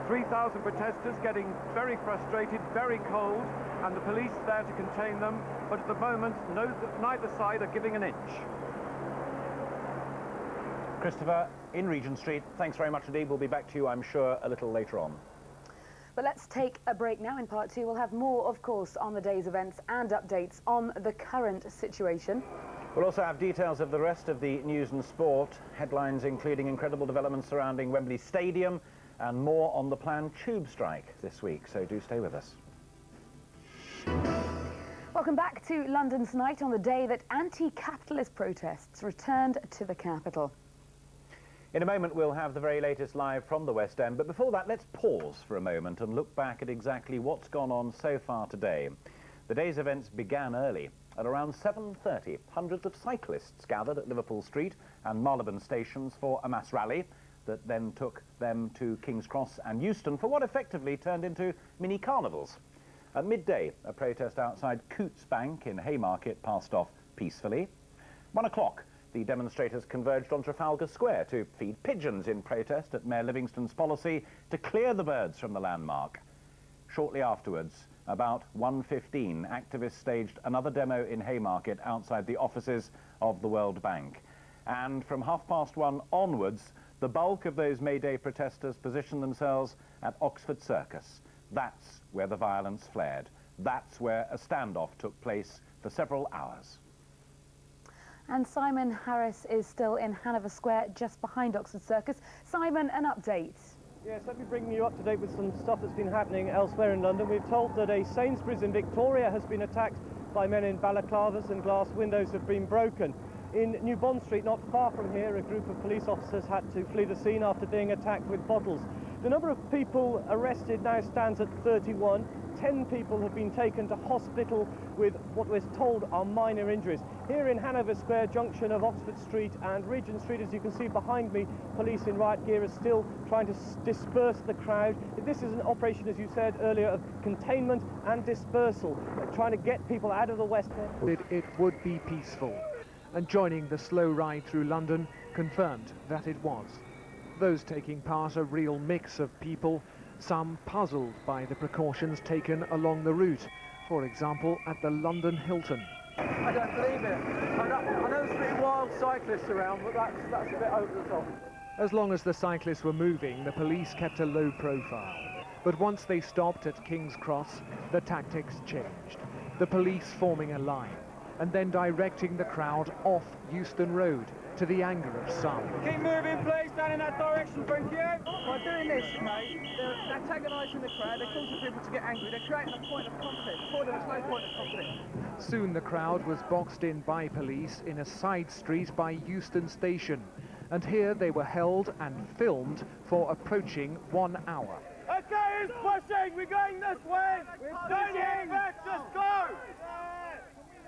[SPEAKER 13] 3,000 protesters getting very frustrated, very cold, and the police there to contain them, but at the moment neither side are giving an inch.
[SPEAKER 1] Christopher, in Regent Street, thanks very much indeed. We'll be back to you, I'm sure, a little later on.
[SPEAKER 16] But let's take a break now. In part two, we'll have more, of course, on the day's events and updates on the current situation.
[SPEAKER 1] We'll also have details of the rest of the news and sport, headlines including incredible developments surrounding Wembley Stadium, and more on the planned tube strike this week, so do stay with us.
[SPEAKER 16] Welcome back to London tonight on the day that anti-capitalist protests returned to the capital.
[SPEAKER 1] In a moment, we'll have the very latest live from the West End, but before that, let's pause for a moment and look back at exactly what's gone on so far today. The day's events began early. At around 7:30, hundreds of cyclists gathered at Liverpool Street and Marylebone stations for a mass rally that then took them to King's Cross and Euston for what effectively turned into mini carnivals. At midday, a protest outside Coutts Bank in Haymarket passed off peacefully. 1 o'clock, the demonstrators converged on Trafalgar Square to feed pigeons in protest at Mayor Livingston's policy to clear the birds from the landmark. Shortly afterwards, about 1:15, activists staged another demo in Haymarket outside the offices of the World Bank. And from 1:30 onwards, the bulk of those Mayday protesters positioned themselves at Oxford Circus. That's where the violence flared. That's where a standoff took place for several hours.
[SPEAKER 16] And Simon Harris is still in Hanover Square, just behind Oxford Circus. Simon, an update.
[SPEAKER 5] Yes, let me bring you up to date with some stuff that's been happening elsewhere in London. We've told that a Sainsbury's in Victoria has been attacked by men in balaclavas and glass windows have been broken. In New Bond Street, not far from here, a group of police officers had to flee the scene after being attacked with bottles. The number of people arrested now stands at 31. 10 people have been taken to hospital with what we're told are minor injuries. Here in Hanover Square, junction of Oxford Street and Regent Street, as you can see behind me, police in riot gear are still trying to disperse the crowd. This is an operation, as you said earlier, of containment and dispersal, trying to get people out of the West End.
[SPEAKER 15] It would be peaceful, and joining the slow ride through London confirmed that it was. Those taking part a real mix of people, some puzzled by the precautions taken along the route, for example at the London Hilton.
[SPEAKER 12] I don't believe it. I know there's a bit wild cyclists around, but that's a bit over the top.
[SPEAKER 15] As long as the cyclists were moving, the police kept a low profile. But once they stopped at King's Cross, the tactics changed. The police forming a line and then directing the crowd off Euston Road, to the anger of some.
[SPEAKER 9] Keep moving, please, down in that direction, thank you. By doing this, okay, they're antagonising the crowd, they're causing people to get angry, they're creating a point of conflict. For them, there's no point of conflict.
[SPEAKER 15] Soon the crowd was boxed in by police in a side street by Euston Station, and here they were held and filmed for approaching 1 hour.
[SPEAKER 9] Okay, who's pushing? We're going this way! Don't hit back, just go!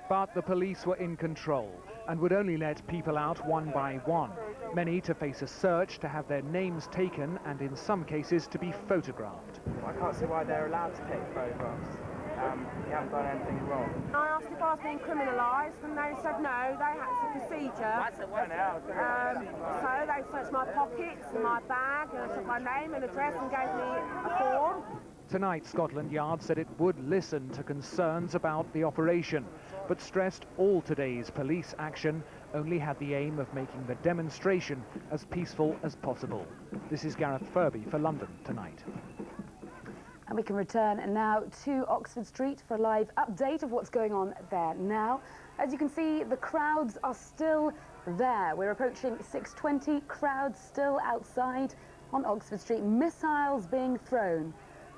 [SPEAKER 15] But the police were in control and would only let people out one by one, many to face a search, to have their names taken, and in some cases to be photographed.
[SPEAKER 11] I can't see why they're allowed to take photographs. You haven't done anything wrong.
[SPEAKER 18] I asked if I was being criminalised, and they said no, it's a procedure. So they searched my pockets and my bag, and took my name and address and gave me a form.
[SPEAKER 15] Tonight, Scotland Yard said it would listen to concerns about the operation, but stressed all today's police action only had the aim of making the demonstration as peaceful as possible. This is Gareth Furby for London Tonight.
[SPEAKER 16] And we can return now to Oxford Street for a live update of what's going on there now. As you can see, the crowds are still there. We're approaching 6:20, crowds still outside on Oxford Street, missiles being thrown.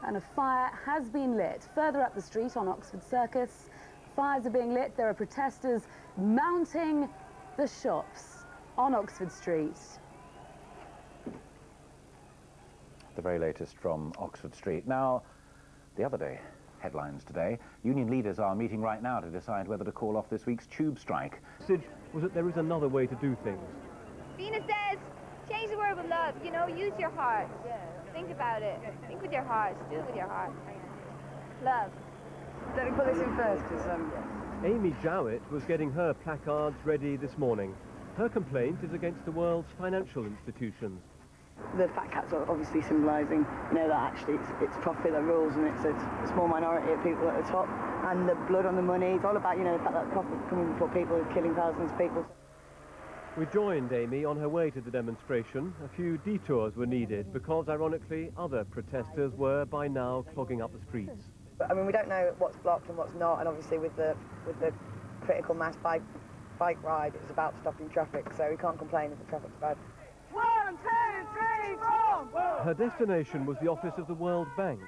[SPEAKER 16] And a fire has been lit further up the street on Oxford Circus. Fires are being lit. There are protesters mounting the shops on Oxford Street.
[SPEAKER 1] The very latest from Oxford Street. Now, the other day, headlines today, union leaders are meeting right now to decide whether to call off this week's tube strike.
[SPEAKER 20] The message was that there is another way to do things.
[SPEAKER 25] Venus says, change the word with love, you know, use your heart. Think about it. Think with your heart. Do it with your heart. Love.
[SPEAKER 20] Let me put this in first, because Amy Jowett was getting her placards ready this morning. Her complaint is against the world's financial institutions.
[SPEAKER 26] The fat cats are obviously symbolising, you know, that actually it's profit that rules, and it's a small minority of people at the top, and the blood on the money. It's all about, you know, the fact that profit's coming before people, killing thousands of people.
[SPEAKER 20] We joined Amy on her way to the demonstration. A few detours were needed because, ironically, other protesters were by now clogging up the streets.
[SPEAKER 26] I mean, we don't know what's blocked and what's not, and obviously with the critical mass bike ride, it's about stopping traffic, so we can't complain if the traffic's bad.
[SPEAKER 25] 1, 2, 3, 4!
[SPEAKER 20] Her destination was the office of the World Bank.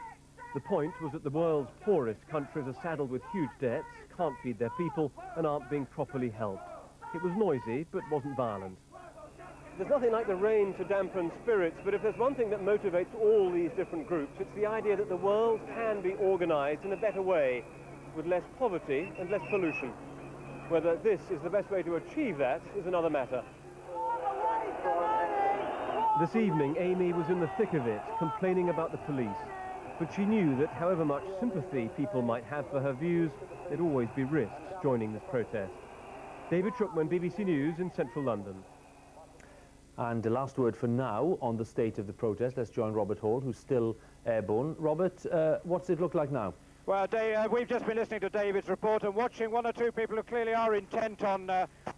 [SPEAKER 20] The point was that the world's poorest countries are saddled with huge debts, can't feed their people, and aren't being properly helped. It was noisy, but wasn't violent. There's nothing like the rain to dampen spirits, but if there's one thing that motivates all these different groups, it's the idea that the world can be organised in a better way, with less poverty and less pollution. Whether this is the best way to achieve that is another matter. This evening, Amy was in the thick of it, complaining about the police. But she knew that however much sympathy people might have for her views, there'd always be risks joining this protest. David Schuckman, BBC News in central London.
[SPEAKER 27] And the last word for now on the state of the protest. Let's join Robert Hall, who's still airborne. Robert, what's it look like now?
[SPEAKER 12] Well, we've just been listening to David's report and watching one or two people who clearly are intent on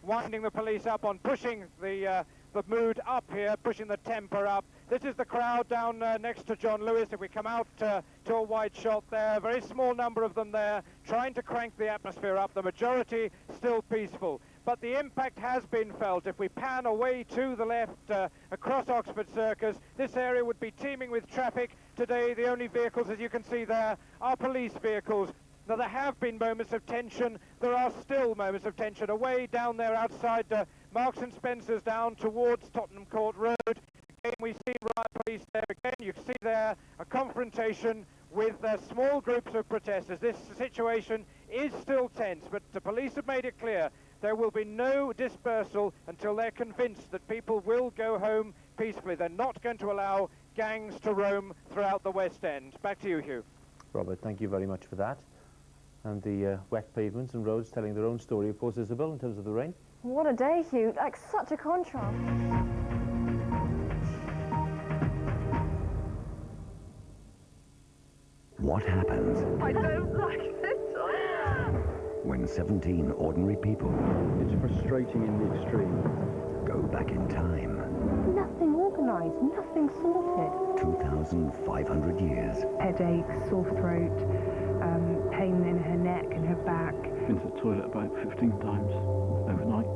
[SPEAKER 12] winding the police up, on pushing the mood up here, pushing the temper up. This is the crowd down next to John Lewis. If we come out to a wide shot there, a very small number of them there, trying to crank the atmosphere up. The majority still peaceful. But the impact has been felt. If we pan away to the left across Oxford Circus, this area would be teeming with traffic. Today, the only vehicles, as you can see there, are police vehicles. Now, there have been moments of tension. There are still moments of tension away down there outside Marks and Spencer's down towards Tottenham Court Road. Again, we've seen riot police there again. You see there a confrontation with small groups of protesters. This situation is still tense, but the police have made it clear there will be no dispersal until they're convinced that people will go home peacefully. They're not going to allow gangs to roam throughout the West End. Back to you, Hugh.
[SPEAKER 27] Robert, thank you very much for that. And the wet pavements and roads telling their own story, of course, Isabel, in terms of the rain.
[SPEAKER 17] What a day, Hugh. Like, such a contrast.
[SPEAKER 28] What happens
[SPEAKER 17] I don't like this.
[SPEAKER 28] when 17 ordinary people...
[SPEAKER 23] It's frustrating in the extreme.
[SPEAKER 28] ...go back in time?
[SPEAKER 17] Nothing organized.
[SPEAKER 2] guys, nothing sorted.
[SPEAKER 28] 2,500 years.
[SPEAKER 2] Headache, sore throat, pain in her neck and her back.
[SPEAKER 3] Been to the toilet about 15 times overnight.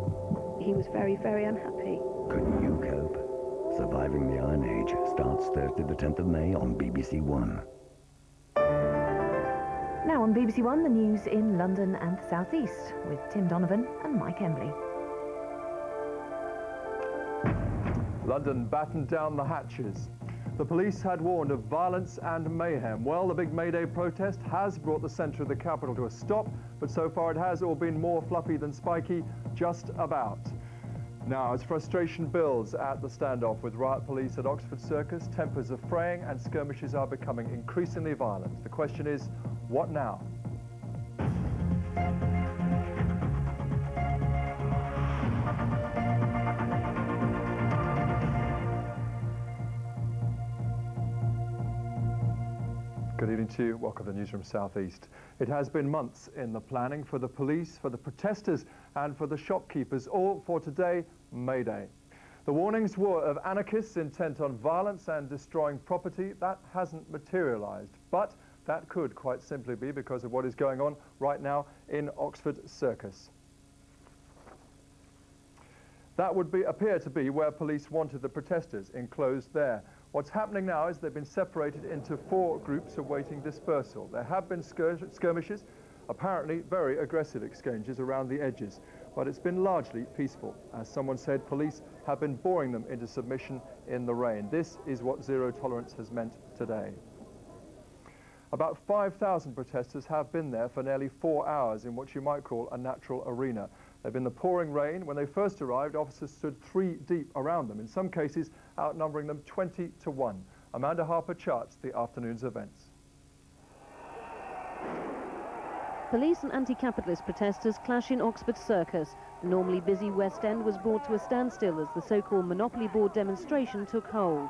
[SPEAKER 2] He was very, very unhappy.
[SPEAKER 28] Could you cope? Surviving the Iron Age starts Thursday the 10th of May on BBC One.
[SPEAKER 2] Now on BBC One, the news in London and the South East with Tim Donovan and Mike Embley.
[SPEAKER 4] London battened down the hatches. The police had warned of violence and mayhem. Well, the big Mayday protest has brought the centre of the capital to a stop, but so far it has all been more fluffy than spiky, just about. Now, as frustration builds at the standoff with riot police at Oxford Circus, tempers are fraying and skirmishes are becoming increasingly violent. The question is, what now? Good evening to you. Welcome to Newsroom Southeast. It has been months in the planning for the police, for the protesters and for the shopkeepers, all for today, Mayday. The warnings were of anarchists intent on violence and destroying property. That hasn't materialised, but that could quite simply be because of what is going on right now in Oxford Circus. That would appear to be where police wanted the protesters, enclosed there. What's happening now is they've been separated into 4 groups awaiting dispersal. There have been skirmishes, apparently very aggressive exchanges around the edges, but it's been largely peaceful. As someone said, police have been boring them into submission in the rain. This is what zero tolerance has meant today. About 5,000 protesters have been there for nearly 4 hours in what you might call a natural arena. They've been in the pouring rain. When they first arrived, officers stood 3 deep around them, in some cases outnumbering them 20 to 1. Amanda Harper charts the afternoon's events.
[SPEAKER 7] Police and anti-capitalist protesters clash in Oxford Circus. The normally busy West End was brought to a standstill as the so-called Monopoly Board demonstration took hold.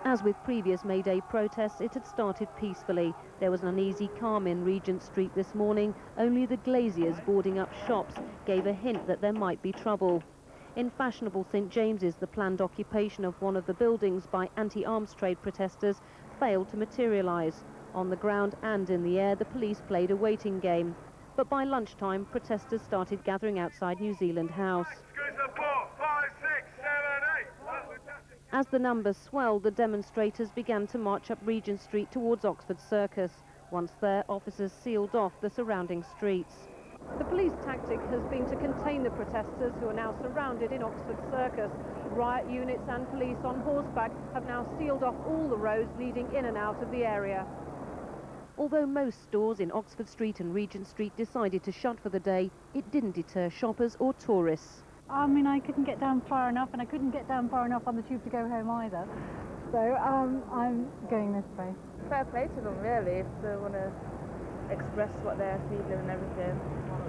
[SPEAKER 7] As with previous Mayday protests, it had started peacefully. There was an uneasy calm in Regent Street this morning. Only the glaziers boarding up shops gave a hint that there might be trouble. In fashionable St James's, the planned occupation of one of the buildings by anti-arms trade protesters failed to materialise. On the ground and in the air, the police played a waiting game. But by lunchtime, protesters started gathering outside New Zealand House. As the numbers swelled, the demonstrators began to march up Regent Street towards Oxford Circus. Once there, officers sealed off the surrounding streets. The police tactic has been to contain the protesters who are now surrounded in Oxford Circus. Riot units and police on horseback have now sealed off all the roads leading in and out of the area. Although most stores in Oxford Street and Regent Street decided to shut for the day, it didn't deter shoppers or tourists.
[SPEAKER 17] I mean, I couldn't get down far enough, and I couldn't get down far enough on the tube to go home either. So I'm going this way.
[SPEAKER 14] Fair play to them, really, if they want to express what they're feeling and everything.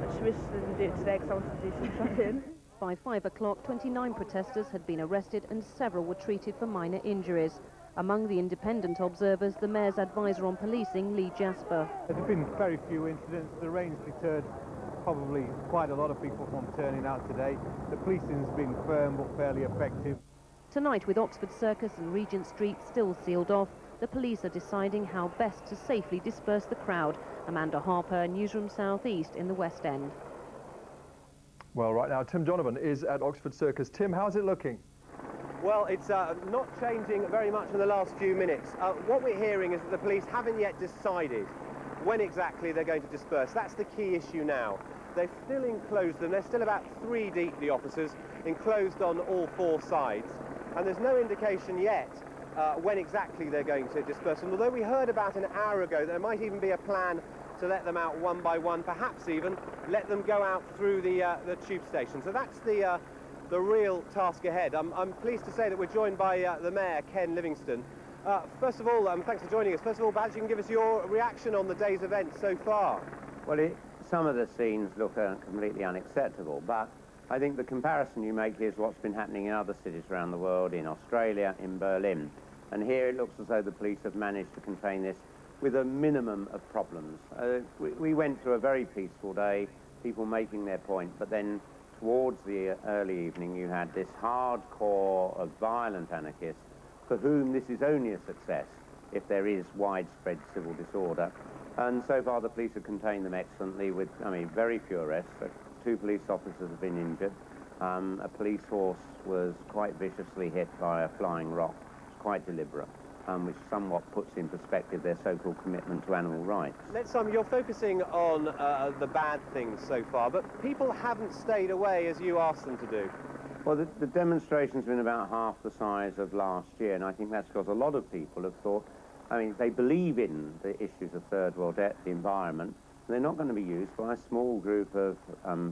[SPEAKER 14] I just wish they didn't do it today because I wanted to do some shopping.
[SPEAKER 7] By 5 o'clock, 29 protesters had been arrested and several were treated for minor injuries. Among the independent observers, the Mayor's advisor on policing, Lee Jasper.
[SPEAKER 21] There have been very few incidents. The rain's deterred probably quite a lot of people from turning out today. The policing's been firm but fairly effective.
[SPEAKER 7] Tonight, with Oxford Circus and Regent Street still sealed off, the police are deciding how best to safely disperse the crowd. Amanda Harper, Newsroom South East in the West End.
[SPEAKER 4] Well, right now, Tim Donovan is at Oxford Circus. Tim, how's it looking?
[SPEAKER 22] Well, it's not changing very much in the last few minutes. What we're hearing is that the police haven't yet decided when exactly they're going to disperse. That's the key issue now. They've still enclosed them. They're still about 3 deep, the officers, enclosed on all 4 sides. And there's no indication yet when exactly they're going to disperse them. Although we heard about an hour ago there might even be a plan to let them out one by one, perhaps even let them go out through the tube station. So that's the real task ahead. I'm pleased to say that we're joined by the Mayor, Ken Livingstone. First of all, thanks for joining us. First of all, perhaps you can give us your reaction on the day's events so far.
[SPEAKER 10] Well, some of the scenes look completely unacceptable, but I think the comparison you make is what's been happening in other cities around the world, in Australia, in Berlin. And here it looks as though the police have managed to contain this with a minimum of problems. We went through a very peaceful day, people making their point, but then towards the early evening, you had this hardcore of violent anarchists for whom this is only a success if there is widespread civil disorder. And so far the police have contained them excellently with, I mean, very few arrests. 2 police officers have been injured. A police horse was quite viciously hit by a flying rock. It's quite deliberate, which somewhat puts in perspective their so-called commitment to animal rights.
[SPEAKER 22] You're focusing on the bad things so far, but people haven't stayed away as you asked them to do.
[SPEAKER 10] Well, the demonstration's been about half the size of last year, and I think that's because a lot of people have thought, I mean, they believe in the issues of third world debt, the environment, and they're not going to be used by a small group of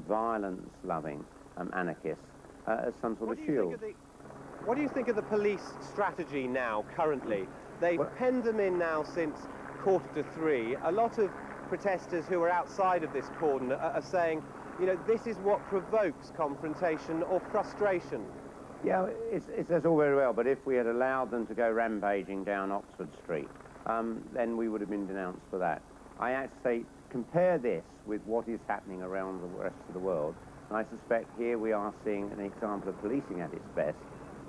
[SPEAKER 10] violence-loving anarchists as some sort of shield.
[SPEAKER 22] What do you think of the police strategy now, currently? They've penned them in now since 2:45. A lot of protesters who are outside of this cordon are saying, you know, this is what provokes confrontation or frustration.
[SPEAKER 10] Yeah, it's all very well, but if we had allowed them to go rampaging down Oxford Street, then we would have been denounced for that. I actually say, compare this with what is happening around the rest of the world, and I suspect here we are seeing an example of policing at its best.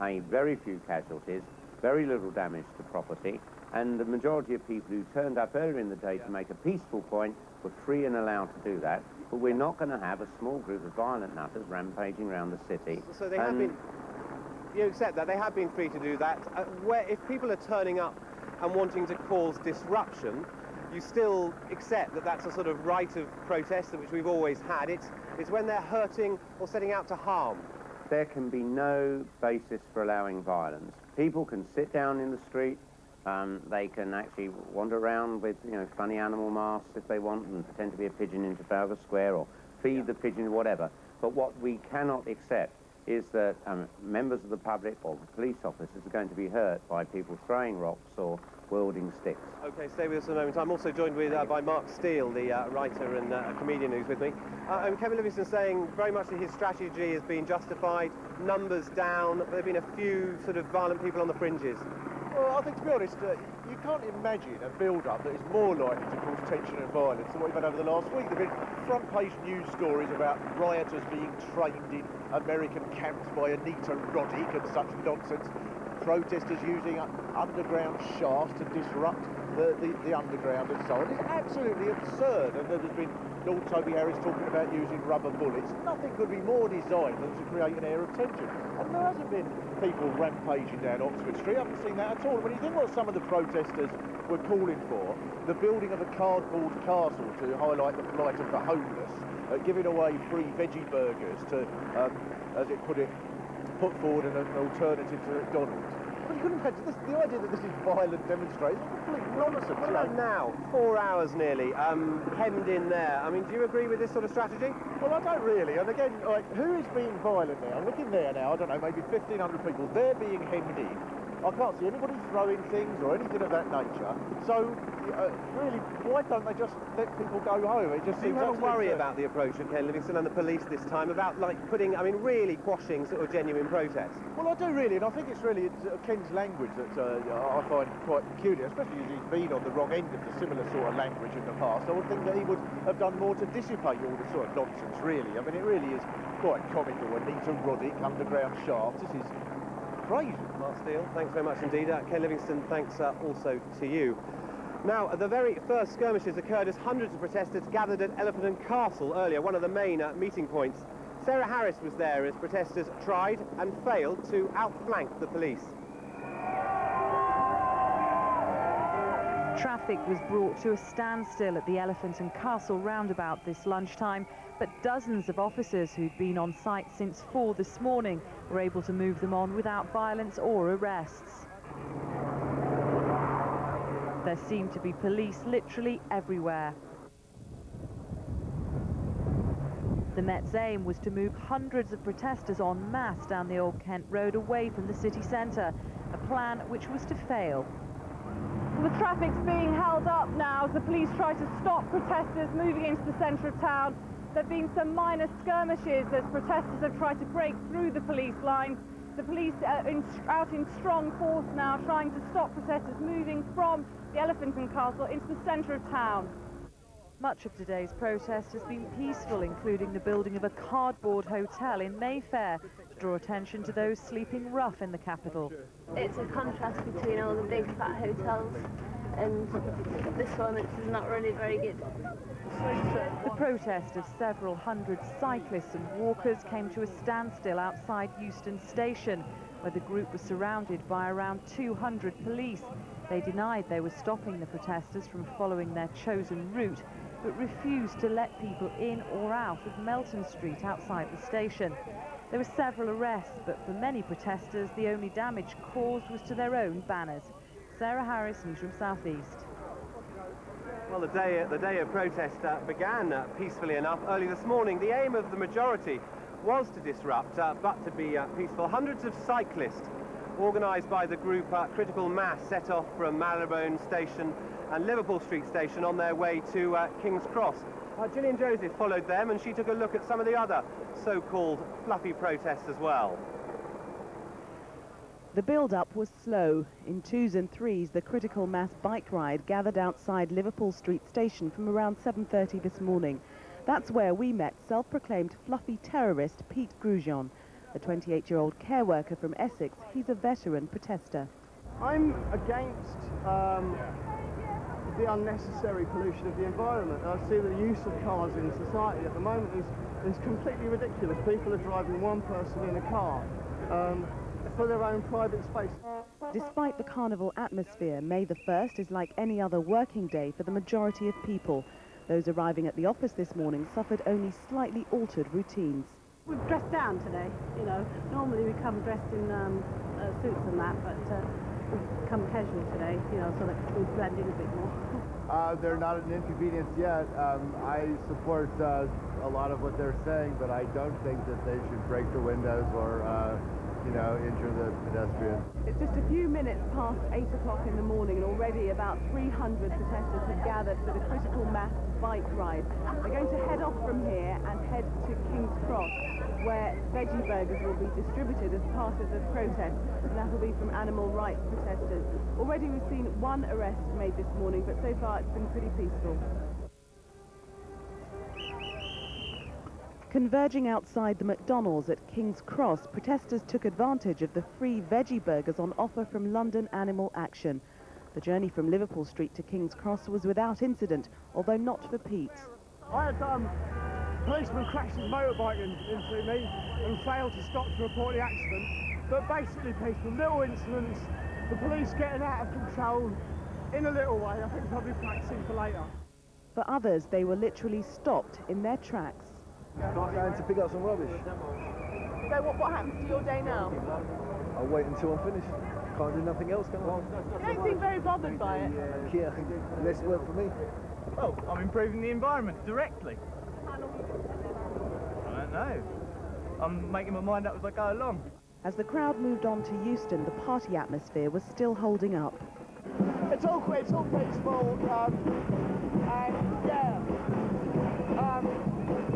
[SPEAKER 10] I mean, very few casualties, very little damage to property, and the majority of people who turned up earlier in the day to make a peaceful point were free and allowed to do that, but we're not going to have a small group of violent nutters rampaging around the city.
[SPEAKER 22] So they have been... You accept that they have been free to do that. If people are turning up and wanting to cause disruption, you still accept that that's a sort of right of protest which we've always had. It's when they're hurting or setting out to harm.
[SPEAKER 10] There can be no basis for allowing violence. People can sit down in the street, they can actually wander around with, you know, funny animal masks if they want and pretend to be a pigeon in Trafalgar Square or feed the pigeon, whatever. But what we cannot accept is that members of the public or police officers are going to be hurt by people throwing rocks or wielding sticks.
[SPEAKER 22] OK, stay with us for a moment. I'm also joined with by Mark Steele, the writer and comedian who's with me. And Kevin Livingston saying very much that his strategy has been justified, numbers down, there have been a few sort of violent people on the fringes.
[SPEAKER 5] Well, I think, to be honest, you can't imagine a build-up that is more likely to cause tension and violence than what we've had over the last week. There have been front-page news stories about rioters being trained in American camps by Anita Roddick and such nonsense. Protesters using underground shafts to disrupt the underground and so on. It's absolutely absurd. And there's been Lord Toby Harris talking about using rubber bullets. Nothing could be more designed than to create an air of tension. And there hasn't been people rampaging down Oxford Street. I haven't seen that at all. When you think what some of the protesters were calling for, the building of a cardboard castle to highlight the plight of the homeless, giving away free veggie burgers to, as it put it, put forward an alternative to McDonald's. But you couldn't imagine this, the idea that this is violent demonstration is complete nonsense.
[SPEAKER 22] What about now? 4 hours nearly, hemmed in there. I mean, do you agree with this sort of strategy?
[SPEAKER 5] Well, I don't really. And again, like, who is being violent now? I'm looking there now, I don't know, maybe 1,500 people. They're being hemmed in. I can't see anybody throwing things or anything of that nature. So, really, why don't they just let people go home? It just
[SPEAKER 22] Do you have a worry about the approach of Ken Livingstone and the police this time, about, like, putting, I mean, really quashing sort of genuine protest?
[SPEAKER 5] Well, I do really, and I think it's really Ken's language that I find quite peculiar, especially as he's been on the wrong end of the similar sort of language in the past. I would think that he would have done more to dissipate all this sort of nonsense, really. I mean, it really is quite comical. Anita Roddick, underground shafts, this is crazy.
[SPEAKER 22] Mark Steele, thanks very much indeed. Ken Livingstone, thanks also to you. Now, the very first skirmishes occurred as hundreds of protesters gathered at Elephant and Castle earlier, one of the main meeting points. Sarah Harris was there as protesters tried and failed to outflank the police.
[SPEAKER 2] Traffic was brought to a standstill at the Elephant and Castle roundabout this lunchtime, but dozens of officers who'd been on site since 4 this morning were able to move them on without violence or arrests. There seemed to be police literally everywhere. The Met's aim was to move hundreds of protesters en masse down the Old Kent Road away from the city centre, a plan which was to fail.
[SPEAKER 7] The traffic's being held up now as the police try to stop protesters moving into the centre of town. There have been some minor skirmishes as protesters have tried to break through the police lines. The police are out in strong force now, trying to stop protesters moving from the Elephant and Castle into the centre of town.
[SPEAKER 2] Much of today's protest has been peaceful, including the building of a cardboard hotel in Mayfair to draw attention to those sleeping rough in the capital.
[SPEAKER 6] It's a contrast between all the big fat hotels and this one, which is not really very good.
[SPEAKER 2] The protest of several hundred cyclists and walkers came to a standstill outside Euston Station, where the group was surrounded by around 200 police. They denied they were stopping the protesters from following their chosen route, but refused to let people in or out of Melton Street outside the station. There were several arrests, but for many protesters, the only damage caused was to their own banners. Sarah Harris, Newsroom South East.
[SPEAKER 22] Well, the day of protest began peacefully enough early this morning. The aim of the majority was to disrupt, but to be peaceful. Hundreds of cyclists, organised by the group Critical Mass, set off from Marylebone Station and Liverpool Street Station on their way to King's Cross. Gillian Joseph followed them, and she took a look at some of the other so-called fluffy protests as well.
[SPEAKER 2] The build-up was slow. In twos and threes, the Critical Mass bike ride gathered outside Liverpool Street Station from around 7:30 this morning. That's where we met self-proclaimed fluffy terrorist Pete Grujon, a 28-year-old care worker from Essex. He's a veteran protester.
[SPEAKER 8] I'm against the unnecessary pollution of the environment. I see the use of cars in society at the moment is completely ridiculous. People are driving one person in a car for their own private space.
[SPEAKER 2] Despite the carnival atmosphere, May the 1st is like any other working day for the majority of people. Those arriving at the office this morning suffered only slightly altered routines.
[SPEAKER 9] We've dressed down today, you know. Normally we come dressed in suits and that, but we've come casual today, you know, so that we blend in a bit more.
[SPEAKER 23] They're not an inconvenience yet. I support a lot of what they're saying, but I don't think that they should break the windows or you know, injure the pedestrians.
[SPEAKER 2] It's just a few minutes past 8 o'clock in the morning, and already about 300 protesters have gathered for the Critical Mass bike ride. They're going to head off from here and head to King's Cross, where veggie burgers will be distributed as part of the protest, and that will be from animal rights protesters. Already we've seen one arrest made this morning, but so far it's been pretty peaceful. Converging outside the McDonald's at King's Cross, protesters took advantage of the free veggie burgers on offer from London Animal Action. The journey from Liverpool Street to King's Cross was without incident, although not for Pete.
[SPEAKER 8] I had policeman crashed his motorbike into me and failed to stop to report the accident. But basically peaceful, little incidents, the police getting out of control in a little way. I think probably practicing for later.
[SPEAKER 2] For others, they were literally stopped in their tracks.
[SPEAKER 23] Going to pick up some rubbish.
[SPEAKER 2] So what happens to your day now?
[SPEAKER 23] I'll wait until I'm finished. Can't do nothing else, can I?
[SPEAKER 2] You don't seem very bothered by it.
[SPEAKER 23] Yeah, less work for me.
[SPEAKER 21] Oh, I'm improving the environment directly. I don't know. I'm making my mind up as I go along.
[SPEAKER 2] As the crowd moved on to Euston, the party atmosphere was still holding up.
[SPEAKER 8] It's all peaceful, and yeah,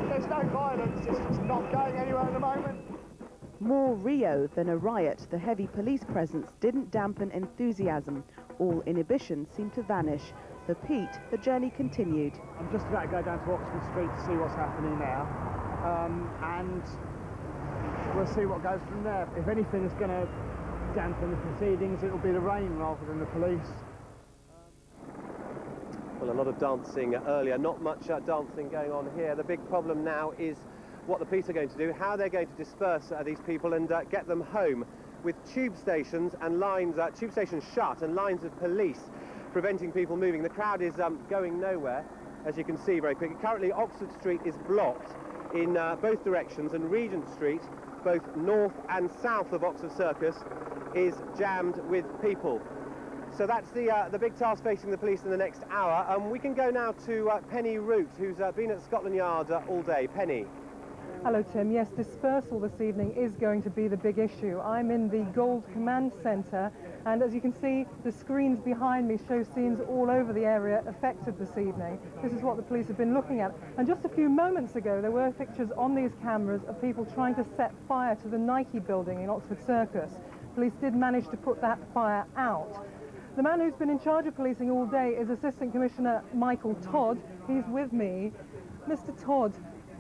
[SPEAKER 8] there's no violence, it's just not going anywhere at the moment.
[SPEAKER 2] More Rio than a riot, the heavy police presence didn't dampen enthusiasm. All inhibition seemed to vanish. For Pete, the journey continued.
[SPEAKER 8] I'm just about to go down to Oxford Street to see what's happening now, and we'll see what goes from there. If anything is going to dampen the proceedings, it'll be the rain rather than the police.
[SPEAKER 22] Well, a lot of dancing earlier, not much dancing going on here. The big problem now is what the police are going to do, how they're going to disperse these people and get them home, with tube stations and lines, tube stations shut and lines of police preventing people moving. The crowd is going nowhere, as you can see very quickly. Currently, Oxford Street is blocked in both directions, and Regent Street, both north and south of Oxford Circus, is jammed with people. So that's the big task facing the police in the next hour. We can go now to Penny Root, who's been at Scotland Yard all day. Penny.
[SPEAKER 11] Hello, Tim. Yes, dispersal this evening is going to be the big issue. I'm in the Gold Command Centre, and as you can see, the screens behind me show scenes all over the area affected this evening. This is what the police have been looking at. And just a few moments ago, there were pictures on these cameras of people trying to set fire to the Nike building in Oxford Circus. Police did manage to put that fire out. The man who's been in charge of policing all day is Assistant Commissioner Michael Todd. He's with me. Mr. Todd,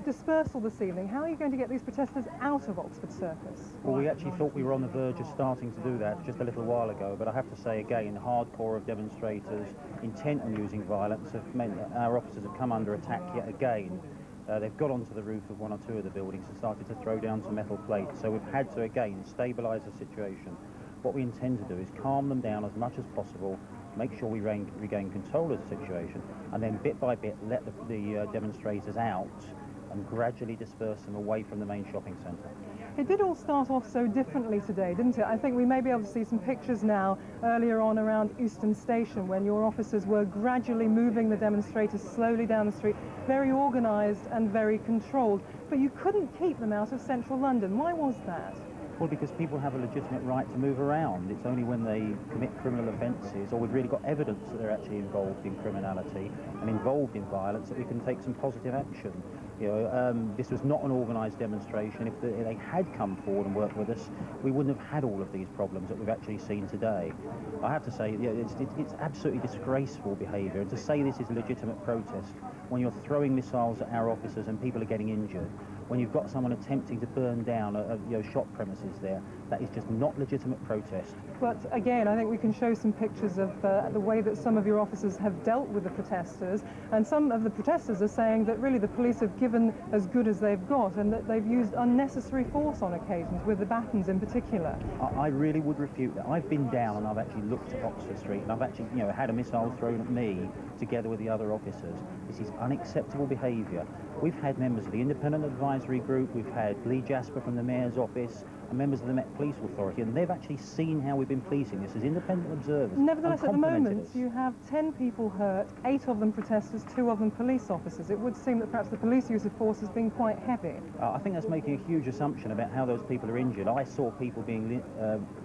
[SPEAKER 11] dispersal this evening. How are you going to get these protesters out of Oxford Circus?
[SPEAKER 1] Well, we actually thought we were on the verge of starting to do that just a little while ago, but I have to say again, the hardcore of demonstrators intent on using violence have meant that our officers have come under attack yet again. They've got onto the roof of one or two of the buildings and started to throw down some metal plates, so we've had to again stabilise the situation. What we intend to do is calm them down as much as possible, make sure we regain control of the situation, and then bit by bit let the demonstrators out and gradually disperse them away from the main shopping centre.
[SPEAKER 11] It did all start off so differently today, didn't it? I think we may be able to see some pictures now earlier on around Euston Station when your officers were gradually moving the demonstrators slowly down the street, very organised and very controlled. But you couldn't keep them out of central London. Why was that?
[SPEAKER 1] Well, because people have a legitimate right to move around. It's only when they commit criminal offences or we've really got evidence that they're actually involved in criminality and involved in violence that we can take some positive action. You know, this was not an organised demonstration. If they had come forward and worked with us, we wouldn't have had all of these problems that we've actually seen today. I have to say, yeah, it's absolutely disgraceful behaviour. And to say this is a legitimate protest when you're throwing missiles at our officers and people are getting injured, when you've got someone attempting to burn down shop premises there, that is just not legitimate protest.
[SPEAKER 11] But again, I think we can show some pictures of the way that some of your officers have dealt with the protesters, and some of the protesters are saying that really the police have given as good as they've got and that they've used unnecessary force on occasions, with the batons in particular.
[SPEAKER 1] I really would refute that. I've been down and I've actually looked at Oxford Street and I've actually had a missile thrown at me together with the other officers. This is unacceptable behaviour. We've had members of the Independent Advisory Group, we've had Lee Jasper from the Mayor's office, and members of the Met Police Authority, and they've actually seen how we've been policing this as independent observers.
[SPEAKER 11] Nevertheless, at the moment, you have 10 people hurt, 8 of them protesters, 2 of them police officers. It would seem that perhaps the police use of force has been quite heavy.
[SPEAKER 1] I think that's making a huge assumption about how those people are injured. I saw people being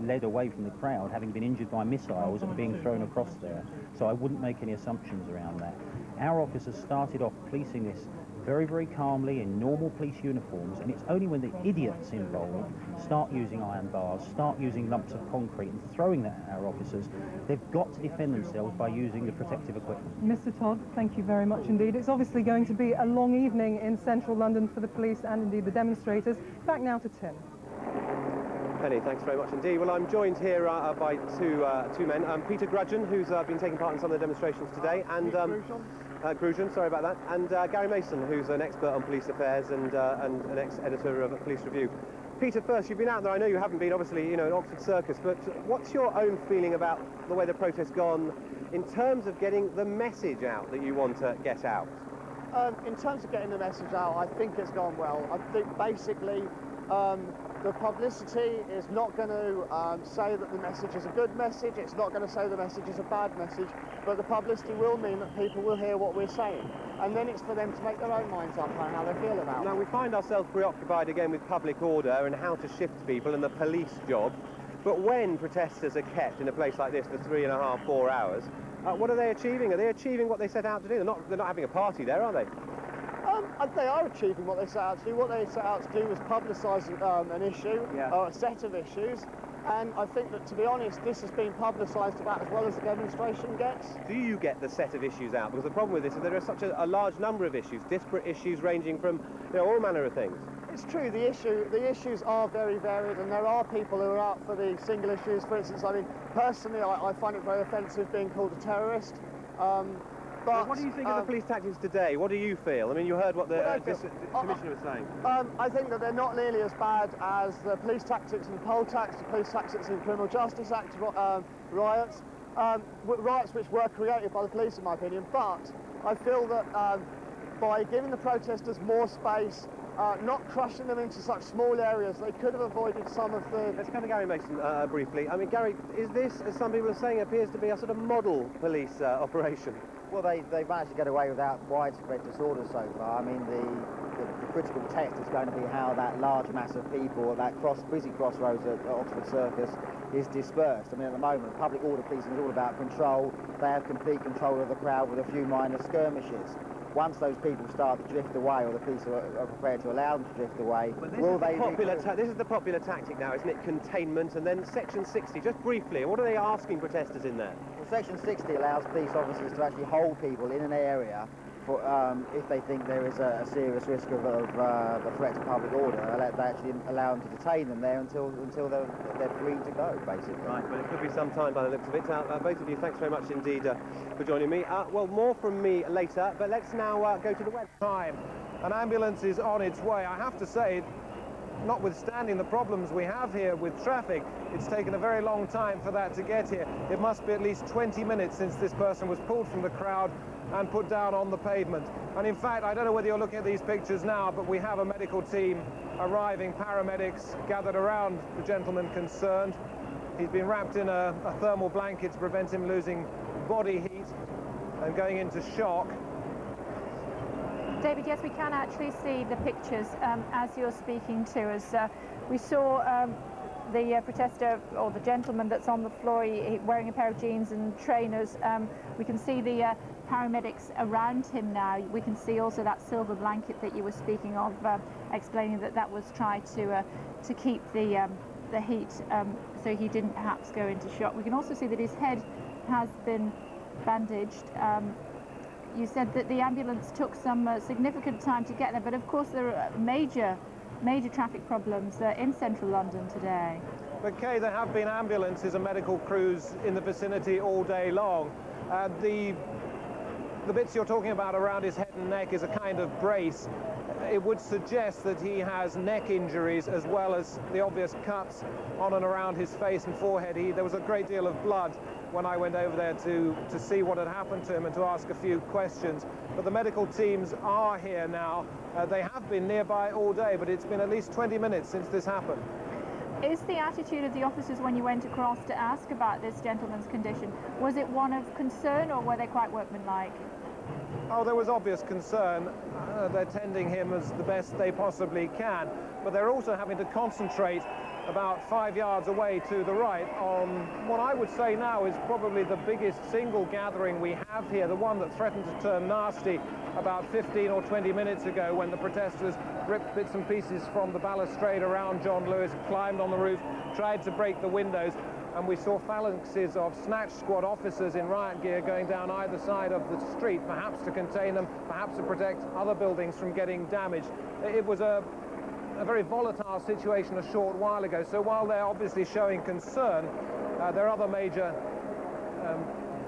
[SPEAKER 1] led away from the crowd, having been injured by missiles and being thrown across there, so I wouldn't make any assumptions around that. Our officers started off policing this very, very calmly in normal police uniforms, and it's only when the idiots involved start using iron bars, start using lumps of concrete and throwing that at our officers, they've got to defend themselves by using the protective equipment.
[SPEAKER 11] Mr. Todd, thank you very much indeed. It's obviously going to be a long evening in central London for the police and indeed the demonstrators. Back now to Tim.
[SPEAKER 22] Penny, thanks very much indeed. Well, I'm joined here by two men. Peter Grudgeon, who's been taking part in some of the demonstrations today, and Grudgeon, sorry about that, and Gary Mason, who's an expert on police affairs and an ex-editor of Police Review. Peter, first, you've been out there. I know you haven't been, obviously, in Oxford Circus, but what's your own feeling about the way the protest's gone in terms of getting the message out that you want to get out?
[SPEAKER 8] In terms of getting the message out, I think it's gone well. I think basically the publicity is not going to say that the message is a good message, it's not going to say the message is a bad message, but the publicity will mean that people will hear what we're saying. And then it's for them to make their own minds up on how they feel about it.
[SPEAKER 22] Now, we find ourselves preoccupied again with public order and how to shift people and the police job, but when protesters are kept in a place like this for 3.5, 4 hours, what are they achieving? Are they achieving what they set out to do? They're not having a party there, are they?
[SPEAKER 8] They are achieving what they set out to do. What they set out to do was publicise an issue, or a set of issues, and I think that, to be honest, this has been publicised about as well as the demonstration gets.
[SPEAKER 22] Do you get the set of issues out? Because the problem with this is there are such a large number of issues, disparate issues ranging from all manner of things.
[SPEAKER 8] It's true, the issues are very varied, and there are people who are out for the single issues. For instance, I mean, personally, I find it very offensive being called a terrorist. But
[SPEAKER 22] what do you think of the police tactics today? What do you feel? I mean, you heard what the Commissioner was saying.
[SPEAKER 8] I think that they're not nearly as bad as the police tactics in the poll tax, the police tactics in the Criminal Justice Act riots, riots which were created by the police, in my opinion. But I feel that by giving the protesters more space, not crushing them into such small areas, they could have avoided some of the...
[SPEAKER 22] Let's come to Gary Mason briefly. I mean, Gary, is this, as some people are saying, appears to be a sort of model police operation?
[SPEAKER 13] Well, they've managed to get away without widespread disorder so far. I mean, the critical test is going to be how that large mass of people at that busy crossroads at Oxford Circus is dispersed. I mean, at the moment, public order policing is all about control. They have complete control of the crowd with a few minor skirmishes. Once those people start to drift away, or the police are prepared to allow them to drift away, will they...
[SPEAKER 22] This is the popular tactic now, isn't it? Containment, and then Section 60, just briefly, what are they asking protesters in there?
[SPEAKER 13] Well, Section 60 allows police officers to actually hold people in an area for, if they think there is a serious risk of a threat to public order. They actually allow them to detain them there until they're free to go, basically.
[SPEAKER 22] Right, well, it could be some time by the looks of it. Both of you, thanks very much indeed for joining me. Well, more from me later, but let's now go to the web.
[SPEAKER 15] Time. An ambulance is on its way. I have to say, notwithstanding the problems we have here with traffic, it's taken a very long time for that to get here. It must be at least 20 minutes since this person was pulled from the crowd and put down on the pavement. And in fact, I don't know whether you're looking at these pictures now, but we have a medical team arriving, paramedics gathered around the gentleman concerned. He's been wrapped in a thermal blanket to prevent him losing body heat and going into shock.
[SPEAKER 16] David, yes, we can actually see the pictures as you're speaking to us. We saw the protester, or the gentleman that's on the floor, wearing a pair of jeans and trainers. We can see the paramedics around him now. We can see also that silver blanket that you were speaking of, explaining that was tried to keep the heat so he didn't perhaps go into shock. We can also see that his head has been bandaged. You said that the ambulance took some significant time to get there, but of course there are major traffic problems in central London today.
[SPEAKER 15] But Kay, there have been ambulances and medical crews in the vicinity all day long. The bits you're talking about around his head and neck is a kind of brace. It would suggest that he has neck injuries as well as the obvious cuts on and around his face and forehead. There was a great deal of blood when I went over there to see what had happened to him and to ask a few questions. But the medical teams are here now. They have been nearby all day, but it's been at least 20 minutes since this happened.
[SPEAKER 16] Is the attitude of the officers when you went across to ask about this gentleman's condition, was it one of concern, or were they quite workmanlike?
[SPEAKER 15] Oh, there was obvious concern. They're tending him as the best they possibly can, but they're also having to concentrate about 5 yards away to the right on what I would say now is probably the biggest single gathering we have here, the one that threatened to turn nasty about 15 or 20 minutes ago when the protesters ripped bits and pieces from the balustrade around John Lewis, climbed on the roof, tried to break the windows, and we saw phalanxes of snatch squad officers in riot gear going down either side of the street, perhaps to contain them, perhaps to protect other buildings from getting damaged. It was a very volatile situation a short while ago, so while they're obviously showing concern, their other major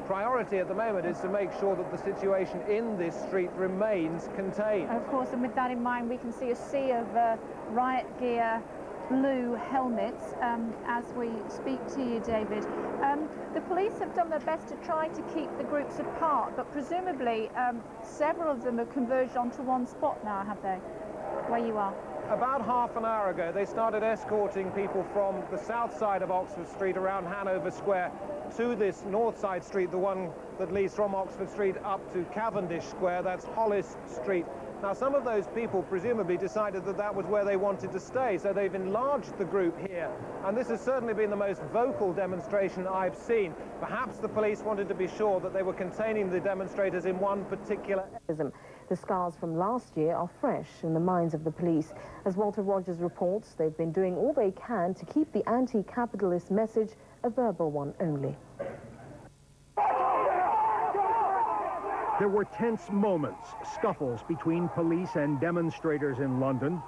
[SPEAKER 15] priority at the moment is to make sure that the situation in this street remains contained.
[SPEAKER 16] Of course, and with that in mind, we can see a sea of riot gear, blue helmets as we speak to you, David. The police have done their best to try to keep the groups apart, but presumably several of them have converged onto one spot now, have they, where you are?
[SPEAKER 15] About half an hour ago, they started escorting people from the south side of Oxford Street around Hanover Square to this north side street, the one that leads from Oxford Street up to Cavendish Square. That's Hollis Street. Now, some of those people presumably decided that that was where they wanted to stay, so they've enlarged the group here. And this has certainly been the most vocal demonstration I've seen. Perhaps the police wanted to be sure that they were containing the demonstrators in one particular area.
[SPEAKER 18] The scars from last year are fresh in the minds of the police. As Walter Rogers reports, they've been doing all they can to keep the anti-capitalist message a verbal one only.
[SPEAKER 19] There were tense moments, scuffles between police and demonstrators in London.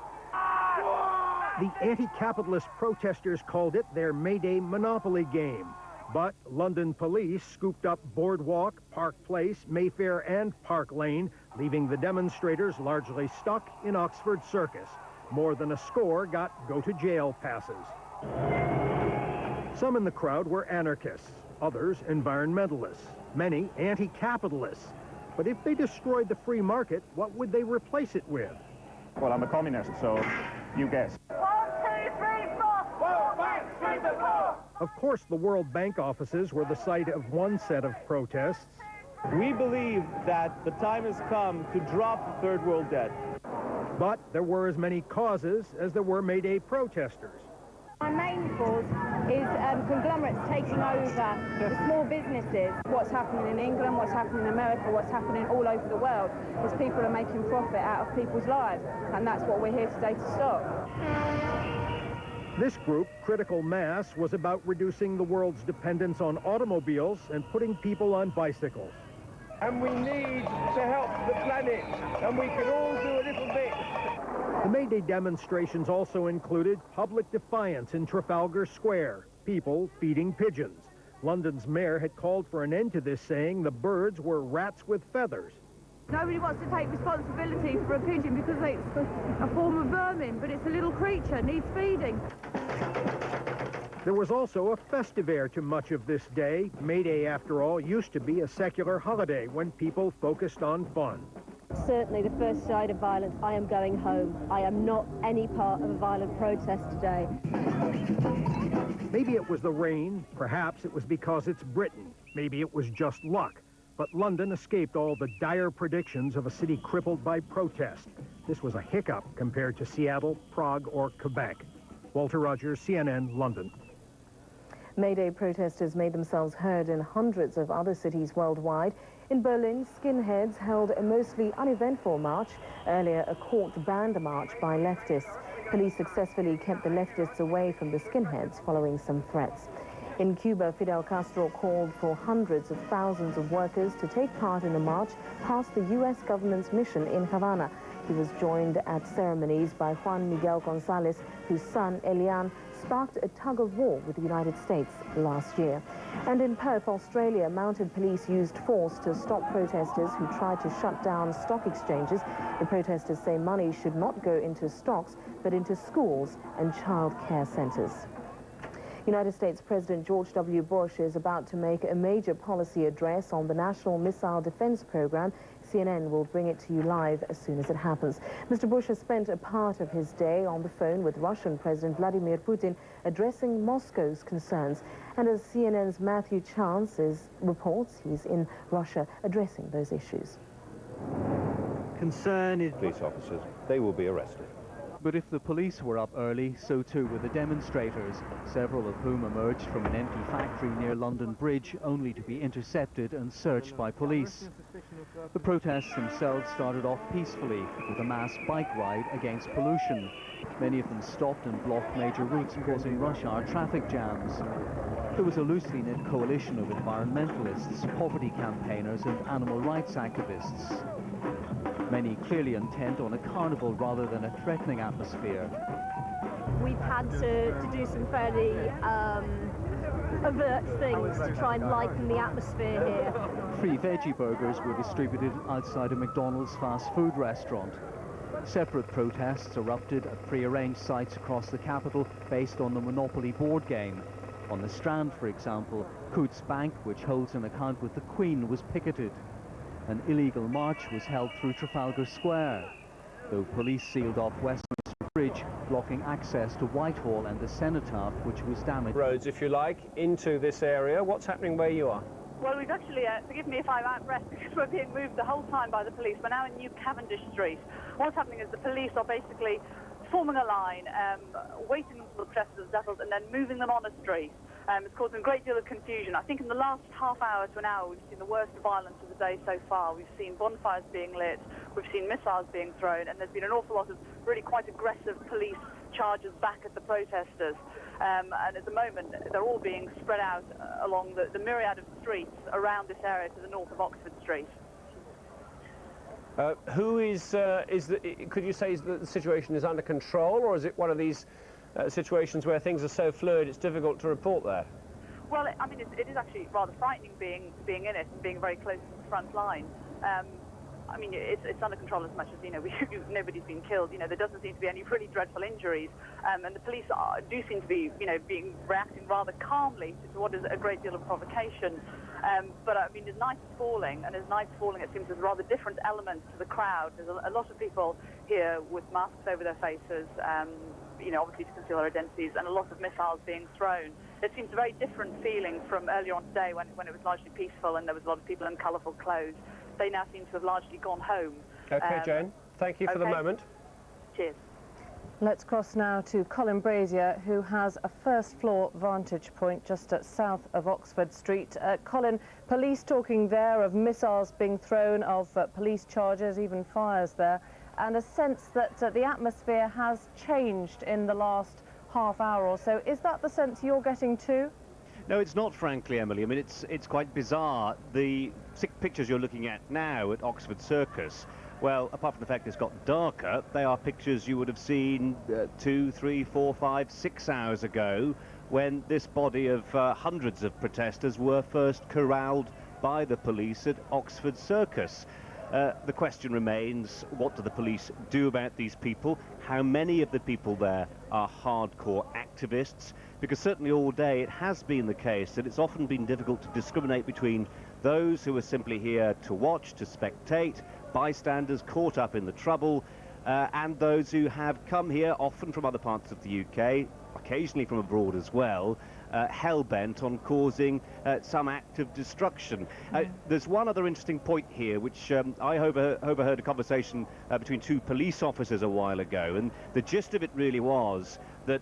[SPEAKER 19] The anti-capitalist protesters called it their Mayday Monopoly game. But London police scooped up Boardwalk, Park Place, Mayfair and Park Lane, leaving the demonstrators largely stuck in Oxford Circus. More than a score got go-to-jail passes. Some in the crowd were anarchists, others environmentalists, many anti-capitalists. But if they destroyed the free market, what would they replace it with?
[SPEAKER 20] Well, I'm a communist, so you guess.
[SPEAKER 24] 1, 2, 3, 4. World Bank, street the floor.
[SPEAKER 19] Of course, the World Bank offices were the site of one set of protests.
[SPEAKER 27] We believe that the time has come to drop third world debt.
[SPEAKER 19] But there were as many causes as there were Mayday protesters.
[SPEAKER 25] Our main cause
[SPEAKER 3] is conglomerates taking over the small businesses. What's happening in England, what's happening in America, what's happening all over the world is people are making profit out of people's lives, and that's what we're here today to stop.
[SPEAKER 19] This group, Critical Mass, was about reducing the world's dependence on automobiles and putting people on bicycles.
[SPEAKER 8] And we need to help the planet, and we can all do a little bit.
[SPEAKER 19] The Mayday demonstrations also included public defiance in Trafalgar Square, people feeding pigeons. London's mayor had called for an end to this, saying the birds were rats with feathers.
[SPEAKER 3] Nobody wants to take responsibility for a pigeon because it's a form of vermin, but it's a little creature, needs feeding.
[SPEAKER 19] There was also a festive air to much of this day. Mayday, after all, used to be a secular holiday when people focused on fun.
[SPEAKER 7] Certainly the first sign of violence, I am going home. I am not any part of a violent protest today.
[SPEAKER 19] Maybe it was the rain, perhaps it was because it's Britain, maybe it was just luck. But London escaped all the dire predictions of a city crippled by protest. This was a hiccup compared to Seattle, Prague, or Quebec. Walter Rogers, CNN, London.
[SPEAKER 18] Mayday protesters made themselves heard in hundreds of other cities worldwide. In Berlin, skinheads held a mostly uneventful march. Earlier, a court banned a march by leftists. Police successfully kept the leftists away from the skinheads following some threats. In Cuba, Fidel Castro called for hundreds of thousands of workers to take part in a march past the U.S. government's mission in Havana. He was joined at ceremonies by Juan Miguel Gonzalez, whose son, Elian, sparked a tug-of-war with the United States last year. And in Perth, Australia, mounted police used force to stop protesters who tried to shut down stock exchanges. The protesters say money should not go into stocks, but into schools and child care centres. United States President George W. Bush is about to make a major policy address on the National Missile Defense Program. CNN will bring it to you live as soon as it happens. Mr. Bush has spent a part of his day on the phone with Russian President Vladimir Putin, addressing Moscow's concerns. And as CNN's Matthew Chance reports, he's in Russia addressing those issues.
[SPEAKER 4] Concern is police officers. They will be arrested.
[SPEAKER 12] But if the police were up early, so too were the demonstrators, several of whom emerged from an empty factory near London Bridge, only to be intercepted and searched by police. The protests themselves started off peacefully, with a mass bike ride against pollution. Many of them stopped and blocked major routes, causing rush hour traffic jams. There was a loosely knit coalition of environmentalists, poverty campaigners and animal rights activists. Many clearly intent on a carnival rather than a threatening atmosphere.
[SPEAKER 3] We've had to do some fairly overt things to try and lighten the atmosphere here.
[SPEAKER 12] Free veggie burgers were distributed outside a McDonald's fast food restaurant. Separate protests erupted at pre-arranged sites across the capital based on the Monopoly board game. On the Strand, for example, Coutts Bank, which holds an account with the Queen, was picketed. An illegal march was held through Trafalgar Square, though police sealed off Westminster Bridge, blocking access to Whitehall and the Cenotaph, which was damaged.
[SPEAKER 14] Roads, if you like, into this area. What's happening where you are?
[SPEAKER 17] Well, we've actually, forgive me if I'm out of breath because we're being moved the whole time by the police. We're now in New Cavendish Street. What's happening is the police are basically forming a line, waiting until the protesters are settled and then moving them on a street. It's causing a great deal of confusion. I think in the last half hour to an hour we've seen the worst violence of the day so far. We've seen bonfires being lit, we've seen missiles being thrown, and there's been an awful lot of really quite aggressive police charges back at the protesters. And at the moment they're all being spread out along the myriad of streets around this area to the north of Oxford Street.
[SPEAKER 14] Could you say the situation is under control, or is it one of these situations where things are so fluid it's difficult to report there?
[SPEAKER 17] Well, I mean, it is actually rather frightening being in it and being very close to the front line. I mean, it's under control as much as, you know, nobody's been killed. You know, there doesn't seem to be any really dreadful injuries, and the police do seem to be, you know, reacting rather calmly to what is a great deal of provocation. But I mean, as night is falling, and as night's falling, it seems there's rather different elements to the crowd. There's a lot of people here with masks over their faces, you know, obviously to conceal their identities, and a lot of missiles being thrown. It seems a very different feeling from earlier on today when it was largely peaceful and there was a lot of people in colourful clothes. They now seem to have largely gone home.
[SPEAKER 14] Okay, Jane, thank you for the moment.
[SPEAKER 17] Cheers.
[SPEAKER 5] Let's cross now to Colin Brazier, who has a first-floor vantage point just south of Oxford Street. Colin, police talking there of missiles being thrown, of police charges, even fires there, and a sense that the atmosphere has changed in the last half hour or so. Is that the sense you're getting too?
[SPEAKER 6] No, it's not, frankly, Emily. I mean, it's quite bizarre. The pictures you're looking at now at Oxford Circus, well, apart from the fact it's got darker, they are pictures you would have seen 2, 3, 4, 5, 6 hours ago, when this body of hundreds of protesters were first corralled by the police at Oxford Circus. The question remains, what do the police do about these people? How many of the people there are hardcore activists? Because certainly all day it has been the case that it's often been difficult to discriminate between those who are simply here to watch, to spectate, bystanders caught up in the trouble, and those who have come here, often from other parts of the UK, occasionally from abroad as well, hell-bent on causing some act of destruction. There's one other interesting point here, which I overheard a conversation between two police officers a while ago, and the gist of it really was that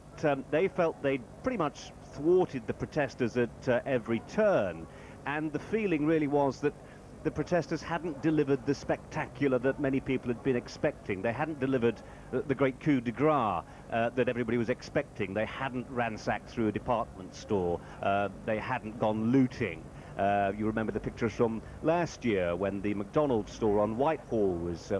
[SPEAKER 6] they felt they'd pretty much thwarted the protesters at every turn, and the feeling really was that the protesters hadn't delivered the spectacular that many people had been expecting. They hadn't delivered the great coup de grace that everybody was expecting. They hadn't ransacked through a department store. They hadn't gone looting. You remember the pictures from last year when the McDonald's store on Whitehall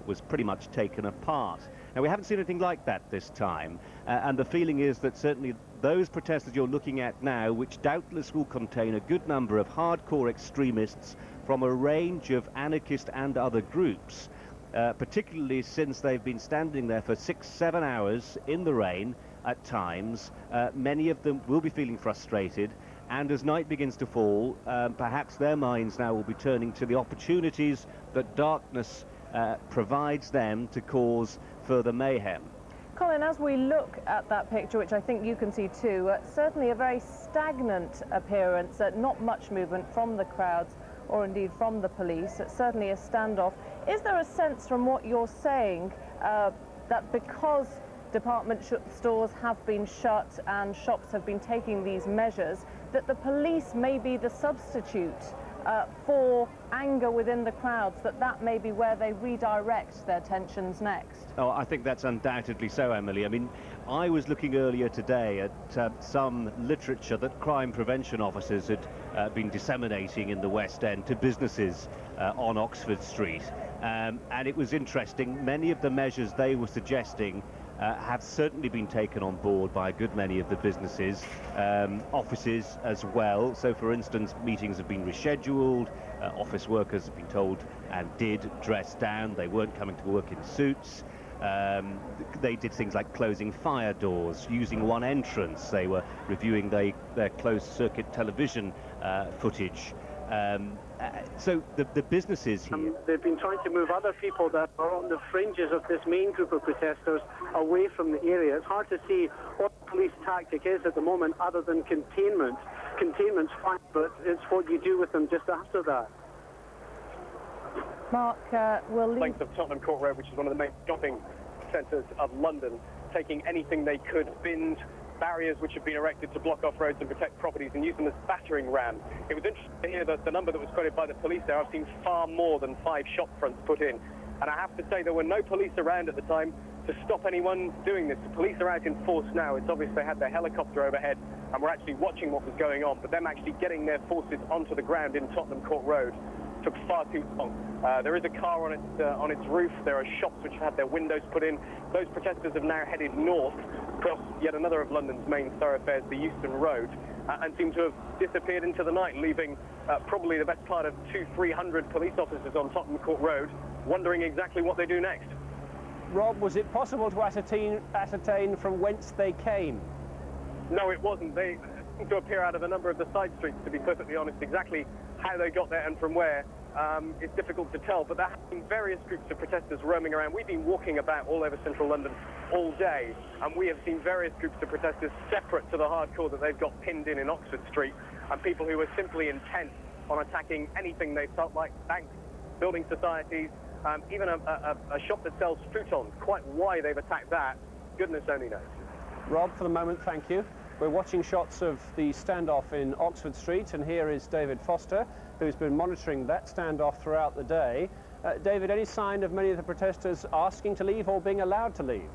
[SPEAKER 6] was pretty much taken apart. Now, we haven't seen anything like that this time, and the feeling is that certainly those protesters you're looking at now, which doubtless will contain a good number of hardcore extremists from a range of anarchist and other groups, particularly since they've been standing there for 6-7 hours in the rain at times, many of them will be feeling frustrated, and as night begins to fall, perhaps their minds now will be turning to the opportunities that darkness provides them to cause further mayhem.
[SPEAKER 5] Colin, as we look at that picture, which I think you can see too, certainly a very stagnant appearance, not much movement from the crowds or indeed from the police, certainly a standoff. Is there a sense from what you're saying that because department stores have been shut and shops have been taking these measures, that the police may be the substitute for anger within the crowds, that may be where they redirect their tensions next?
[SPEAKER 6] Oh, I think that's undoubtedly so, Emily. I mean, I was looking earlier today at some literature that crime prevention officers had been disseminating in the West End to businesses on Oxford Street. And it was interesting. Many of the measures they were suggesting have certainly been taken on board by a good many of the businesses, offices as well. So, for instance, meetings have been rescheduled, office workers have been told and did dress down. They weren't coming to work in suits. They did things like closing fire doors, using one entrance. They were reviewing their closed-circuit television footage. So the businesses here...
[SPEAKER 9] they've been trying to move other people that are on the fringes of this main group of protesters away from the area. It's hard to see what the police tactic is at the moment other than containment. Containment's fine, but it's what you do with them just after that.
[SPEAKER 5] Mark, we'll leave...
[SPEAKER 22] Length of Tottenham Court Road, which is one of the main shopping centres of London, taking anything they could, bins, barriers which have been erected to block off roads and protect properties, and use them as battering rams. It was interesting to hear that the number that was quoted by the police there, I've seen far more than 5 shop fronts put in. And I have to say there were no police around at the time to stop anyone doing this. The police are out in force now. It's obvious they had their helicopter overhead and were actually watching what was going on, but them actually getting their forces onto the ground in Tottenham Court Road took far too long. There is a car on its roof. There are shops which have had their windows put in. Those protesters have now headed north across yet another of London's main thoroughfares, the Euston Road, and seem to have disappeared into the night, leaving probably the best part of 200-300 police officers on Tottenham Court Road, wondering exactly what they do next.
[SPEAKER 14] Rob, was it possible to ascertain from whence they came?
[SPEAKER 22] No, it wasn't. They seem to appear out of a number of the side streets, to be perfectly honest. Exactly how they got there and from where, it's difficult to tell, but there have been various groups of protesters roaming around. We've been walking about all over central London all day, and we have seen various groups of protesters separate to the hardcore that they've got pinned in Oxford Street, and people who were simply intent on attacking anything they felt like: banks, building societies, even a shop that sells futons. Quite why they've attacked that,
[SPEAKER 9] goodness only knows.
[SPEAKER 14] Rob, for the moment, thank you. We're watching shots of the standoff in Oxford Street, and here is David Foster, who's been monitoring that standoff throughout the day. David, any sign of many of the protesters asking to leave or being allowed to leave?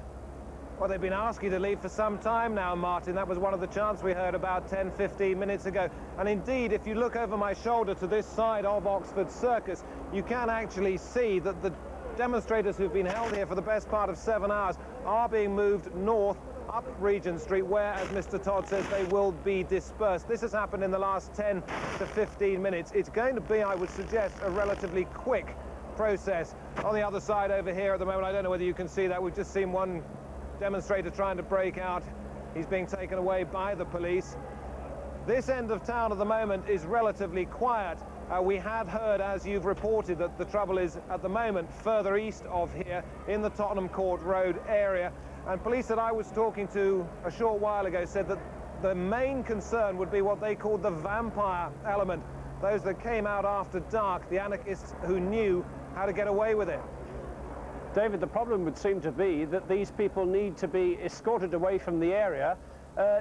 [SPEAKER 15] Well, they've been asking to leave for some time now, Martin. That was one of the chants we heard about 10, 15 minutes ago. And indeed, if you look over my shoulder to this side of Oxford Circus, you can actually see that the demonstrators who've been held here for the best part of 7 hours are being moved north up Regent Street, where, as Mr. Todd says, they will be dispersed. This has happened in the last 10 to 15 minutes. It's going to be, I would suggest, a relatively quick process. On the other side over here at the moment, I don't know whether you can see that, we've just seen one demonstrator trying to break out. He's being taken away by the police. This end of town at the moment is relatively quiet. We have heard, as you've reported, that the trouble is at the moment further east of here in the Tottenham Court Road area. And police that I was talking to a short while ago said that the main concern would be what they called the vampire element. Those that came out after dark, the anarchists who knew how to get away with it.
[SPEAKER 14] David, the problem would seem to be that these people need to be escorted away from the area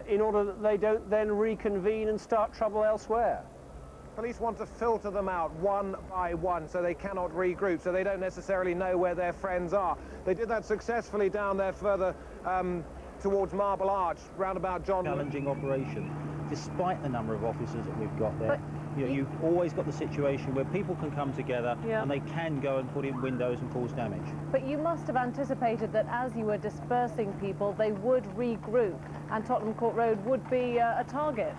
[SPEAKER 14] in order that they don't then reconvene and start trouble elsewhere.
[SPEAKER 15] Police want to filter them out one by one so they cannot regroup, so they don't necessarily know where their friends are. They did that successfully down there further towards Marble Arch, round about John...
[SPEAKER 1] Challenging operation, despite the number of officers that we've got there. You know, you've always got the situation where people can come together and they can go and put in windows and cause damage.
[SPEAKER 5] But you must have anticipated that as you were dispersing people, they would regroup and Tottenham Court Road would be a target.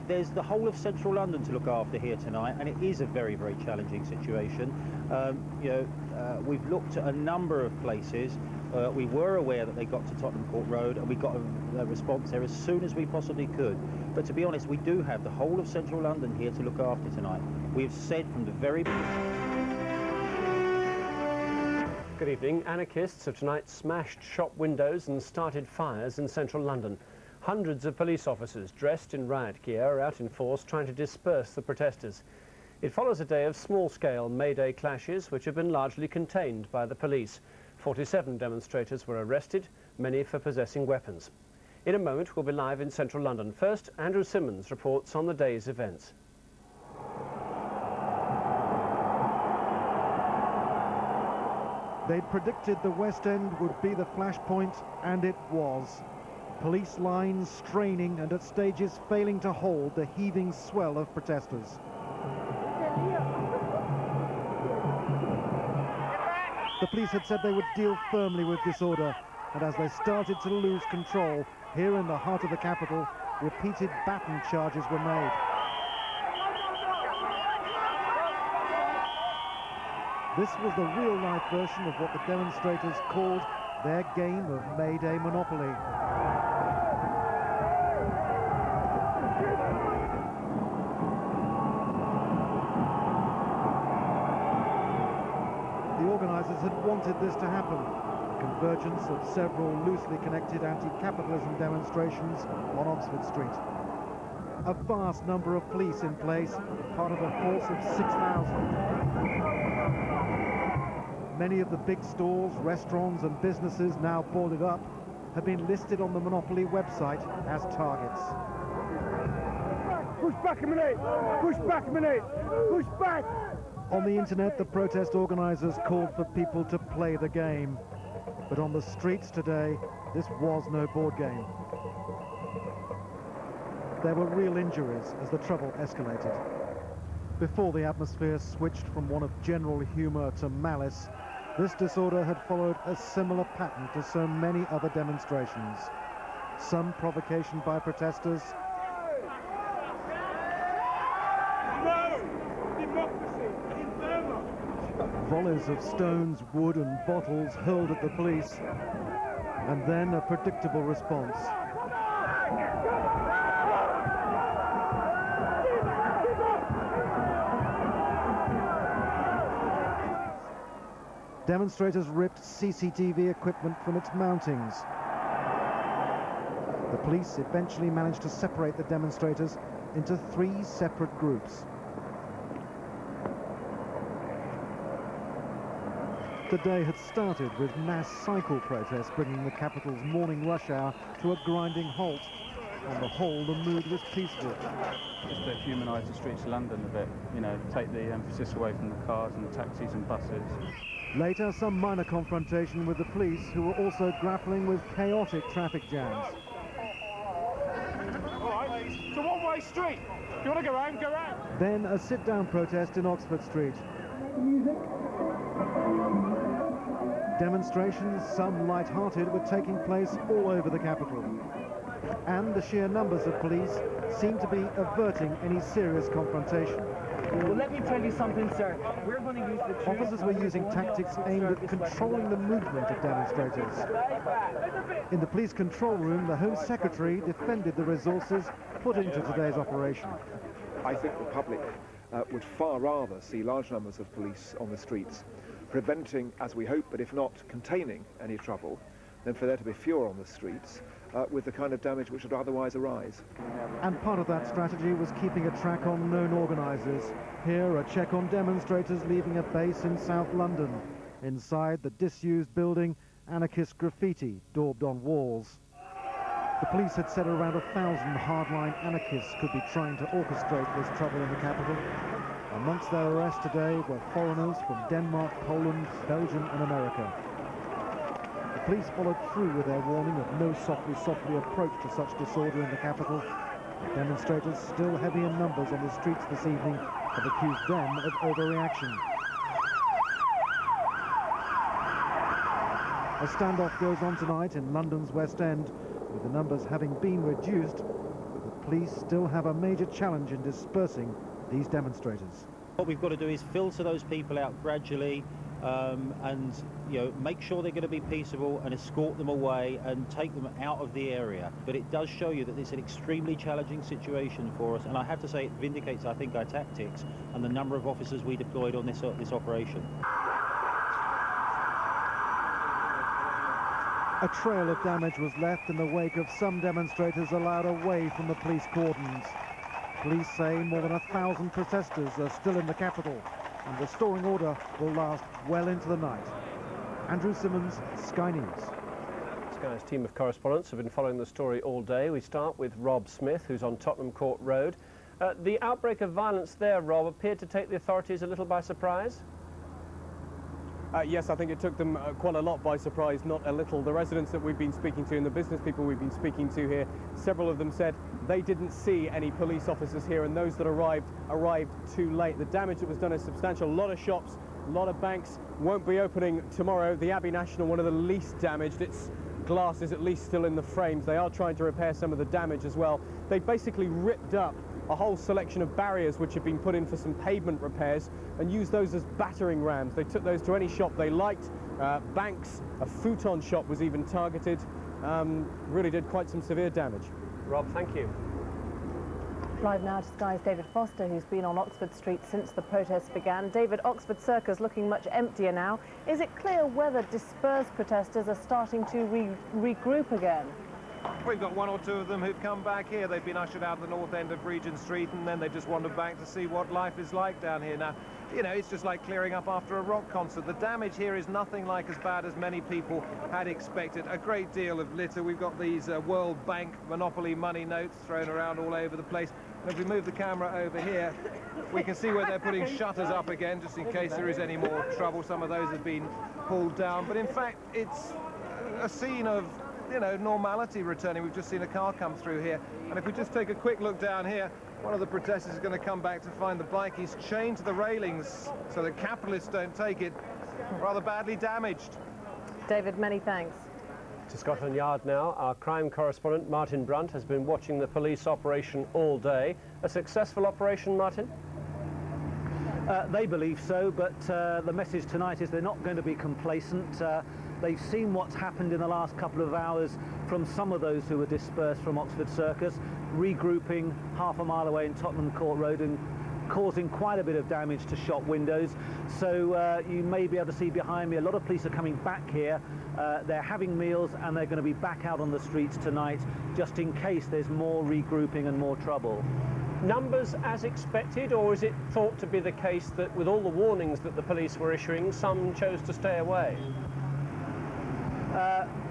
[SPEAKER 1] There's the whole of central London to look after here tonight, and it is a very, very challenging situation. We've looked at a number of places. We were aware that they got to Tottenham Court Road, and we got a response there as soon as we possibly could. But to be honest, we do have the whole of central London here to look after tonight. We have said from the very beginning.
[SPEAKER 14] Good evening. Anarchists have tonight smashed shop windows and started fires in central London. Hundreds of police officers dressed in riot gear are out in force trying to disperse the protesters. It follows a day of small-scale Mayday clashes which have been largely contained by the police. 47 demonstrators were arrested, many for possessing weapons. In a moment, we'll be live in central London. First, Andrew Simmons reports on the day's events.
[SPEAKER 2] They'd predicted the West End would be the flashpoint, and it was. Police lines straining and at stages failing to hold the heaving swell of protesters. The police had said they would deal firmly with disorder, and as they started to lose control, here in the heart of the capital, repeated baton charges were made. This was the real-life version of what the demonstrators called their game of Mayday Monopoly. The organisers had wanted this to happen, the convergence of several loosely connected anti-capitalism demonstrations on Oxford Street. A vast number of police in place, part of a force of 6,000. Many of the big stores, restaurants and businesses now boarded up have been listed on the Monopoly website as targets.
[SPEAKER 8] Push back a minute! Push back a minute! Push back!
[SPEAKER 2] On the internet, the protest organisers called for people to play the game. But on the streets today, this was no board game. There were real injuries as the trouble escalated. Before the atmosphere switched from one of general humour to malice, this disorder had followed a similar pattern to so many other demonstrations. Some provocation by protesters, volleys of stones, wood and bottles hurled at the police, and then a predictable response. Demonstrators ripped CCTV equipment from its mountings. The police eventually managed to separate the demonstrators into 3 separate groups. The day had started with mass cycle protests bringing the capital's morning rush hour to a grinding halt. On the whole, the mood was peaceful.
[SPEAKER 10] Just to humanise the streets of London a bit, you know, take the emphasis away from the cars and the taxis and buses.
[SPEAKER 2] Later, some minor confrontation with the police, who were also grappling with chaotic traffic jams.
[SPEAKER 8] All right, it's a one-way street. If you want to go round, go round.
[SPEAKER 2] Then a sit-down protest in Oxford Street. Demonstrations, some light-hearted, were taking place all over the capital. And the sheer numbers of police seem to be averting any serious confrontation.
[SPEAKER 11] Well, let me tell you something, sir. We're going to use the...
[SPEAKER 2] Officers were using tactics aimed at controlling the movement of demonstrators. In the police control room, the Home Secretary defended the resources put into today's operation.
[SPEAKER 13] I think the public would far rather see large numbers of police on the streets, preventing, as we hope, but if not containing any trouble, than for there to be fewer on the streets with the kind of damage which would otherwise arise.
[SPEAKER 2] And part of that strategy was keeping a track on known organisers. Here, a check on demonstrators leaving a base in South London. Inside the disused building, anarchist graffiti daubed on walls. The police had said around 1,000 hardline anarchists could be trying to orchestrate this trouble in the capital. Amongst their arrests today were foreigners from Denmark, Poland, Belgium and America. The police followed through with their warning of no softly approach to such disorder in the capital. The demonstrators, still heavy in numbers on the streets this evening, have accused them of overreaction. A standoff goes on tonight in London's West End, with the numbers having been reduced, but the police still have a major challenge in dispersing these demonstrators.
[SPEAKER 1] What we've got to do is filter those people out gradually and make sure they're going to be peaceable and escort them away and take them out of the area. But it does show you that it's an extremely challenging situation for us, and I have to say it vindicates, I think, our tactics and the number of officers we deployed on this operation.
[SPEAKER 2] A trail of damage was left in the wake of some demonstrators allowed away from the police cordons. Police say more than 1,000 protesters are still in the capital, and restoring order will last well into the night. Andrew Simmons, Sky News.
[SPEAKER 14] Sky's team of correspondents have been following the story all day. We start with Rob Smith, who's on Tottenham Court Road. The outbreak of violence there, Rob, appeared to take the authorities a little by surprise?
[SPEAKER 21] Yes, I think it took them quite a lot by surprise, not a little. The residents that we've been speaking to and the business people we've been speaking to here, several of them said they didn't see any police officers here, and those that arrived too late. The damage that was done is substantial. A lot of shops, a lot of banks won't be opening tomorrow. The Abbey National, one of the least damaged. Its glass is at least still in the frames. They are trying to repair some of the damage as well. They basically ripped up a whole selection of barriers which had been put in for some pavement repairs and used those as battering rams. They took those to any shop they liked. Banks, a futon shop was even targeted. Really did quite some severe damage.
[SPEAKER 14] Rob, thank you.
[SPEAKER 5] Live now to Sky's David Foster, who's been on Oxford Street since the protests began. David, Oxford Circus looking much emptier now. Is it clear whether dispersed protesters are starting to regroup again?
[SPEAKER 15] We've got one or two of them who've come back here. They've been ushered out the north end of Regent Street, and then they just wandered back to see what life is like down here. Now, you know, it's just like clearing up after a rock concert. The damage here is nothing like as bad as many people had expected. A great deal of litter. We've got these World Bank Monopoly money notes thrown around all over the place. And if we move the camera over here, we can see where they're putting shutters up again, just in case there is any more trouble. Some of those have been pulled down. But in fact, it's a scene of, you know, normality returning. We've just seen a car come through here, and if we just take a quick look down here, one of the protesters is going to come back to find the bike. He's chained to the railings so that capitalists don't take it. Rather badly damaged.
[SPEAKER 5] David, many thanks.
[SPEAKER 14] To Scotland Yard now, our crime correspondent Martin Brunt has been watching the police operation all day. A successful operation, Martin?
[SPEAKER 23] They believe so, but the message tonight is they're not going to be complacent. They've seen what's happened in the last couple of hours from some of those who were dispersed from Oxford Circus, regrouping half a mile away in Tottenham Court Road and causing quite a bit of damage to shop windows. So you may be able to see behind me, a lot of police are coming back here. They're having meals and they're going to be back out on the streets tonight, just in case there's more regrouping and more trouble.
[SPEAKER 14] Numbers as expected, or is it thought to be the case that with all the warnings that the police were issuing, some chose to stay away?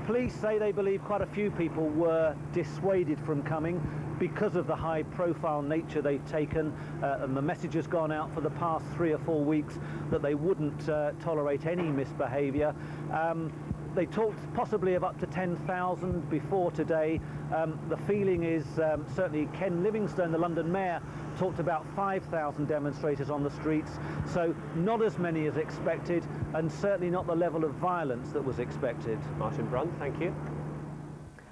[SPEAKER 23] Police say they believe quite a few people were dissuaded from coming because of the high-profile nature they've taken, and the message has gone out for the past 3 or 4 weeks that they wouldn't tolerate any misbehaviour. They talked possibly of up to 10,000 before today. The feeling is, certainly Ken Livingstone, the London Mayor, talked about 5,000 demonstrators on the streets, so not as many as expected, and certainly not the level of violence that was expected.
[SPEAKER 14] Martin Brunt, thank you.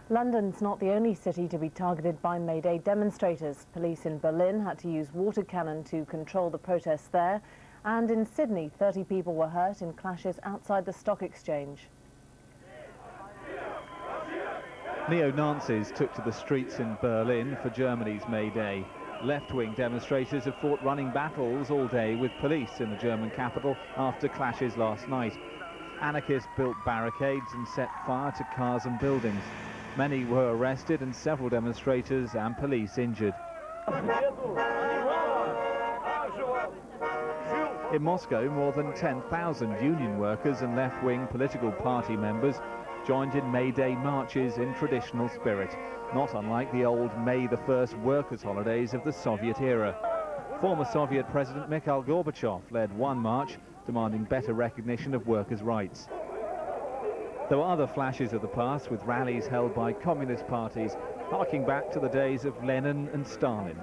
[SPEAKER 5] London's not the only city to be targeted by Mayday demonstrators. Police in Berlin had to use water cannon to control the protests there, and in Sydney, 30 people were hurt in clashes outside the stock exchange.
[SPEAKER 12] Neo-Nazis took to the streets in Berlin for Germany's May Day. Left-wing demonstrators have fought running battles all day with police in the German capital after clashes last night. Anarchists built barricades and set fire to cars and buildings. Many were arrested and several demonstrators and police injured. In Moscow, more than 10,000 union workers and left-wing political party members joined in May Day marches in traditional spirit, not unlike the old May the 1st workers' holidays of the Soviet era. Former Soviet President Mikhail Gorbachev led one march demanding better recognition of workers' rights. There were other flashes of the past, with rallies held by communist parties, harking back to the days of Lenin and Stalin.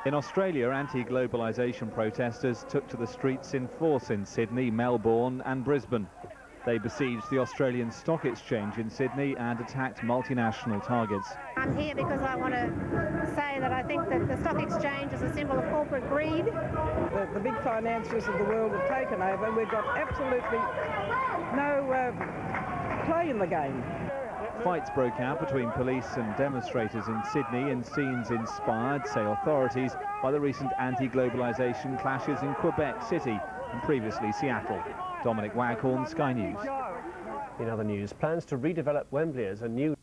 [SPEAKER 12] In Australia, anti-globalisation protesters took to the streets in force in Sydney, Melbourne and Brisbane. They besieged the Australian Stock Exchange in Sydney and attacked multinational targets.
[SPEAKER 7] I'm here because I want to say that I think that the stock exchange is a symbol of corporate greed.
[SPEAKER 11] The big financiers of the world have taken over, and we've got absolutely no play in the game.
[SPEAKER 12] Fights broke out between police and demonstrators in Sydney in scenes inspired, say authorities, by the recent anti-globalisation clashes in Quebec City and previously Seattle. Dominic Waghorn, Sky News.
[SPEAKER 14] In other news, plans to redevelop Wembley as a new